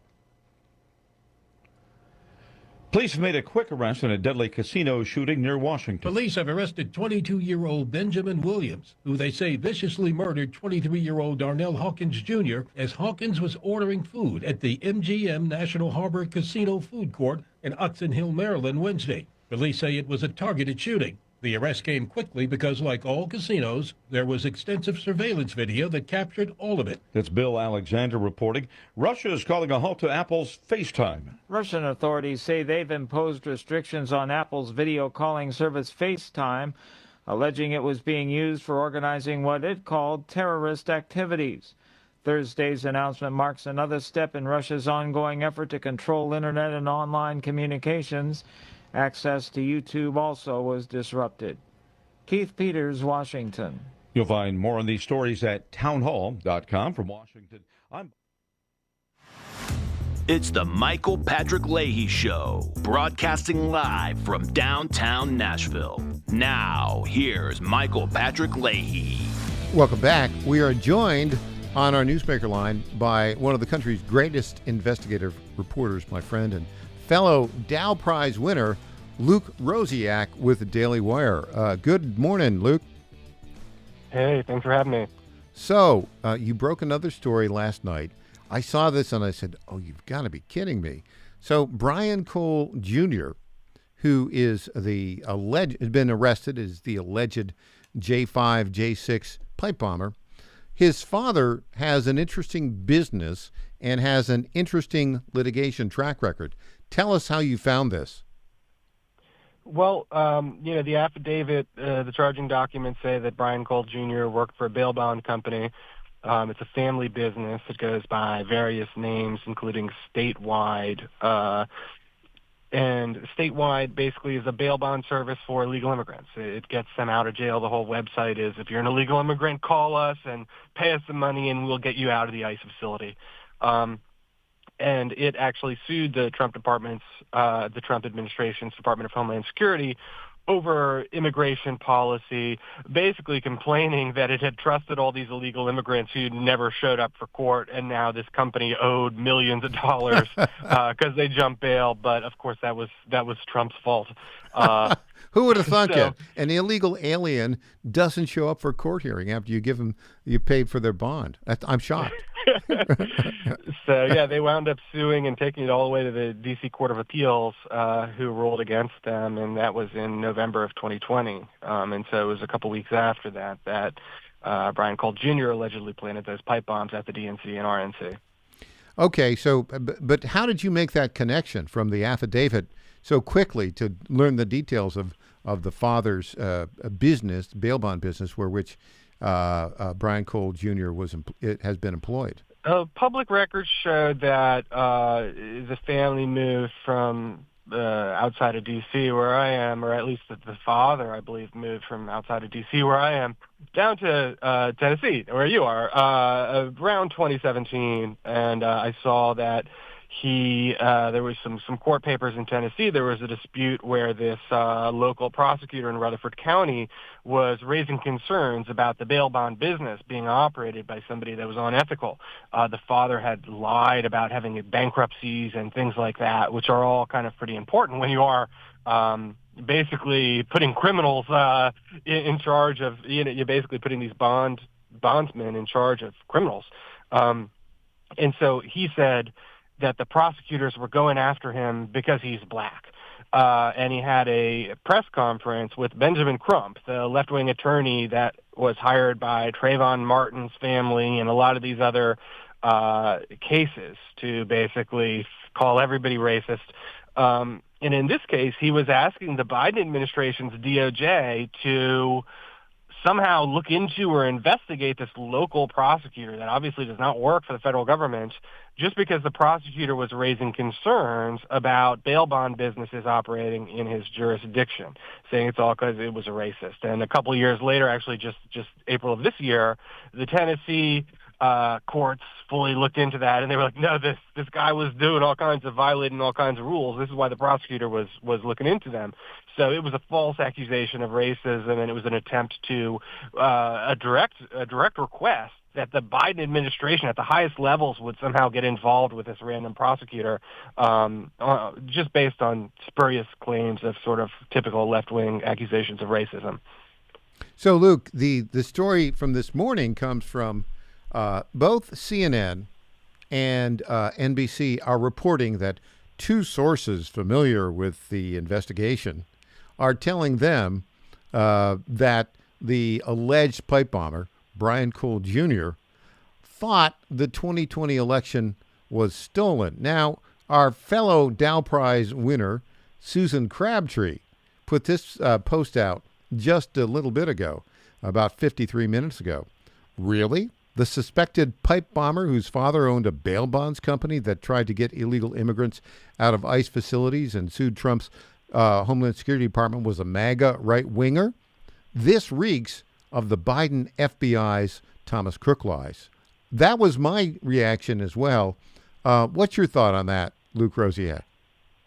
Police have made a quick arrest in a deadly casino shooting near Washington. Police have arrested 22-year-old Benjamin Williams, who they say viciously murdered 23-year-old Darnell Hawkins Jr. as Hawkins was ordering food at the MGM National Harbor Casino Food Court in Oxon Hill, Maryland, Wednesday. Police say it was a targeted shooting. The arrest came quickly because, like all casinos, there was extensive surveillance video that captured all of it. That's Bill Alexander reporting. Russia is calling a halt to Apple's FaceTime. Russian authorities say they've imposed restrictions on Apple's video calling service FaceTime, alleging it was being used for organizing what it called terrorist activities. Thursday's announcement marks another step in Russia's ongoing effort to control internet and online communications. Access to YouTube also was disrupted. Keith Peters, Washington. You'll find more on these stories at townhall.com. From Washington, It's the Michael Patrick Leahy Show, broadcasting live from downtown Nashville. Now, here's Michael Patrick Leahy. Welcome back. We are joined on our newsmaker line by one of the country's greatest investigative reporters, my friend and fellow Dow Prize winner, Luke Rosiak with the Daily Wire. Good morning, Luke. Hey, thanks for having me. So, you broke another story last night. I saw this and I said, oh, you've got to be kidding me. So, Brian Cole Jr., who is has been arrested as the alleged J5, J6 pipe bomber. His father has an interesting business and has an interesting litigation track record. Tell us how you found this. Well, the affidavit, the charging documents say that Brian Cole Jr. worked for a bail bond company. It's a family business. It goes by various names, including Statewide. And Statewide basically is a bail bond service for illegal immigrants. It gets them out of jail. The whole website is, if you're an illegal immigrant, call us and pay us some money and we'll get you out of the ICE facility. And it actually sued the Trump administration's Department of Homeland Security over immigration policy, basically complaining that it had trusted all these illegal immigrants who never showed up for court, and now this company owed millions of dollars because they jumped bail. But of course, that was Trump's fault. Who would have thunk it? An illegal alien doesn't show up for a court hearing after you paid for their bond. I'm shocked. So, yeah, they wound up suing and taking it all the way to the D.C. Court of Appeals, who ruled against them, and that was in November of 2020. And so it was a couple weeks after that Brian Cole Jr. allegedly planted those pipe bombs at the DNC and RNC. Okay, so, but how did you make that connection from the affidavit so quickly to learn the details of the father's business, bail bond business, which Brian Cole Jr. has been employed? Public records showed that the family moved from outside of D.C. where I am, or at least the father, I believe, moved from outside of D.C. where I am, down to Tennessee, where you are, around 2017. And I saw that there was some court papers in Tennessee. There was a dispute where this local prosecutor in Rutherford County was raising concerns about the bail bond business being operated by somebody that was unethical. The father had lied about having bankruptcies and things like that, which are all kind of pretty important when you are basically putting criminals in charge of, you're basically putting these bondsmen in charge of criminals. And so he said that the prosecutors were going after him because he's black. And he had a press conference with Benjamin Crump, the left-wing attorney that was hired by Trayvon Martin's family and a lot of these other cases to basically call everybody racist. And in this case, he was asking the Biden administration's DOJ to somehow look into or investigate this local prosecutor that obviously does not work for the federal government, just because the prosecutor was raising concerns about bail bond businesses operating in his jurisdiction, saying it's all because it was a racist. And a couple of years later, actually just April of this year, the Tennessee courts fully looked into that, and they were like, no, this guy was doing all kinds of violating all kinds of rules. This is why the prosecutor was looking into them. So it was a false accusation of racism, and it was an attempt to a direct request that the Biden administration at the highest levels would somehow get involved with this random prosecutor, just based on spurious claims of sort of typical left-wing accusations of racism. So, Luke, the story from this morning comes from both CNN and NBC are reporting that two sources familiar with the investigation are telling them that the alleged pipe bomber, Brian Cole Jr., thought the 2020 election was stolen. Now, our fellow Dow Prize winner, Susan Crabtree, put this post out just a little bit ago, about 53 minutes ago. Really? The suspected pipe bomber whose father owned a bail bonds company that tried to get illegal immigrants out of ICE facilities and sued Trump's Homeland Security Department was a MAGA right-winger? This reeks of the Biden FBI's Thomas Crook lies. That was my reaction as well. What's your thought on that, Luke Rosier?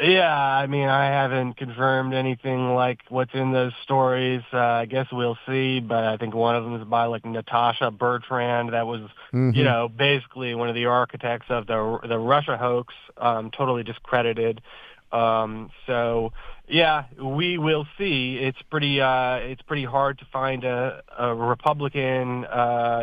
Yeah, I mean, I haven't confirmed anything like what's in those stories. I guess we'll see, but I think one of them is by like Natasha Bertrand. That was, you know, basically one of the architects of the Russia hoax, totally discredited. So yeah, we will see. It's pretty hard to find a Republican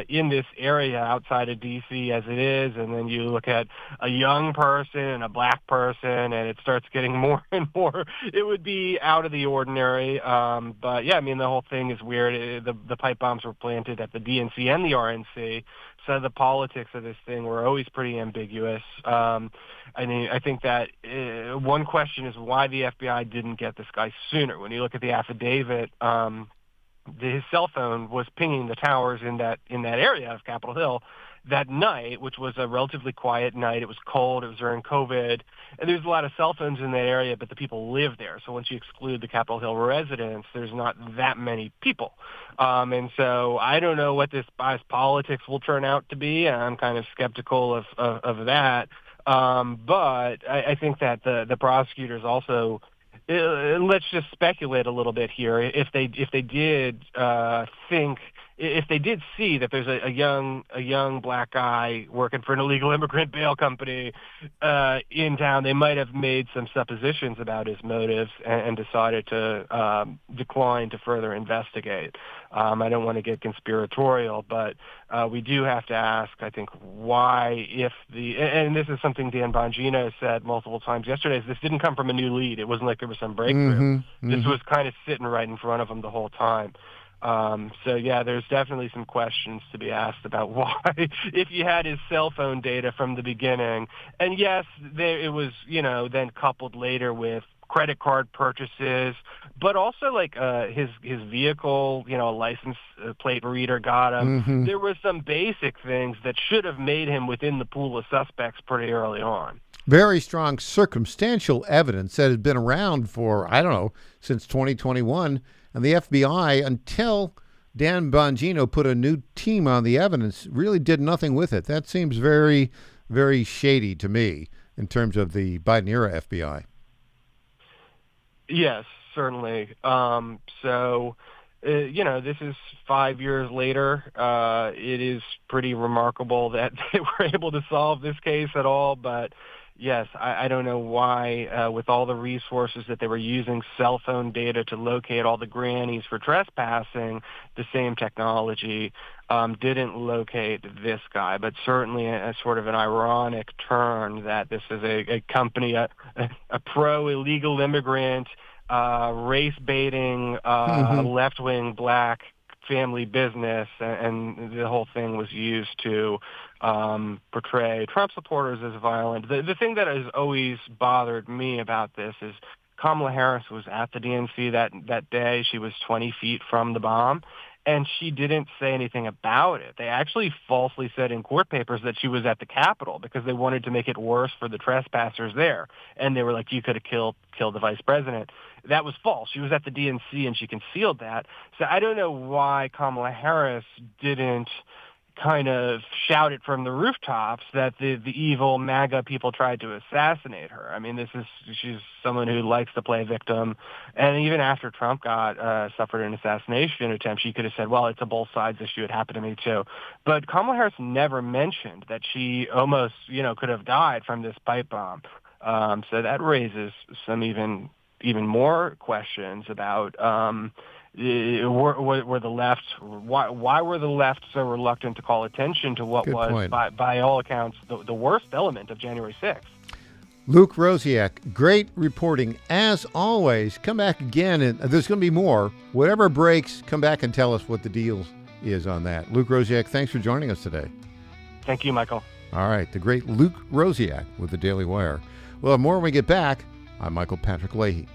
in this area outside of D.C. as it is, and then you look at a young person and a black person, and it starts getting more and more. It would be out of the ordinary. But yeah, I mean, the whole thing is weird. The pipe bombs were planted at the DNC and the RNC. So the politics of this thing were always pretty ambiguous. I mean, I think that one question is why the FBI didn't get this guy sooner. When you look at the affidavit, his cell phone was pinging the towers in that area of Capitol Hill that night, which was a relatively quiet night. It was cold. It was during COVID. And there's a lot of cell phones in that area, but the people live there. So once you exclude the Capitol Hill residents, there's not that many people. And so I don't know what this guy's politics will turn out to be. I'm kind of skeptical of that. But I think that the prosecutors also, let's just speculate a little bit here. If they did if they did see that there's a young black guy working for an illegal immigrant bail company in town, they might have made some suppositions about his motives and decided to decline to further investigate. I don't want to get conspiratorial, but we do have to ask, I think, why and this is something Dan Bongino said multiple times yesterday, is this didn't come from a new lead. It wasn't like there was some breakthrough. This was kind of sitting right in front of him the whole time. So yeah, there's definitely some questions to be asked about why, if you had his cell phone data from the beginning, and yes, it was, then coupled later with credit card purchases, but also like his vehicle, a license plate reader got him. There were some basic things that should have made him within the pool of suspects pretty early on. Very strong circumstantial evidence that has been around for, I don't know, since 2021. And the FBI, until Dan Bongino put a new team on the evidence, really did nothing with it. That seems very, very shady to me in terms of the Biden-era FBI. Yes, certainly. This is 5 years later. It is pretty remarkable that they were able to solve this case at all, but yes, I don't know why, with all the resources that they were using, cell phone data to locate all the grannies for trespassing, the same technology didn't locate this guy. But certainly a sort of an ironic turn that this is a company, a pro-illegal immigrant, race-baiting, left-wing black family business, and the whole thing was used to portray Trump supporters as violent. The thing that has always bothered me about this is Kamala Harris was at the DNC that day. She was 20 feet from the bomb, and she didn't say anything about it. They actually falsely said in court papers that she was at the Capitol because they wanted to make it worse for the trespassers there. And they were like, you could have killed the vice president. That was false. She was at the DNC, and she concealed that. So I don't know why Kamala Harris didn't kind of shout it from the rooftops that the evil MAGA people tried to assassinate her. I mean, she's someone who likes to play victim. And even after Trump suffered an assassination attempt, she could have said, well, it's a both sides issue. It happened to me too. But Kamala Harris never mentioned that she almost, could have died from this pipe bomb. So that raises some even more questions about were the left, why were the left so reluctant to call attention to what was, by all accounts, the worst element of January 6th? Luke Rosiak, great reporting as always. Come back again, and there's going to be more. Whatever breaks, come back and tell us what the deal is on that. Luke Rosiak, thanks for joining us today. Thank you, Michael. All right, the great Luke Rosiak with the Daily Wire. We'll have more when we get back. I'm Michael Patrick Leahy.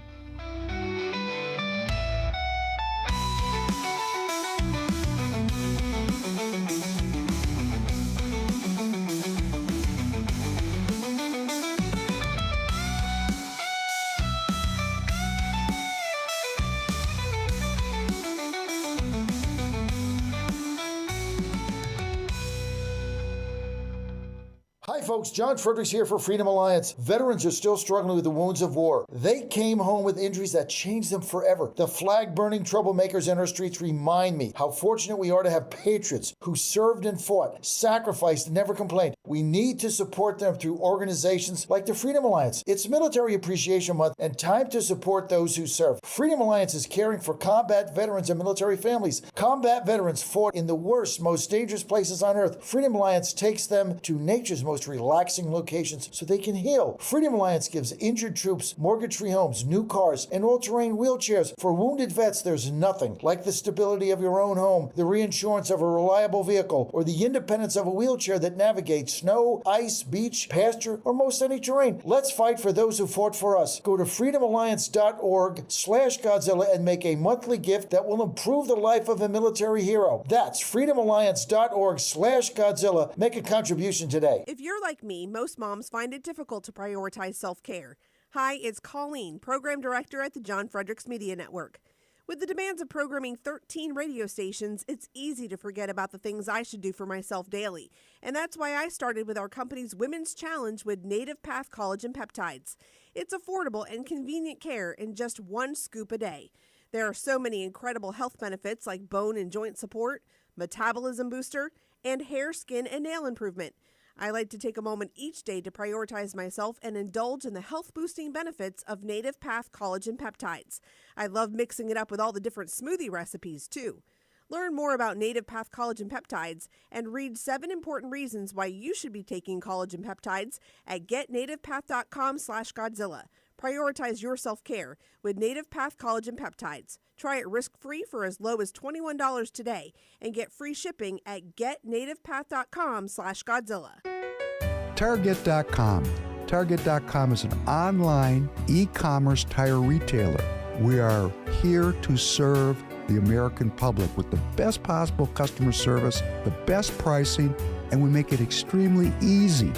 Hi folks, John Fredericks here for Freedom Alliance. Veterans are still struggling with the wounds of war. They came home with injuries that changed them forever. The flag-burning troublemakers in our streets remind me how fortunate we are to have patriots who served and fought, sacrificed, and never complained. We need to support them through organizations like the Freedom Alliance. It's Military Appreciation Month and time to support those who serve. Freedom Alliance is caring for combat veterans and military families. Combat veterans fought in the worst, most dangerous places on earth. Freedom Alliance takes them to nature's most relaxing locations so they can heal. Freedom Alliance gives injured troops mortgage-free homes, new cars, and all-terrain wheelchairs. For wounded vets, there's nothing like the stability of your own home, the reinsurance of a reliable vehicle, or the independence of a wheelchair that navigates snow, ice, beach, pasture, or most any terrain. Let's fight for those who fought for us. Go to freedomalliance.org/Godzilla and make a monthly gift that will improve the life of a military hero. That's freedomalliance.org/Godzilla. Make a contribution today. If you're like me, most moms find it difficult to prioritize self-care. Hi, it's Colleen, Program Director at the John Fredericks Media Network. With the demands of programming 13 radio stations, it's easy to forget about the things I should do for myself daily. And that's why I started with our company's Women's Challenge with Native Path Collagen Peptides. It's affordable and convenient care in just one scoop a day. There are so many incredible health benefits like bone and joint support, metabolism booster, and hair, skin, and nail improvement. I like to take a moment each day to prioritize myself and indulge in the health-boosting benefits of Native Path Collagen Peptides. I love mixing it up with all the different smoothie recipes, too. Learn more about Native Path Collagen Peptides and read 7 important reasons why you should be taking collagen peptides at getnativepath.com/Godzilla. Prioritize your self-care with Native Path Collagen Peptides. Try it risk-free for as low as $21 today and get free shipping at getnativepath.com/Godzilla. Target.com. Target.com is an online e-commerce tire retailer. We are here to serve the American public with the best possible customer service, the best pricing, and we make it extremely easy.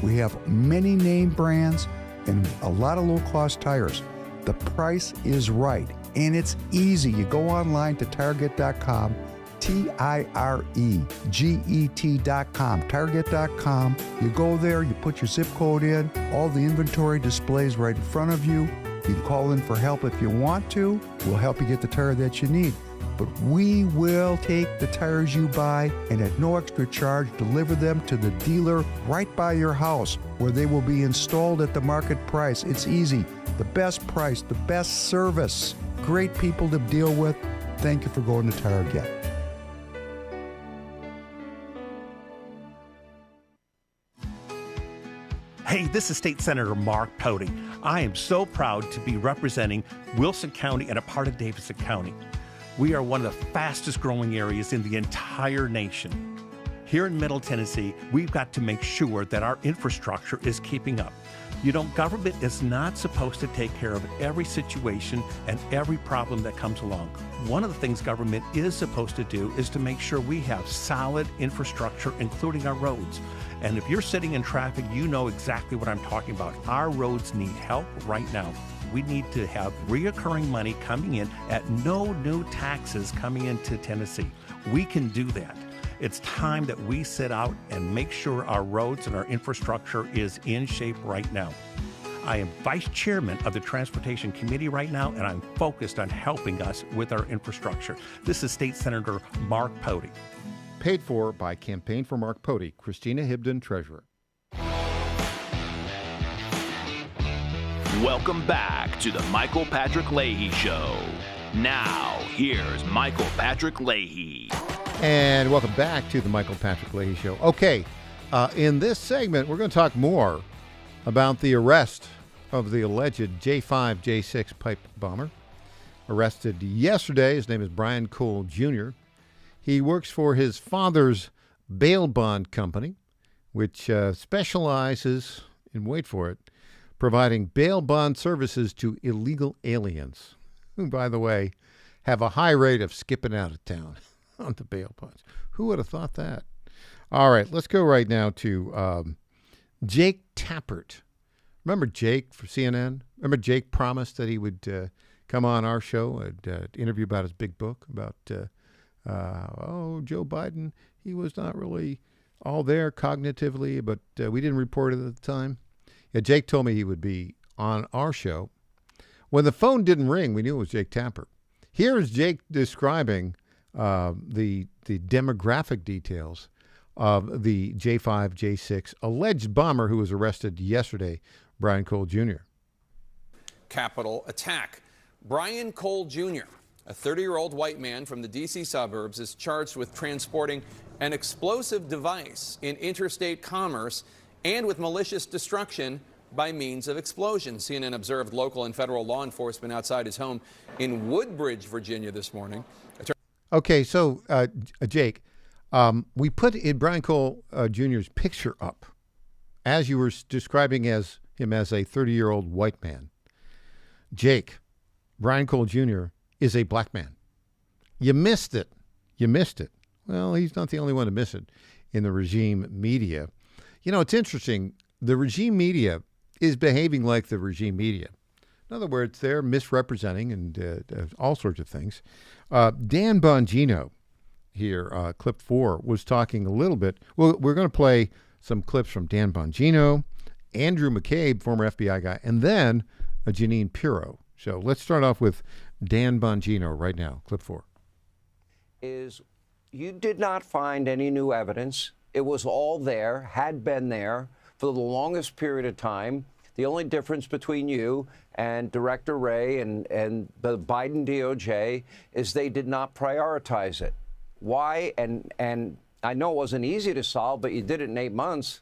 We have many name brands and a lot of low-cost tires. The price is right, and it's easy. You go online to Target.com, Tireget.com, Target.com. You go there, you put your zip code in, all the inventory displays right in front of you. You can call in for help if you want to. We'll help you get the tire that you need. But we will take the tires you buy and at no extra charge deliver them to the dealer right by your house where they will be installed at the market price. It's easy. The best price, the best service. Great people to deal with. Thank you for going to Target. Hey, this is State Senator Mark Pody. I am so proud to be representing Wilson County and a part of Davidson County. We are one of the fastest growing areas in the entire nation. Here in Middle Tennessee, we've got to make sure that our infrastructure is keeping up. Government is not supposed to take care of every situation and every problem that comes along. One of the things government is supposed to do is to make sure we have solid infrastructure, including our roads. And if you're sitting in traffic, you know exactly what I'm talking about. Our roads need help right now. We need to have reoccurring money coming in at no new taxes coming into Tennessee. We can do that. It's time that we sit out and make sure our roads and our infrastructure is in shape right now. I am vice chairman of the Transportation Committee right now, and I'm focused on helping us with our infrastructure. This is State Senator Mark Pody. Paid for by Campaign for Mark Pody, Christina Hibden, Treasurer. Welcome back to the Michael Patrick Leahy Show. Now, here's Michael Patrick Leahy. And welcome back to the Michael Patrick Leahy Show. Okay, in this segment, we're going to talk more about the arrest of the alleged J5, J6 pipe bomber. Arrested yesterday. His name is Brian Cole Jr. He works for his father's bail bond company, which specializes, and wait for it, providing bail bond services to illegal aliens, who, by the way, have a high rate of skipping out of town on the bail bonds. Who would have thought that? All right, let's go right now to Jake Tappert. Remember Jake for CNN? Remember Jake promised that he would come on our show and interview about his big book about, Joe Biden. He was not really all there cognitively, but we didn't report it at the time. Yeah, Jake told me he would be on our show. When the phone didn't ring, we knew it was Jake Tappert. Here is Jake describing the demographic details of the J5, J6 alleged bomber who was arrested yesterday, Brian Cole Jr. Capitol attack. Brian Cole Jr., a 30-year-old white man from the D.C. suburbs, is charged with transporting an explosive device in interstate commerce and with malicious destruction by means of explosion. CNN observed local and federal law enforcement outside his home in Woodbridge, Virginia this morning. Okay, so, Jake, we put in Brian Cole Jr.'s picture up as you were describing him as a 30-year-old white man. Jake, Brian Cole Jr. is a black man. You missed it. You missed it. Well, he's not the only one to miss it in the regime media. You know, it's interesting. The regime media is behaving like the regime media. In other words, they're misrepresenting and all sorts of things. Dan Bongino here, clip 4, was talking a little bit. Well, we're going to play some clips from Dan Bongino, Andrew McCabe, former FBI guy, and then Jeanine Pirro. So let's start off with Dan Bongino right now, clip 4. You did not find any new evidence. It was all there, had been there for the longest period of time. The only difference between you and Director Wray and the Biden DOJ is they did not prioritize it. Why? And I know it wasn't easy to solve, but you did it in 8 months.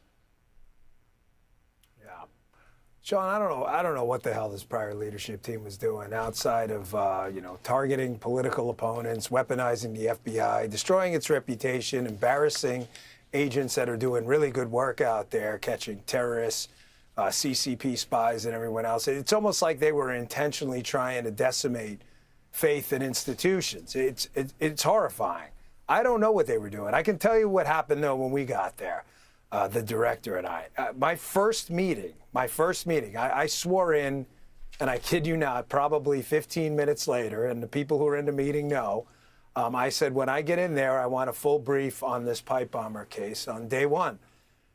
Yeah. Sean, I don't know what the hell this prior leadership team was doing outside of, targeting political opponents, weaponizing the FBI, destroying its reputation, embarrassing agents that are doing really good work out there, catching terrorists, CCP spies, and everyone else. It's almost like they were intentionally trying to decimate faith in institutions. It's horrifying. I don't know what they were doing. I can tell you what happened, though, when we got there, the director and I. My first meeting, I swore in, and I kid you not, probably 15 minutes later, and the people who are in the meeting know, I said, when I get in there, I want a full brief on this pipe bomber case on day one.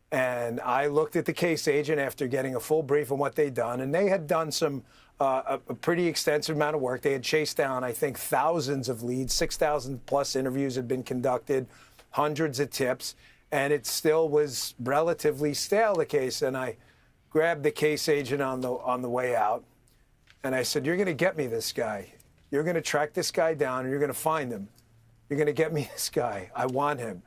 And I looked at the case agent after getting a full brief on what they'd done, and they had done a pretty extensive amount of work. They had chased down, I think, thousands of leads, 6,000 plus interviews had been conducted, hundreds of tips, and it still was relatively stale, the case. And I grabbed the case agent on the way out, and I said, "You're going to get me this guy. You're going to track this guy down, and you're going to find him. You're going to get me this guy. I want him."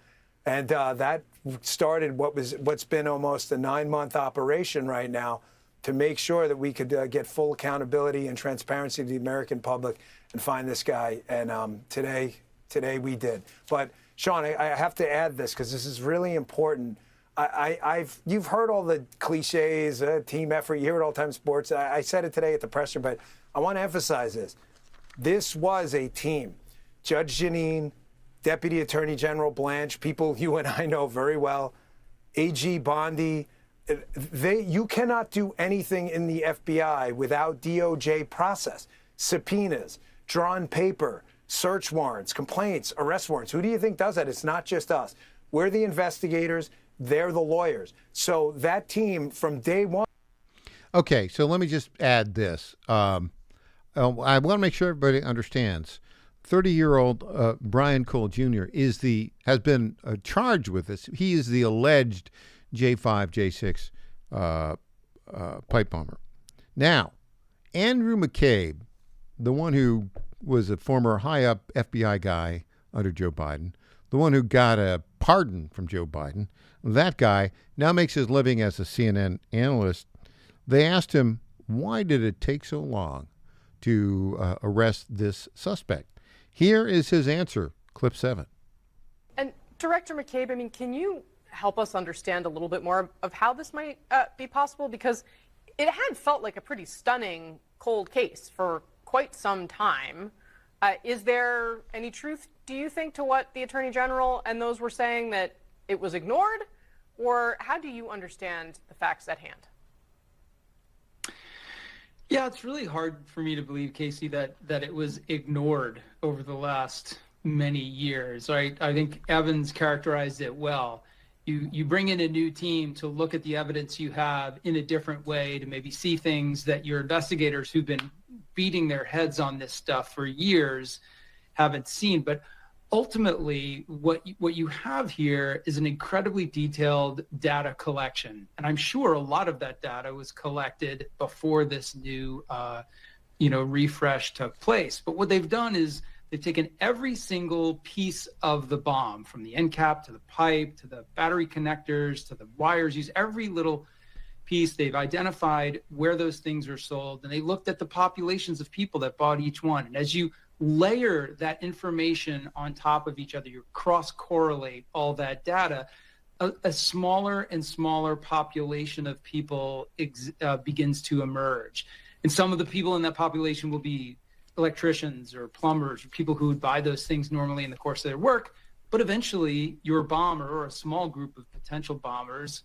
And that started what's been almost a 9-month operation right now to make sure that we could get full accountability and transparency to the American public and find this guy. And today we did. But Sean, I have to add this because this is really important. You've heard all the cliches, team effort. You hear it all the time in sports. I said it today at the presser, but I want to emphasize this. This was a team. Judge Jeanine, Deputy Attorney General Blanche, people you and I know very well, AG Bondi. You cannot do anything in the FBI without DOJ process, subpoenas, drawn paper, search warrants, complaints, arrest warrants. Who do you think does that? It's not just us. We're the investigators. They're the lawyers. So that team from day one. Okay, so let me just add this. I want to make sure everybody understands. 30-year-old Brian Cole Jr. has been charged with this. He is the alleged J5, J6 pipe bomber. Now, Andrew McCabe, the one who was a former high-up FBI guy under Joe Biden, the one who got a pardon from Joe Biden, that guy now makes his living as a CNN analyst. They asked him, why did it take so long to arrest this suspect? Here is his answer, clip 7. And Director McCabe, I mean, can you help us understand a little bit more of how this might be possible? Because it had felt like a pretty stunning cold case for quite some time. Is there any truth, do you think, to what the Attorney General and those were saying, that it was ignored? Or how do you understand the facts at hand? Yeah, it's really hard for me to believe, Casey, that it was ignored over the last many years. I think Evans characterized it well. You bring in a new team to look at the evidence you have in a different way, to maybe see things that your investigators who've been beating their heads on this stuff for years haven't seen. But ultimately, what you have here is an incredibly detailed data collection. And I'm sure a lot of that data was collected before this new refresh took place. But what they've done is they've taken every single piece of the bomb, from the end cap to the pipe to the battery connectors to the wires used, every little piece. They've identified where those things are sold, and they looked at the populations of people that bought each one. And as you layer that information on top of each other, you cross-correlate all that data, a smaller and smaller population of people begins to emerge. And some of the people in that population will be electricians or plumbers or people who would buy those things normally in the course of their work. But eventually your bomber, or a small group of potential bombers,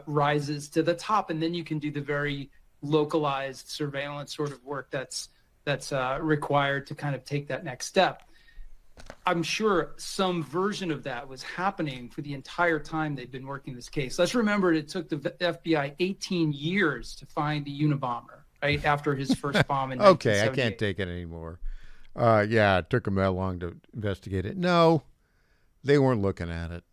rises to the top. And then you can do the very localized surveillance sort of work that's required to kind of take that next step. I'm sure some version of that was happening for the entire time they've been working this case. Let's remember it took the FBI 18 years to find the Unabomber, right, after his first bomb in 1978. Okay, I can't take it anymore. Yeah, it took them that long to investigate it. No, they weren't looking at it.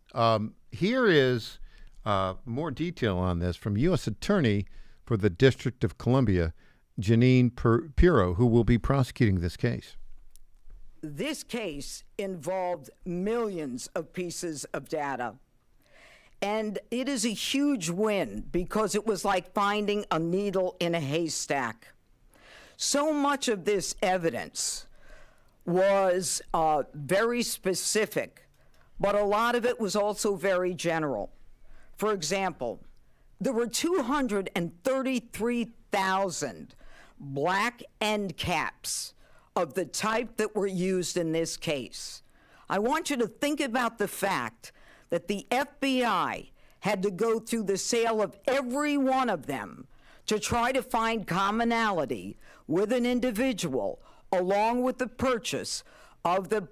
Here is more detail on this from U.S. Attorney for the District of Columbia, Jeanine Pirro, who will be prosecuting this case. This case involved millions of pieces of data, and it is a huge win because it was like finding a needle in a haystack. So much of this evidence was very specific, but a lot of it was also very general. For example, there were 233,000 black end caps of the type that were used in this case. I want you to think about the fact that the FBI had to go through the sale of every one of them to try to find commonality with an individual, along with the purchase of the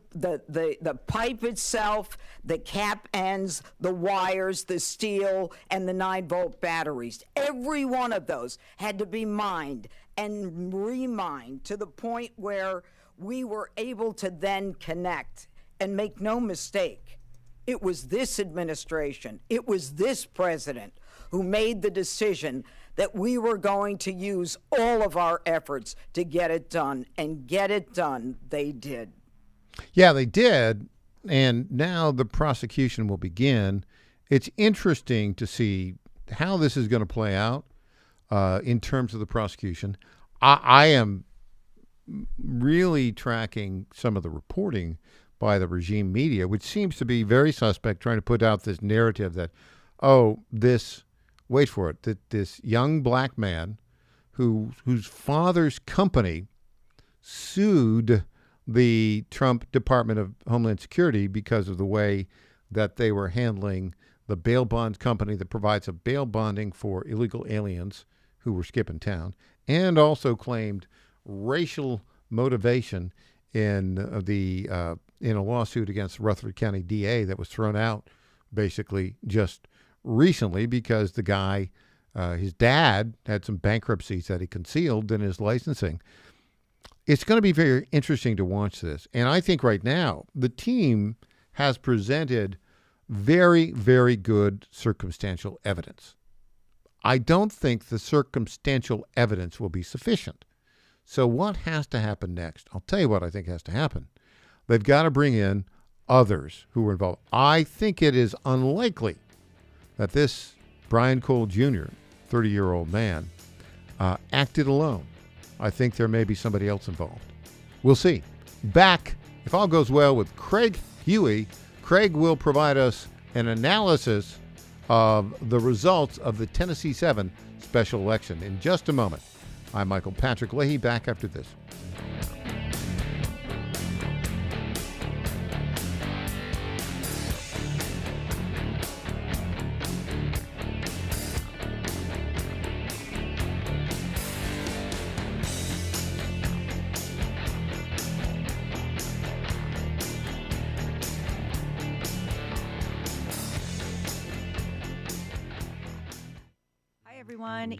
pipe itself, the cap ends, the wires, the steel, and the 9-volt batteries. Every one of those had to be mined and remined to the point where we were able to then connect. And make no mistake, it was this administration, it was this president who made the decision that we were going to use all of our efforts to get it done. And get it done, they did. Yeah, they did. And now the prosecution will begin. It's interesting to see how this is going to play out in terms of the prosecution. I am really tracking some of the reporting by the regime media, which seems to be very suspect, trying to put out this narrative that, wait for it, that this young black man whose father's company sued the Trump Department of Homeland Security because of the way that they were handling the bail bonds company that provides a bail bonding for illegal aliens who were skipping town, and also claimed racial motivation in a lawsuit against the Rutherford County DA that was thrown out basically just recently because the guy, his dad, had some bankruptcies that he concealed in his licensing. It's going to be very interesting to watch this. And I think right now the team has presented very, very good circumstantial evidence. I don't think the circumstantial evidence will be sufficient. So what has to happen next? I'll tell you what I think has to happen. They've got to bring in others who were involved. I think it is unlikely that this Brian Cole Jr., 30-year-old man, acted alone. I think there may be somebody else involved. We'll see. Back, if all goes well, with Craig Huey. Craig will provide us an analysis of the results of the Tennessee 7 special election in just a moment. I'm Michael Patrick Leahy, back after this.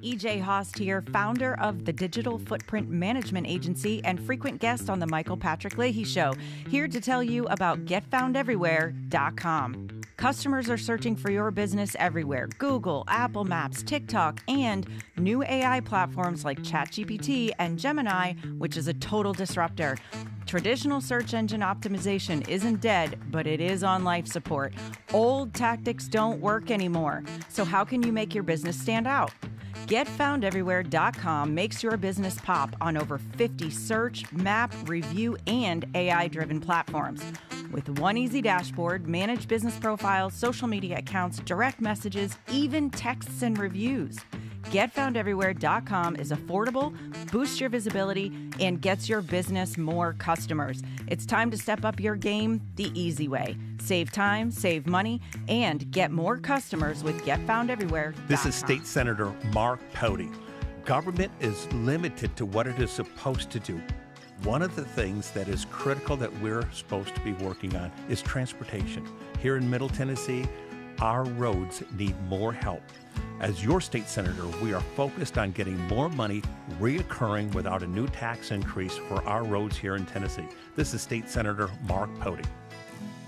EJ Haast here, founder of the Digital Footprint Management Agency and frequent guest on the Michael Patrick Leahy Show, here to tell you about GetFoundEverywhere.com. Customers are searching for your business everywhere: Google, Apple Maps, TikTok, and new AI platforms like ChatGPT and Gemini, which is a total disruptor. Traditional search engine optimization isn't dead, but it is on life support. Old tactics don't work anymore. So how can you make your business stand out? GetFoundEverywhere.com makes your business pop on over 50 search, map, review, and AI-driven platforms. With one easy dashboard, manage business profiles, social media accounts, direct messages, even texts and reviews. GetFoundEverywhere.com is affordable, boosts your visibility, and gets your business more customers. It's time to step up your game the easy way. Save time, save money, and get more customers with GetFoundEverywhere.com. This is State Senator Mark Pody. Government is limited to what it is supposed to do. One of the things that is critical that we're supposed to be working on is transportation. Here in Middle Tennessee, our roads need more help. As your state senator, we are focused on getting more money reoccurring without a new tax increase for our roads here in Tennessee. This is State Senator Mark Pody.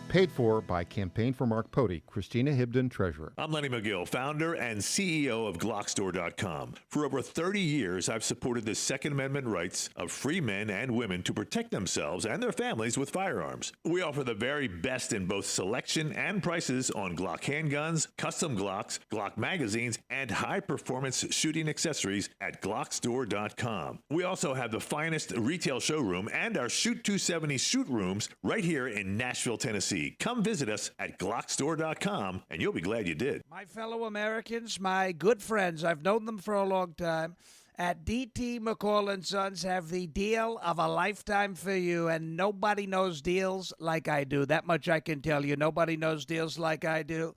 Paid for by Campaign for Mark Pody, Christina Hibden, Treasurer. I'm Lenny McGill, founder and CEO of GlockStore.com. For over 30 years, I've supported the Second Amendment rights of free men and women to protect themselves and their families with firearms. We offer the very best in both selection and prices on Glock handguns, custom Glocks, Glock magazines, and high-performance shooting accessories at GlockStore.com. We also have the finest retail showroom and our Shoot 270 shoot rooms right here in Nashville, Tennessee. Come visit us at GlockStore.com, and you'll be glad you did. My fellow Americans, my good friends, I've known them for a long time, at D.T. McCall & Sons have the deal of a lifetime for you, and nobody knows deals like I do. That much I can tell you. Nobody knows deals like I do.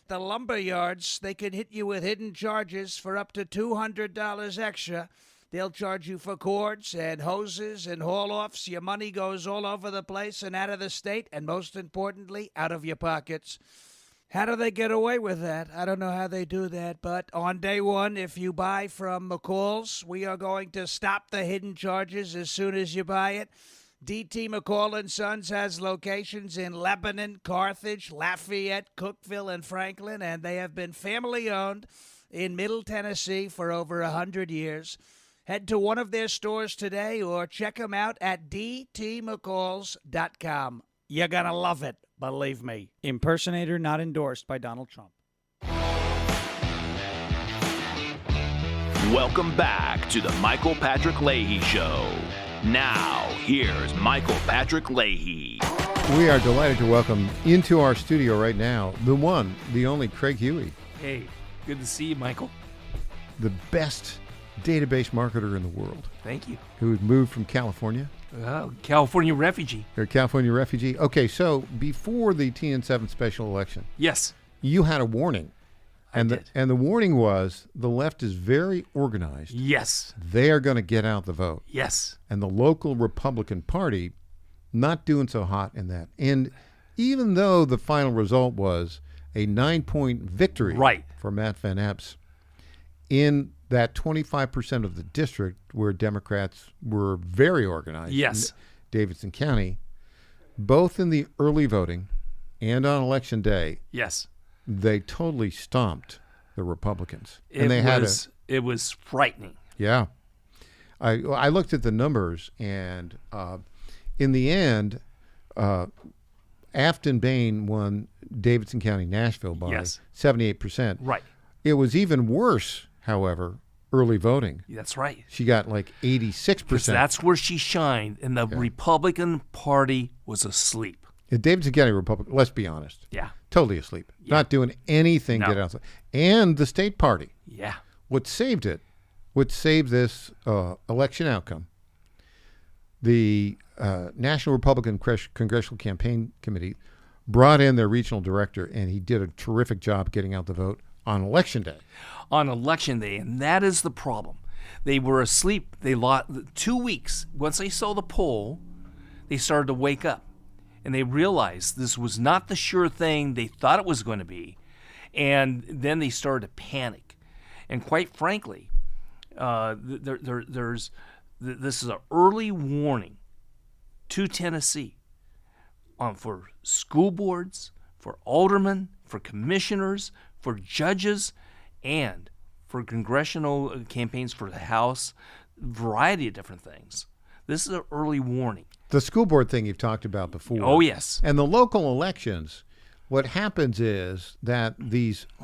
The lumber yards, they can hit you with hidden charges for up to $200 extra. They'll charge you for cords and hoses and haul-offs. Your money goes all over the place and out of the state, and most importantly, out of your pockets. How do they get away with that? I don't know how they do that, but on day one, if you buy from McCall's, we are going to stop the hidden charges as soon as you buy it. D.T. McCall & Sons has locations in Lebanon, Carthage, Lafayette, Cookeville, and Franklin, and they have been family-owned in Middle Tennessee for over 100 years. Head to one of their stores today or check them out at dtmccalls.com. You're going to love it, believe me. Impersonator not endorsed by Donald Trump. Welcome back to the Michael Patrick Leahy Show. Now, here's Michael Patrick Leahy. We are delighted to welcome into our studio right now the one, the only Craig Huey. Hey, good to see you, Michael. The best database marketer in the world. Thank you. Who moved from California. California refugee. You're a California refugee. Okay, so before the TN7 special election, yes, you had a warning. And I did. And the warning was the left is very organized. Yes. They are going to get out the vote. Yes. And the local Republican Party not doing so hot in that. And even though the final result was a 9-point victory for Matt Van Epps in that 25% of the district where Democrats were very organized. Yes. In Davidson County, both in the early voting and on election day. Yes. They totally stomped the Republicans. It was frightening. Yeah. I looked at the numbers, and in the end, Afton Bain won Davidson County, Nashville by 78%. Right. It was even worse, however, early voting. That's right. She got like 86%. That's where she shined, and the Republican Party was asleep. The Davidson County Republican, let's be honest. Yeah. Totally asleep. Yeah. Not doing anything to get outside. And the state party. Yeah. What saved this election outcome, the National Republican Congressional Campaign Committee brought in their regional director, and he did a terrific job getting out the vote on Election Day. On Election Day, and that is the problem. They were asleep. They lost 2 weeks. Once they saw the poll, they started to wake up. And they realized this was not the sure thing they thought it was going to be. And then they started to panic. And quite frankly, this is an early warning to Tennessee for school boards, for aldermen, for commissioners, for judges, and for congressional campaigns for the House, variety of different things. This is an early warning. The school board thing you've talked about before. Oh, yes. And the local elections, what happens is that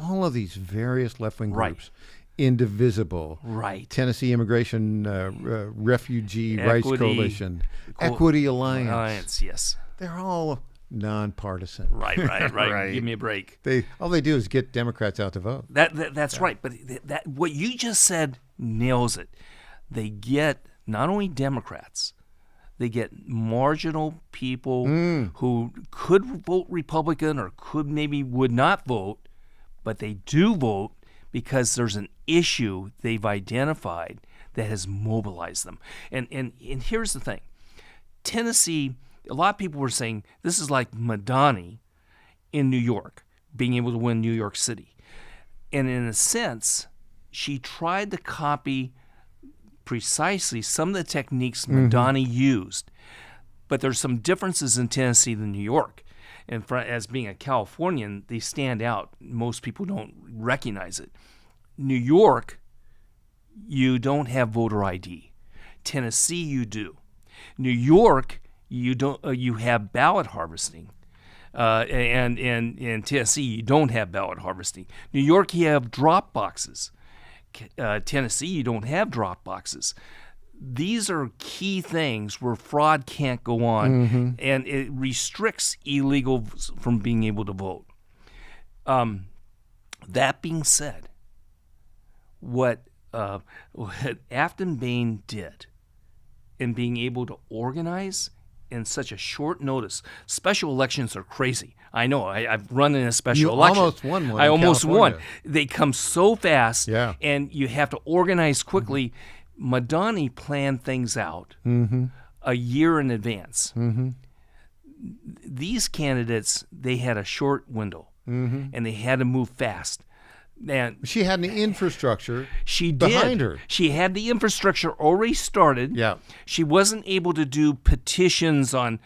all of these various left-wing groups, Indivisible, Tennessee Immigration Refugee Rights Coalition, Equity Alliance. Yes. They're all nonpartisan. Right. Give me a break. All they do is get Democrats out to vote. That's right. But what you just said nails it. They get not only Democrats, they get marginal people who could vote Republican or would not vote, but they do vote because there's an issue they've identified that has mobilized them. And here's the thing. Tennessee, a lot of people were saying this is like Madani in New York, being able to win New York City. And in a sense, she tried to copy precisely some of the techniques Madani used. But there's some differences in Tennessee than New York. And as being a Californian, they stand out. Most people don't recognize it. New York, you don't have voter ID. Tennessee, you do. New York, you don't. You have ballot harvesting. And in Tennessee, you don't have ballot harvesting. New York, you have drop boxes. Tennessee, you don't have drop boxes. These are key things where fraud can't go on, and it restricts illegals from being able to vote. That being said, what Afton Bain did in being able to organize in such a short notice, special elections are crazy. I know. I've run in a special election. You almost won one. I almost won. California. They come so fast, and you have to organize quickly. Madani planned things out a year in advance. These candidates, they had a short window, and they had to move fast. And she had an infrastructure behind her. She had the infrastructure already started. Yeah. She wasn't able to do petitions on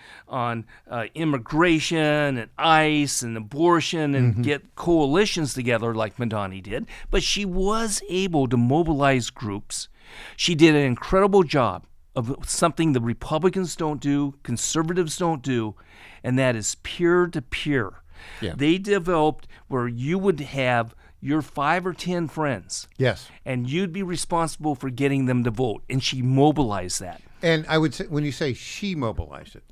immigration and ICE and abortion and get coalitions together like Madani did, but she was able to mobilize groups. She did an incredible job of something the Republicans don't do, conservatives don't do, and that is peer-to-peer. Yeah. They developed where you would have your 5 or 10 friends. Yes. And you'd be responsible for getting them to vote. And she mobilized that. And I would say, when you say she mobilized it,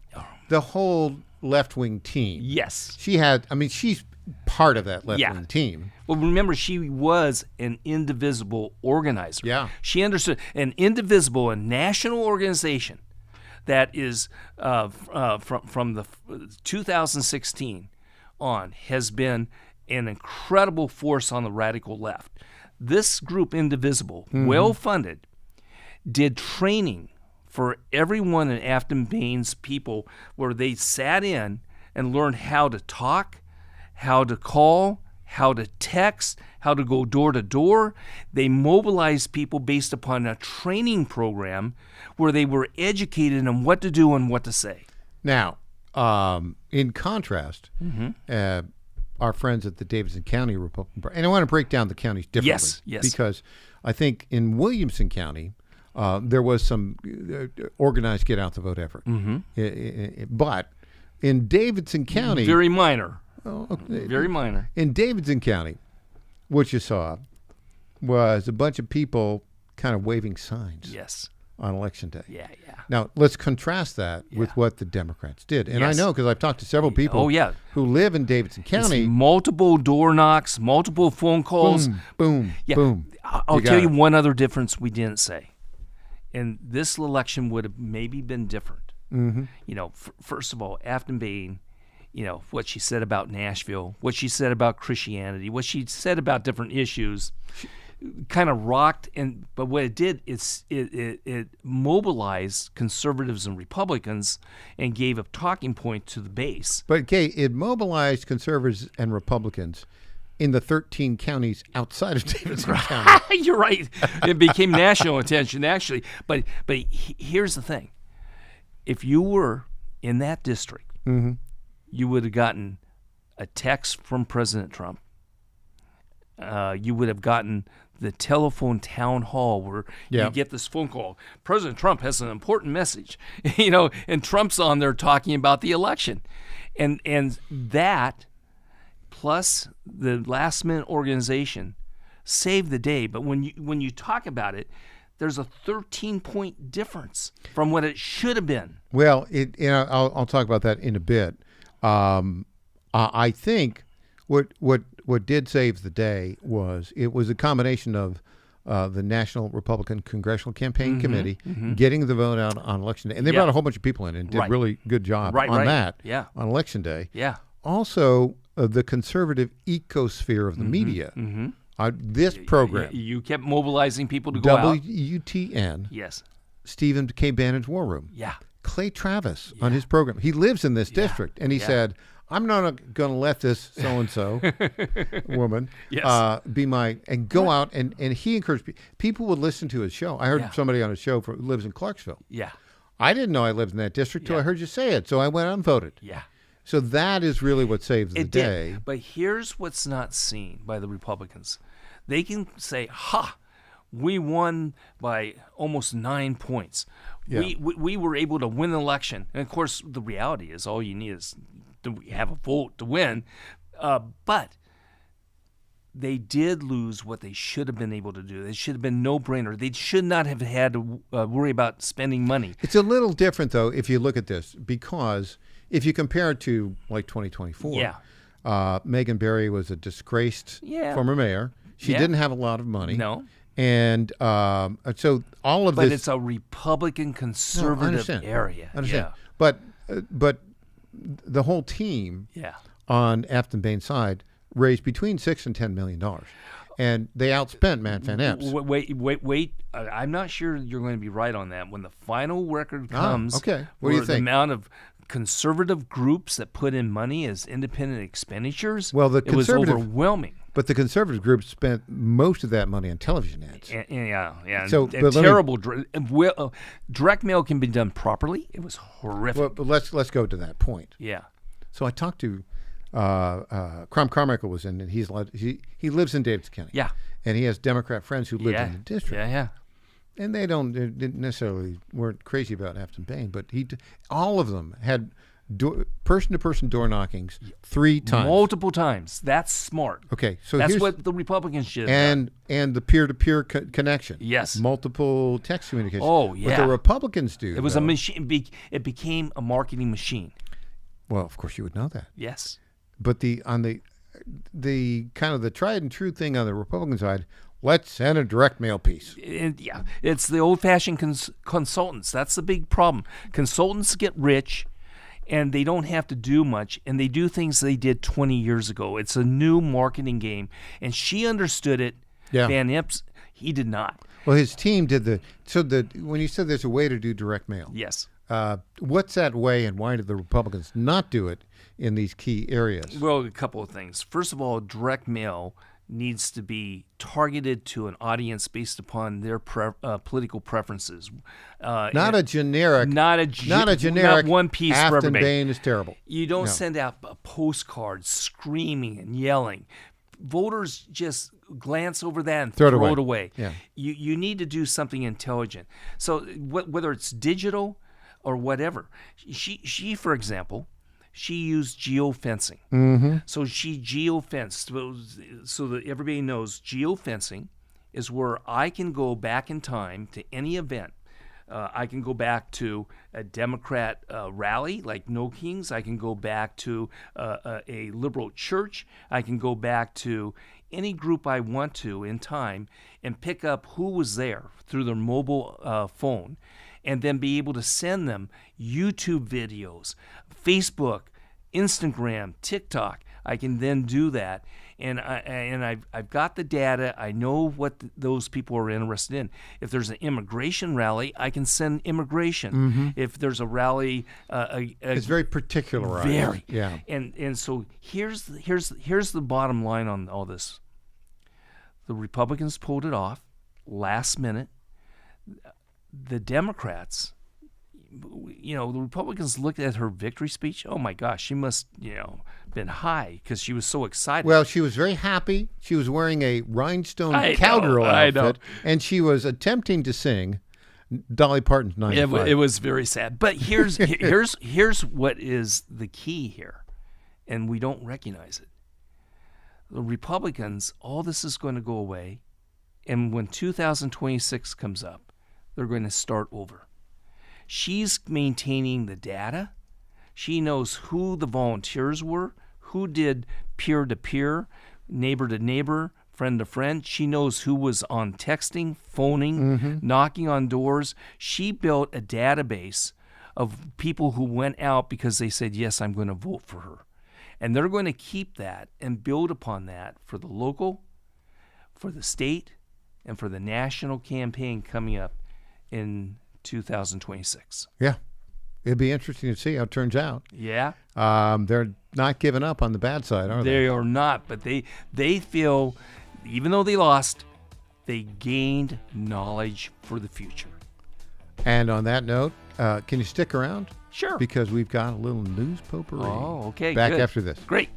the whole left-wing team. Yes. She's part of that left-wing team. Well, remember, she was an indivisible organizer. Yeah. She understood an indivisible, a national organization that is from the 2016 on has been an incredible force on the radical left. This group, Indivisible, well-funded, did training for everyone in Afton Bain's people where they sat in and learned how to talk, how to call, how to text, how to go door to door. They mobilized people based upon a training program where they were educated on what to do and what to say. Now, in contrast, our friends at the Davidson County Republican Party, and I want to break down the counties differently. Yes. Because I think in Williamson County, there was some organized get out the vote effort. But in Davidson County, very minor. Oh, okay. Very minor. In Davidson County, what you saw was a bunch of people kind of waving signs. Yes. On Election Day. Yeah. Now, let's contrast that with what the Democrats did. And Yes. I know because I've talked to several people who live in Davidson County. It's multiple door knocks, multiple phone calls. Boom, Yeah. boom. I'll tell you one other difference we didn't say. And this election would have maybe been different. Mhm. You know, first of all, Afton Bain, you know, what she said about Nashville, what she said about Christianity, what she said about different issues, kind of rocked. But what it did is it mobilized conservatives and Republicans and gave a talking point to the base. But, Kay, it mobilized conservatives and Republicans in the 13 counties outside of Davidson County. You're right. It became national attention, actually. But here's the thing. If you were in that district, you would have gotten a text from President Trump. You would have gotten the telephone town hall where you get this phone call. President Trump has an important message, you know, and Trump's on there talking about the election. And that plus the last minute organization saved the day. But when you talk about it, there's a 13-point difference from what it should have been. Well, I'll talk about that in a bit. I think what did save the day was a combination of the National Republican Congressional Campaign Committee getting the vote out on Election Day. And they brought a whole bunch of people in and did really good job on that on Election Day. Yeah. Also, the conservative ecosphere of the media. This program. You kept mobilizing people to go out. WUTN. Yes. Stephen K. Bannon's War Room. Yeah. Clay Travis on his program. He lives in this district, and he said, I'm not going to let this so-and-so woman be my, and go out, and he encouraged people would listen to his show. I heard somebody on his show who lives in Clarksville. Yeah. I didn't know I lived in that district till I heard you say it, so I went out and voted. Yeah. So that is really what saves the day. Did. But here's what's not seen by the Republicans. They can say, we won by almost 9 points. Yeah. We were able to win the election. And, of course, the reality is all you need is to have a vote to win. But they did lose what they should have been able to do. They should have been no-brainer. They should not have had to worry about spending money. It's a little different, though, if you look at this, because if you compare it to, like, 2024, Megan Barry was a disgraced former mayor. She didn't have a lot of money. No. And so all of this... But it's a Republican conservative area. I understand. Yeah. But the whole team on Afton Bain's side raised between $6 and $10 million. And they outspent Matt Van Epps. Wait. I'm not sure you're going to be right on that. When the final record comes, What do you think? The amount of conservative groups that put in money as independent expenditures, it was overwhelming. But the conservative group spent most of that money on television ads. Yeah. So, and terrible. Direct mail can be done properly. It was horrific. Well, but let's go to that point. Yeah. So I talked to Crum Carmichael was in, and he lives in Davidson County. Yeah. And he has Democrat friends who live in the district. Yeah. And they didn't necessarily weren't crazy about Afton Bain, but all of them had person-to-person door knockings 3 times. Multiple times. That's smart. Okay, so that's here's, what the Republicans should have and done. and the peer-to-peer connection. Yes. Multiple text communication. Oh, yeah. What the Republicans do. It was a machine. It became a marketing machine. Well, of course you would know that. Yes. But the kind of the tried and true thing on the Republican side, let's send a direct mail piece. Yeah, it's the old-fashioned consultants. That's the big problem. Consultants get rich, and they don't have to do much, and they do things they did 20 years ago. It's a new marketing game, and she understood it. Yeah. Van Imps, he did not. Well, his team did when you said there's a way to do direct mail. Yes. What's that way, and why did the Republicans not do it in these key areas? Well, a couple of things. First of all, direct mail needs to be targeted to an audience based upon their political preferences. Not a generic not one piece for Afton everybody. Bain is terrible. You don't send out a postcard screaming and yelling. Voters just glance over that and throw it away. Yeah. You need to do something intelligent. So whether it's digital or whatever, she for example, she used geofencing. Mm-hmm. So she geofenced so that everybody knows geofencing is where I can go back in time to any event. I can go back to a Democrat rally like No Kings. I can go back to a liberal church. I can go back to any group I want to in time and pick up who was there through their mobile phone, and then be able to send them YouTube videos, Facebook, Instagram, TikTok. I can then do that, and I've got the data. I know what those people are interested in. If there's an immigration rally, I can send immigration. Mm-hmm. If there's a rally, it's very particularized. Very, yeah. And so here's the bottom line on all this. The Republicans pulled it off last minute. The Democrats, the Republicans looked at her victory speech. Oh my gosh, she must, been high because she was so excited. Well, she was very happy. She was wearing a rhinestone cowgirl outfit, and she was attempting to sing Dolly Parton's 95. It was very sad. But here's what is the key here, and we don't recognize it. The Republicans, all this is going to go away, and when 2026 comes up, they're going to start over. She's maintaining the data. She knows who the volunteers were, who did peer-to-peer, neighbor-to-neighbor, friend-to-friend. She knows who was on texting, phoning, knocking on doors. She built a database of people who went out because they said, yes, I'm going to vote for her. And they're going to keep that and build upon that for the local, for the state, and for the national campaign coming up in 2026. Yeah. It'd be interesting to see how it turns out. Yeah. They're not giving up on the bad side, are they? They are not, but they feel, even though they lost, they gained knowledge for the future. And on that note, can you stick around? Sure. Because we've got a little news potpourri. Oh, okay. Back good. after this. Great.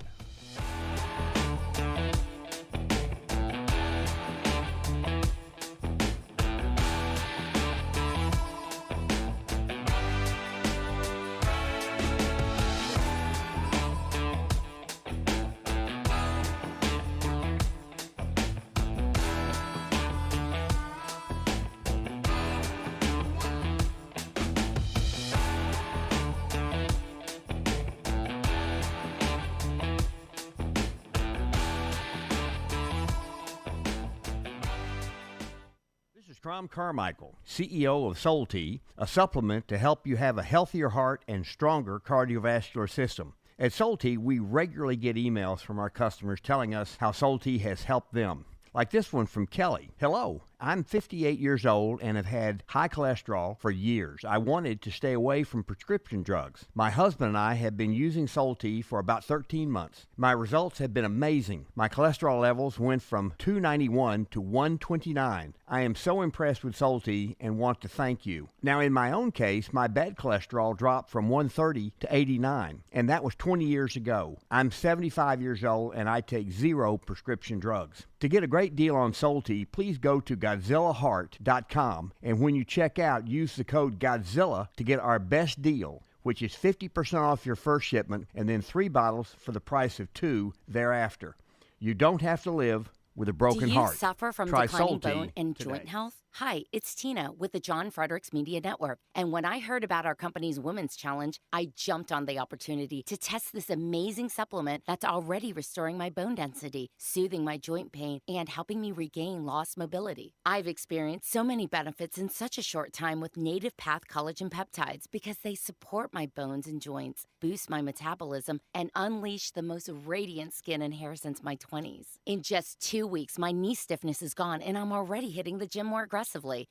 Tom Carmichael, CEO of Soul Tea, a supplement to help you have a healthier heart and stronger cardiovascular system. At Soul Tea, we regularly get emails from our customers telling us how Soul Tea has helped them. Like this one from Kelly. Hello, I'm 58 years old and have had high cholesterol for years. I wanted to stay away from prescription drugs. My husband and I have been using Soul Tea for about 13 months. My results have been amazing. My cholesterol levels went from 291 to 129. I am so impressed with Soul Tea and want to thank you. Now, in my own case, my bad cholesterol dropped from 130 to 89, and that was 20 years ago. I'm 75 years old and I take 0 prescription drugs. To get a great deal on Soul Tea, please go to GodzillaHeart.com, and when you check out, use the code Godzilla to get our best deal, which is 50% off your first shipment, and then 3 bottles for the price of 2 thereafter. You don't have to live with a broken heart. Do you suffer from Try declining Solti bone and today. joint health? Hi, it's Tina with the John Fredericks Media Network. And when I heard about our company's Women's Challenge, I jumped on the opportunity to test this amazing supplement that's already restoring my bone density, soothing my joint pain, and helping me regain lost mobility. I've experienced so many benefits in such a short time with Native Path Collagen Peptides because they support my bones and joints, boost my metabolism, and unleash the most radiant skin and hair since my 20s. In just 2 weeks, my knee stiffness is gone, and I'm already hitting the gym more aggressively.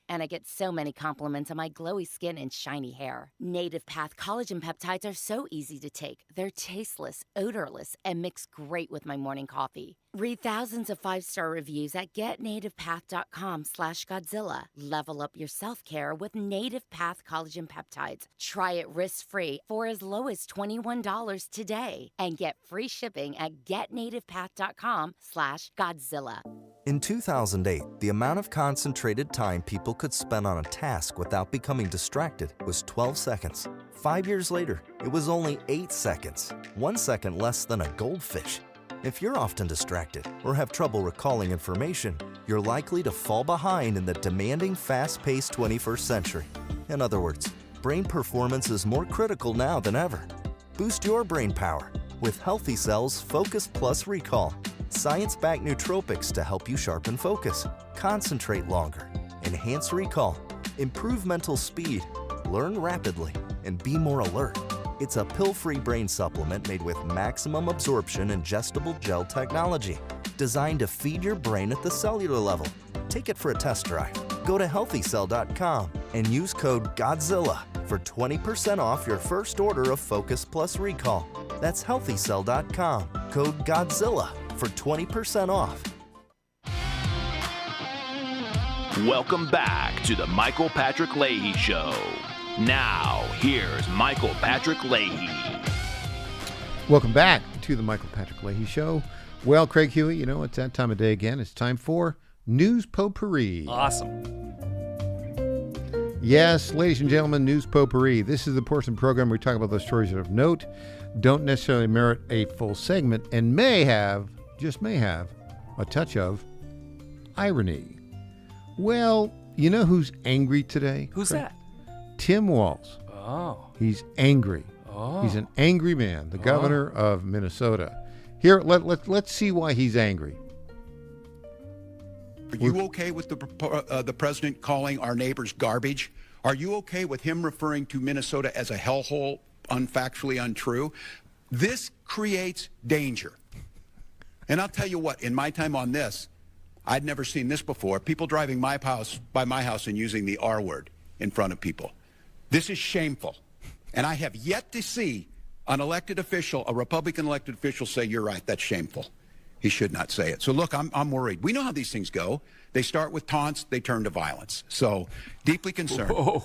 And I get so many compliments on my glowy skin and shiny hair. Native Path Collagen Peptides are so easy to take. They're tasteless, odorless, and mix great with my morning coffee. Read thousands of 5-star reviews at getnativepath.com/Godzilla. Level up your self-care with Native Path Collagen Peptides. Try it risk-free for as low as $21 today. And get free shipping at getnativepath.com/Godzilla. In 2008, the amount of concentrated time people could spend on a task without becoming distracted was 12 seconds. 5 years later, it was only 8 seconds, 1 second less than a goldfish. If you're often distracted or have trouble recalling information, you're likely to fall behind in the demanding, fast-paced 21st century. In other words, brain performance is more critical now than ever. Boost your brain power with Healthy Cells Focus Plus Recall. Science-backed nootropics to help you sharpen focus, concentrate longer, enhance recall, improve mental speed, learn rapidly, and be more alert. It's a pill-free brain supplement made with maximum absorption ingestible gel technology, designed to feed your brain at the cellular level. Take it for a test drive. Go to healthycell.com and use code GODZILLA for 20% off your first order of Focus Plus Recall. That's healthycell.com, code GODZILLA for 20% off. Welcome back to the Michael Patrick Leahy Show. Now, here's Michael Patrick Leahy. Welcome back to the Michael Patrick Leahy Show. Well, Craig Huey, it's that time of day again. It's time for News Potpourri. Awesome. Yes, ladies and gentlemen, News Potpourri. This is the portion of the program where we talk about those stories that of note, don't necessarily merit a full segment, and may have, just may have, a touch of irony. Well, you know who's angry today? Who's Craig? that? Tim Walz. Oh. He's angry. Oh. He's an angry man, the governor of Minnesota. Here, let's see why he's angry. Are you okay with the president calling our neighbors garbage? Are you okay with him referring to Minnesota as a hellhole, unfactually untrue? This creates danger. And I'll tell you what, in my time on this, I'd never seen this before. People driving by my house and using the R word in front of people. This is shameful. And I have yet to see an elected official, a Republican elected official, say, you're right, that's shameful. He should not say it. So look, I'm worried. We know how these things go. They start with taunts, they turn to violence. So deeply concerned. Whoa.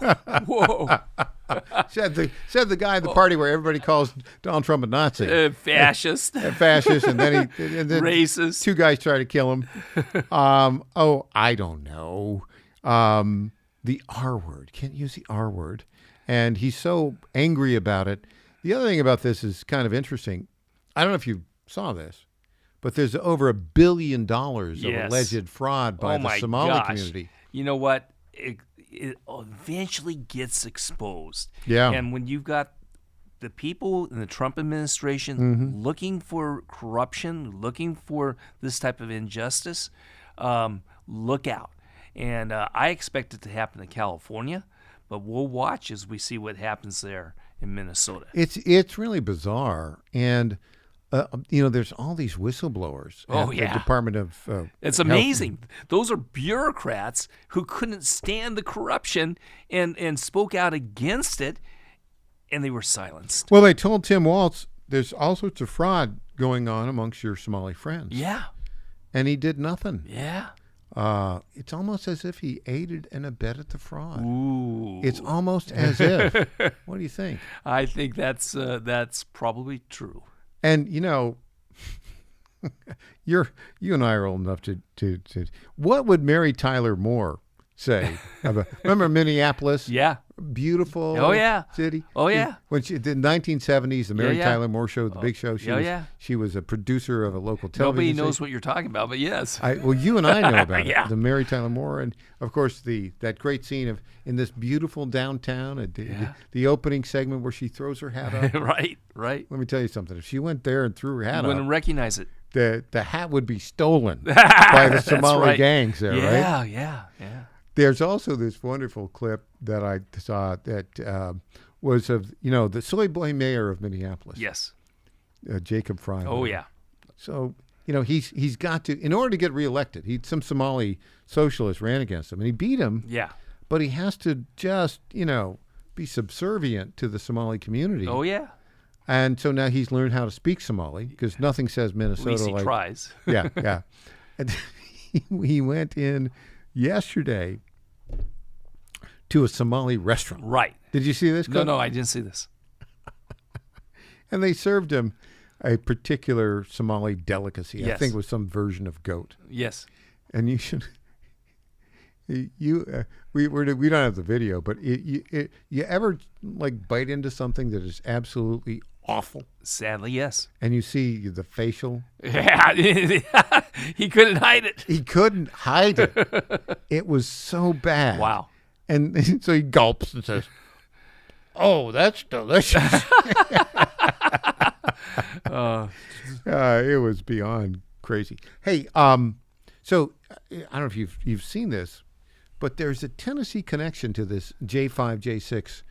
said the guy at the party where everybody calls Donald Trump a Nazi. Fascist. Fascist, and then racist. 2 guys try to kill him. I don't know. The R word. Can't use the R word. And he's so angry about it. The other thing about this is kind of interesting. I don't know if you saw this, but there's over $1 billion of alleged fraud by the Somali community. You know what? It eventually gets exposed. Yeah. And when you've got the people in the Trump administration looking for corruption, looking for this type of injustice, look out. And I expect it to happen in California, but we'll watch as we see what happens there in Minnesota. It's really bizarre. And there's all these whistleblowers at the Department of It's amazing. Those are bureaucrats who couldn't stand the corruption and spoke out against it, and they were silenced. Well, they told Tim Walz there's all sorts of fraud going on amongst your Somali friends. Yeah. And he did nothing. Yeah. It's almost as if he aided and abetted the fraud. Ooh. It's almost as if. What do you think? I think that's probably true. And you and I are old enough to what would Mary Tyler Moore say about, remember Minneapolis? Yeah. beautiful city. Oh, yeah. When she did 1970s, the Mary Yeah. Tyler Moore Show, the big show. She was a producer of a local television Nobody knows station. what you're talking about, but yes. Well, you and I know about Yeah. it. The Mary Tyler Moore, and of course that great scene of in this beautiful downtown, the opening segment where she throws her hat up. Right. Let me tell you something. If she went there and threw her hat You up, wouldn't recognize it. The hat would be stolen by the Somali right. gangs there, right? Yeah. There's also this wonderful clip that I saw that was of, the soy boy mayor of Minneapolis. Yes. Jacob Fry. Oh, yeah. So, he's got to, in order to get reelected, some Somali socialist ran against him, and he beat him. Yeah. But he has to just, be subservient to the Somali community. Oh, yeah. And so now he's learned how to speak Somali because nothing says Minnesota At least he like tries. Yeah. And he went in yesterday to a Somali restaurant. Right. Did you see this? No, I didn't see this. And they served him a particular Somali delicacy. Yes. I think it was some version of goat. Yes. And you should. We don't have the video, but you ever bite into something that is absolutely awful? Sadly, yes. And you see the facial. Yeah, he couldn't hide it. He couldn't hide it. It was so bad. Wow. And so he gulps and says, "Oh, that's delicious." It was beyond crazy. Hey, so I don't know if you've seen this, but there's a Tennessee connection to this J5, J6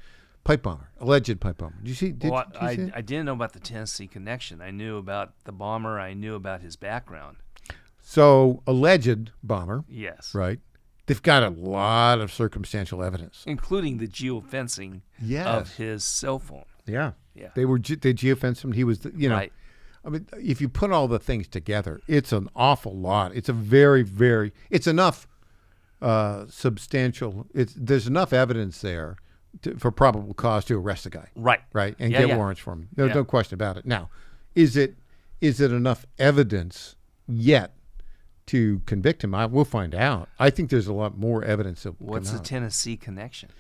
pipe bomber, alleged pipe bomber. Did you see? Did you see it? I didn't know about the Tennessee connection. I knew about the bomber. I knew about his background. So, alleged bomber. Yes. Right. They've got a lot of circumstantial evidence, including the geofencing of his cell phone. Yeah. Yeah. They geofenced him. He was, Right. I mean, if you put all the things together, it's an awful lot. It's a very, very, it's enough substantial. There's enough evidence there for probable cause to arrest the guy. Right. Right. And get warrants for him. No question about it. Now, is it enough evidence yet to convict him? We'll find out. I think there's a lot more evidence that will What's come the out. Tennessee connection?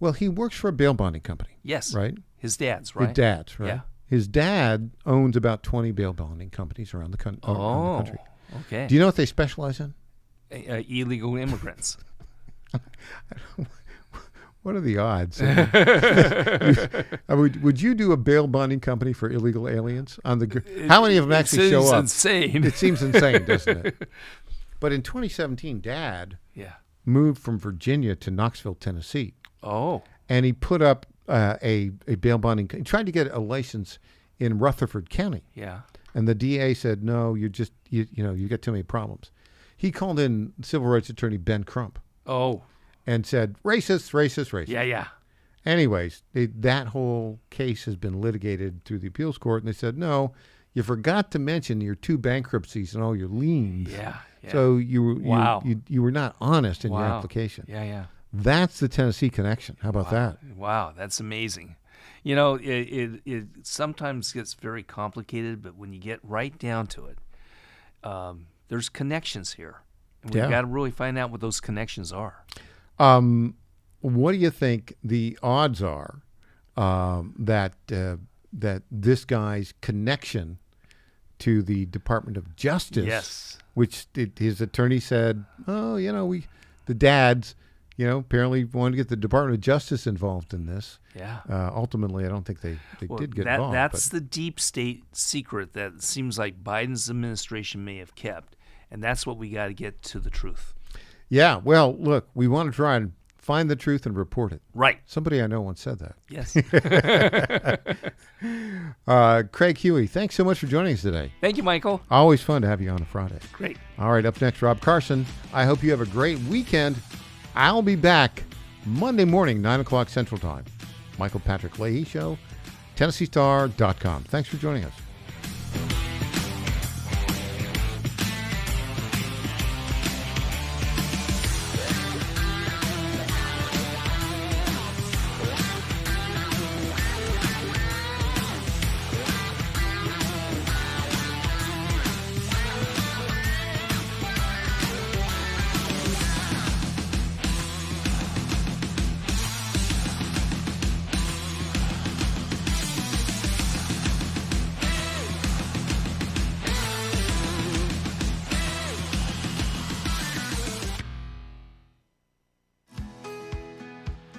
Well, he works for a bail bonding company. Yes. Right? His dad's, right? His dad's, right? Yeah. His dad owns about 20 bail bonding companies around the country. Okay. Do you know what they specialize in? Illegal immigrants. What are the odds? Would you do a bail bonding company for illegal aliens? How many of them actually show up? Insane. It seems insane, doesn't it? But in 2017, Dad moved from Virginia to Knoxville, Tennessee. Oh. And he put up a bail bonding. He tried to get a license in Rutherford County. Yeah. And the DA said, no, you got too many problems. He called in civil rights attorney Ben Crump. Oh. And said, racist. Yeah. Anyways, that whole case has been litigated through the appeals court, and they said, no, you forgot to mention your 2 bankruptcies and all your liens. Yeah. So you were not honest in your Wow. application. Yeah. That's the Tennessee connection. How about that? Wow, that's amazing. It sometimes gets very complicated, but when you get right down to it, there's connections here. And we've got to really find out what those connections are. What do you think the odds are that this guy's connection to the Department of Justice, yes, which his attorney said, the dads, apparently wanted to get the Department of Justice involved in this. Yeah. Ultimately, I don't think they did get involved. That's the deep state secret that seems like Biden's administration may have kept, and that's what we got to get to the truth. Yeah. Well, look, we want to try and find the truth and report it. Right. Somebody I know once said that. Yes. Craig Huey, thanks so much for joining us today. Thank you, Michael. Always fun to have you on a Friday. Great. All right, up next, Rob Carson. I hope you have a great weekend. I'll be back Monday morning, 9 o'clock Central Time. Michael Patrick Leahy Show, TennesseeStar.com. Thanks for joining us.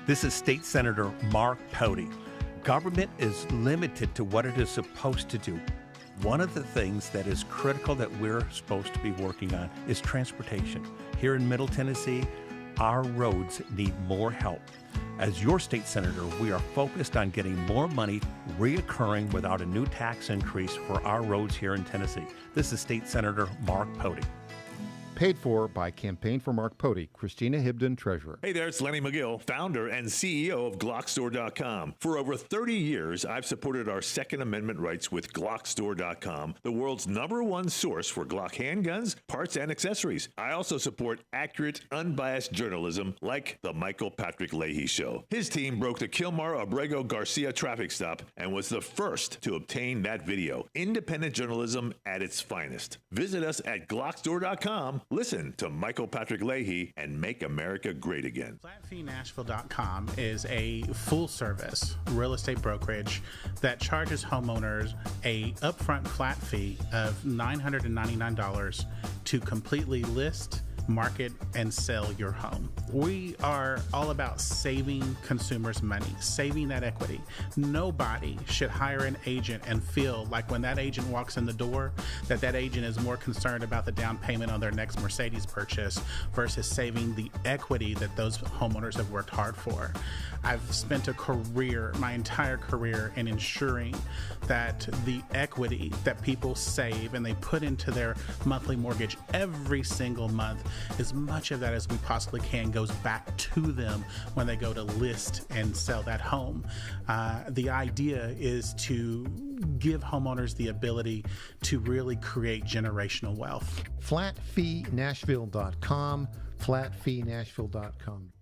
This is State Senator Mark Pody. Government is limited to what it is supposed to do. One of the things that is critical that we're supposed to be working on is transportation. Here in Middle Tennessee, our roads need more help. As your state senator, we are focused on getting more money reoccurring without a new tax increase for our roads here in Tennessee. This is State Senator Mark Pody. Paid for by Campaign for Mark Pody, Christina Hibden, Treasurer. Hey there, it's Lenny McGill, founder and CEO of GlockStore.com. For over 30 years, I've supported our Second Amendment rights with GlockStore.com, the world's #1 source for Glock handguns, parts, and accessories. I also support accurate, unbiased journalism like The Michael Patrick Leahy Show. His team broke the Kilmar Abrego Garcia traffic stop and was the first to obtain that video. Independent journalism at its finest. Visit us at GlockStore.com. Listen to Michael Patrick Leahy and make America great again. FlatFeeNashville.com is a full-service real estate brokerage that charges homeowners a upfront flat fee of $999 to completely list, market, and sell your home. We are all about saving consumers money, saving that equity. Nobody should hire an agent and feel like when that agent walks in the door, that agent is more concerned about the down payment on their next Mercedes purchase versus saving the equity that those homeowners have worked hard for. I've spent my entire career in ensuring that the equity that people save and they put into their monthly mortgage every single month, as much of that as we possibly can goes back to them when they go to list and sell that home. The idea is to give homeowners the ability to really create generational wealth. FlatFeeNashville.com, FlatFeeNashville.com.